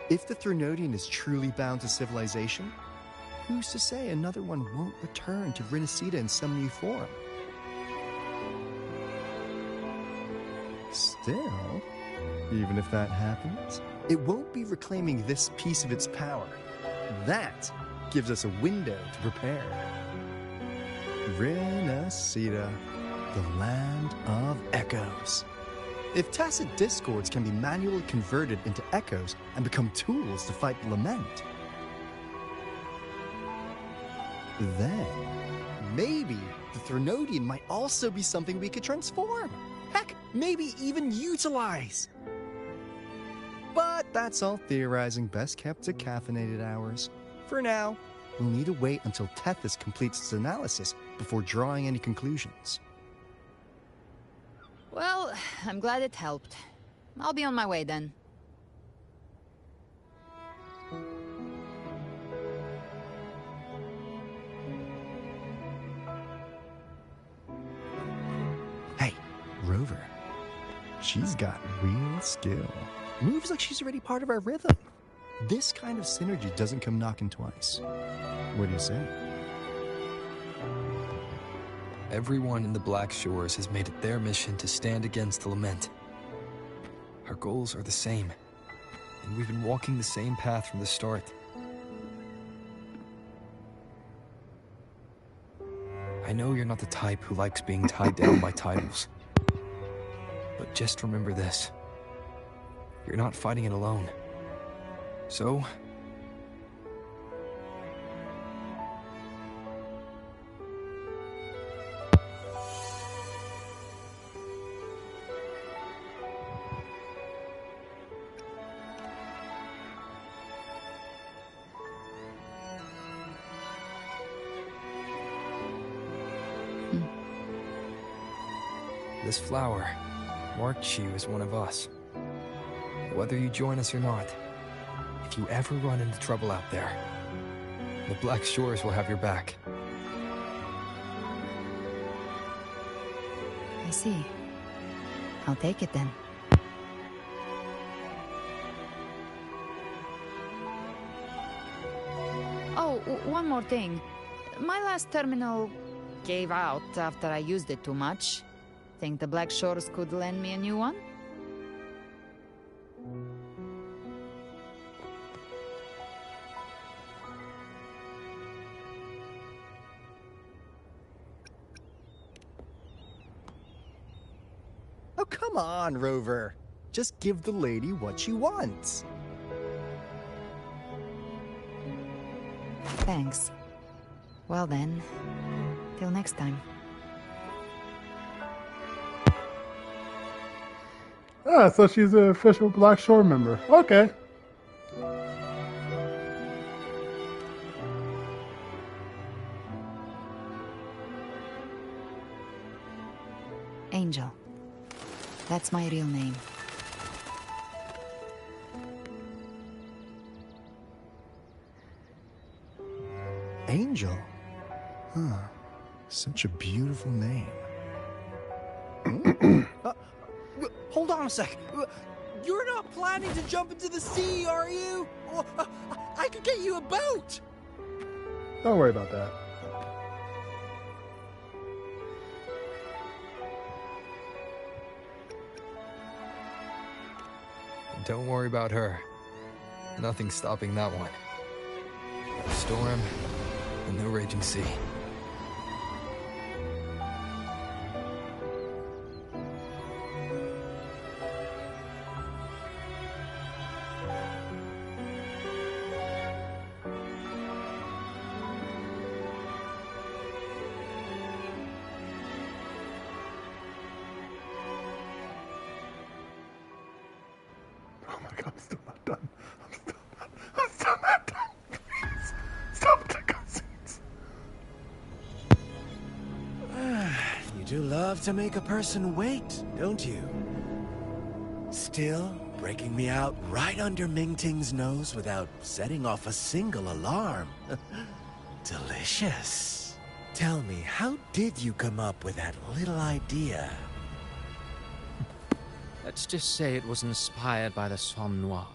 If the Threnodian is truly bound to civilization, who's to say another one won't return to Rinasida in some new form? Still, even if that happens, it won't be reclaiming this piece of its power. That gives us a window to prepare. Rinasida, the land of echoes. If tacit discords can be manually converted into echoes and become tools to fight the Lament, then maybe the Threnodian might also be something we could transform. Heck, maybe even utilize. But that's all theorizing best kept to caffeinated hours. For now, we'll need to wait until Tethys completes its analysis before drawing any conclusions. Well, I'm glad it helped. I'll be on my way then. Hey, Rover. She's got real skill. Moves like she's already part of our rhythm. This kind of synergy doesn't come knocking twice. What do you say? Everyone in the Black Shores has made it their mission to stand against the Lament. Our goals are the same, and we've been walking the same path from the start. I know you're not the type who likes being tied down by titles, but just remember this. You're not fighting it alone. So, this flower marks you as one of us. Whether you join us or not, if you ever run into trouble out there, the Black Shores will have your back. I see. I'll take it then. Oh, one more thing. My last terminal gave out after I used it too much. Think the Black Shores could lend me a new one? Oh, come on, Rover. Just give the lady what she wants. Thanks. Well then, till next time. Ah, so she's an official Black Shore member. Okay. Angel. That's my real name. Angel? Huh. Such a beautiful name. Hold on a sec. You're not planning to jump into the sea, are you? Oh, I could get you a boat! Don't worry about that. Don't worry about her. Nothing's stopping that one. A storm and no raging sea. Oh my god, I'm still not done. I'm still not done. Please. Stop the cutscenes. You do love to make a person wait, don't you? Still breaking me out right under Mingting's nose without setting off a single alarm. Delicious. Tell me, how did you come up with that little idea? Let's just say it was inspired by the Somme Noire.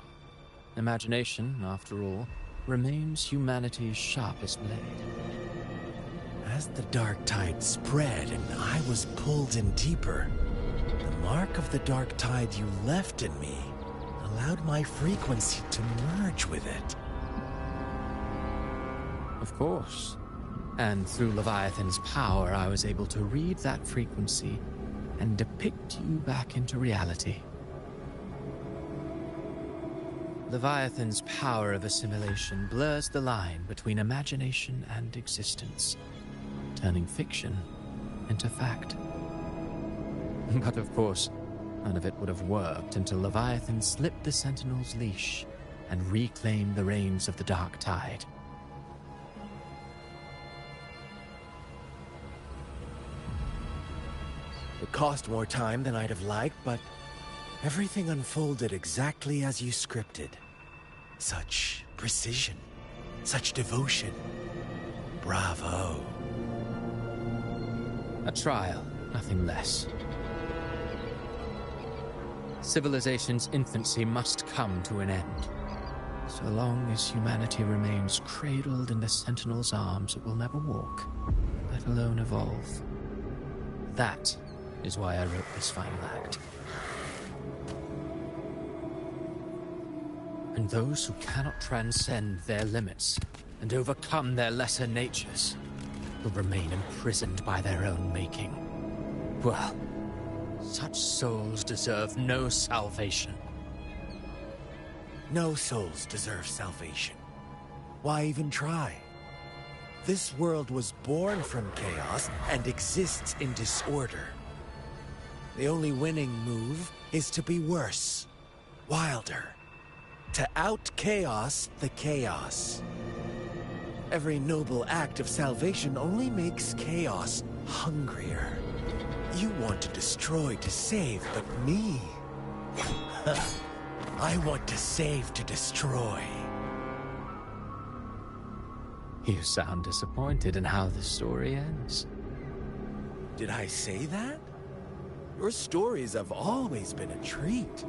Imagination, after all, remains humanity's sharpest blade. As the dark tide spread and I was pulled in deeper, the mark of the dark tide you left in me allowed my frequency to merge with it. Of course. And through Leviathan's power, I was able to read that frequency and depict you back into reality. Leviathan's power of assimilation blurs the line between imagination and existence, turning fiction into fact. But of course, none of it would have worked until Leviathan slipped the Sentinel's leash and reclaimed the reins of the Dark Tide. It cost more time than I'd have liked, but everything unfolded exactly as you scripted. Such precision, such devotion. Bravo. A trial, nothing less. Civilization's infancy must come to an end. So long as humanity remains cradled in the Sentinel's arms, it will never walk, let alone evolve. That is why I wrote this final act. And those who cannot transcend their limits and overcome their lesser natures will remain imprisoned by their own making. Well, such souls deserve no salvation. No souls deserve salvation. Why even try? This world was born from chaos and exists in disorder. The only winning move is to be worse, wilder, to out-chaos the chaos. Every noble act of salvation only makes chaos hungrier. You want to destroy to save, but me? I want to save to destroy. You sound disappointed in how the story ends. Did I say that? Your stories have always been a treat.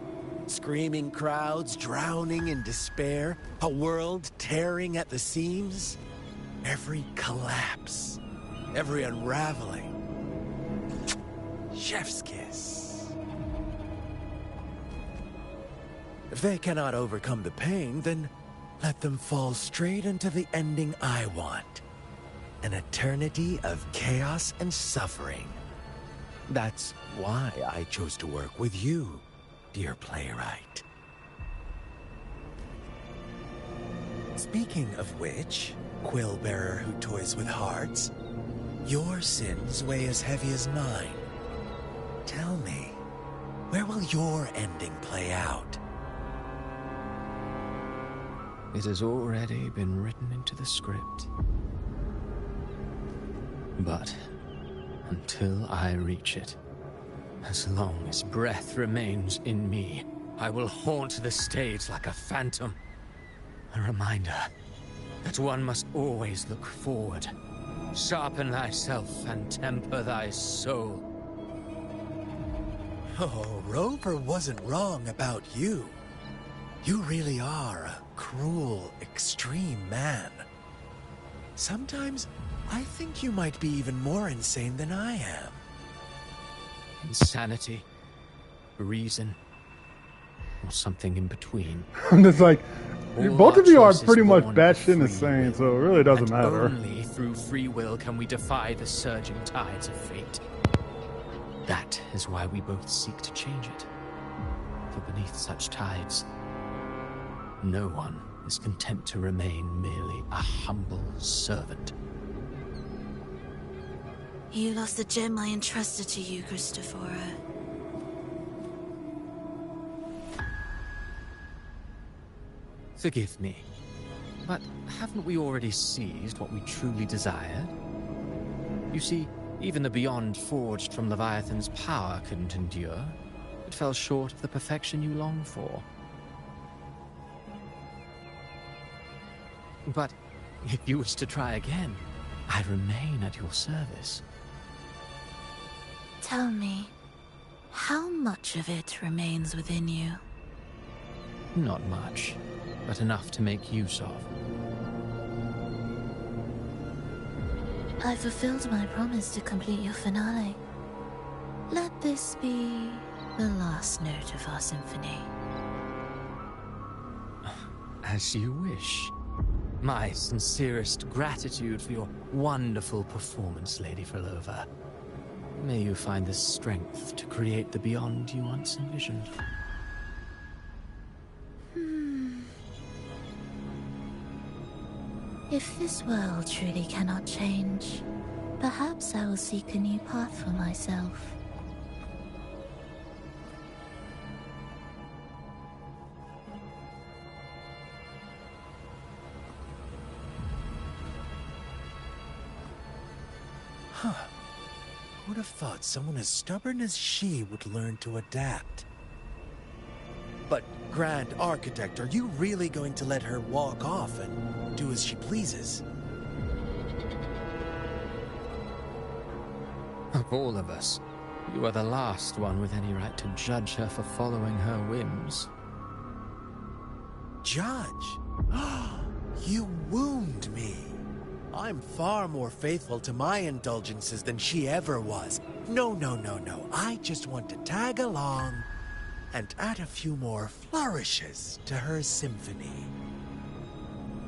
Screaming crowds drowning in despair, a world tearing at the seams. Every collapse, every unraveling. Chef's kiss. If they cannot overcome the pain, then let them fall straight into the ending I want. An eternity of chaos and suffering. That's why I chose to work with you, dear playwright. Speaking of which, quill-bearer who toys with hearts, your sins weigh as heavy as mine. Tell me, where will your ending play out? It has already been written into the script. But until I reach it, as long as breath remains in me, I will haunt the stage like a phantom. A reminder that one must always look forward. Sharpen thyself and temper thy soul. Oh, Rover wasn't wrong about you. You really are a cruel, extreme man. Sometimes, I think you might be even more insane than I am. Insanity, reason, or something in between. I'm just like, All both our of you are choices pretty much born of batshit free insane, will, so it really doesn't and matter. Only through free will can we defy the surging tides of fate. That is why we both seek to change it. For beneath such tides, no one is content to remain merely a humble servant. You lost the gem I entrusted to you, Christophora. Forgive me, but haven't we already seized what we truly desired? You see, even the beyond forged from Leviathan's power couldn't endure. It fell short of the perfection you long for. But if you wish to try again, I remain at your service. Tell me, how much of it remains within you? Not much, but enough to make use of. I fulfilled my promise to complete your finale. Let this be the last note of our symphony. As you wish. My sincerest gratitude for your wonderful performance, Lady Frolova. May you find the strength to create the beyond you once envisioned. If this world truly cannot change, perhaps I will seek a new path for myself. Huh. Who'd have thought someone as stubborn as she would learn to adapt? But, Grand Architect, are you really going to let her walk off and do as she pleases? Of all of us, you are the last one with any right to judge her for following her whims. Judge? You wound me. I'm far more faithful to my indulgences than she ever was. No. I just want to tag along and add a few more flourishes to her symphony.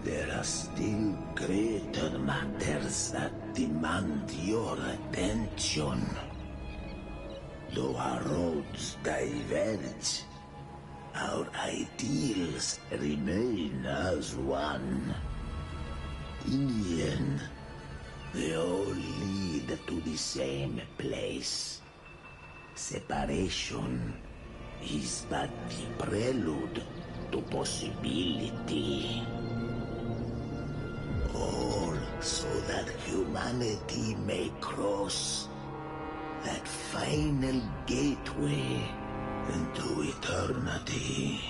There are still greater matters that demand your attention. Though our roads diverge, our ideals remain as one. In the end, they all lead to the same place. Separation is but the prelude to possibility. All so that humanity may cross that final gateway into eternity.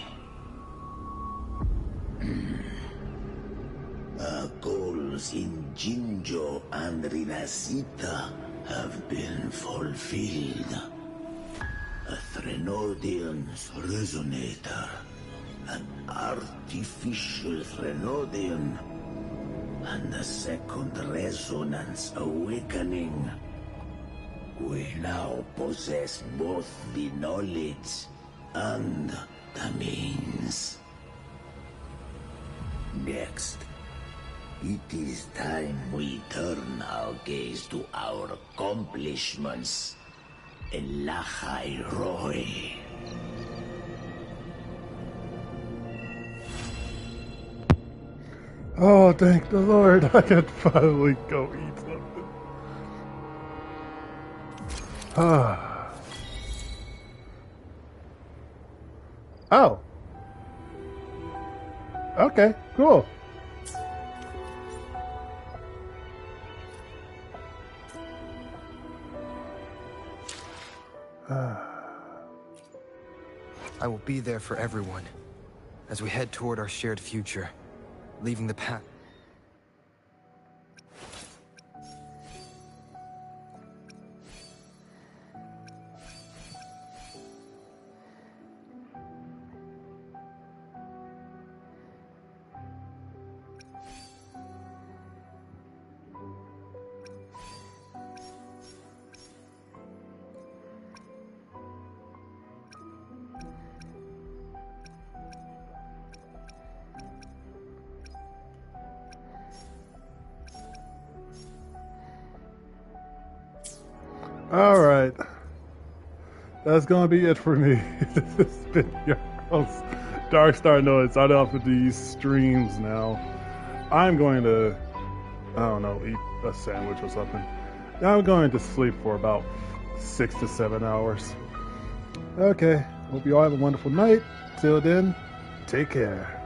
Our goals in Jinjo and Rinasita have been fulfilled. A Threnodian's resonator, an artificial Threnodian, and a second resonance awakening. We now possess both the knowledge and the means. Next, it is time we turn our gaze to our accomplishments in Lahai Roy. Oh, thank the Lord, I can finally go eat something. Oh. Okay, cool. I will be there for everyone as we head toward our shared future, leaving the past. Alright. That's gonna be it for me. This has been your host, Darkstar Noise. Started off with these streams now. I'm going to, I don't know, eat a sandwich or something. I'm going to sleep for about 6 to 7 hours. Okay. Hope you all have a wonderful night. Till then, take care.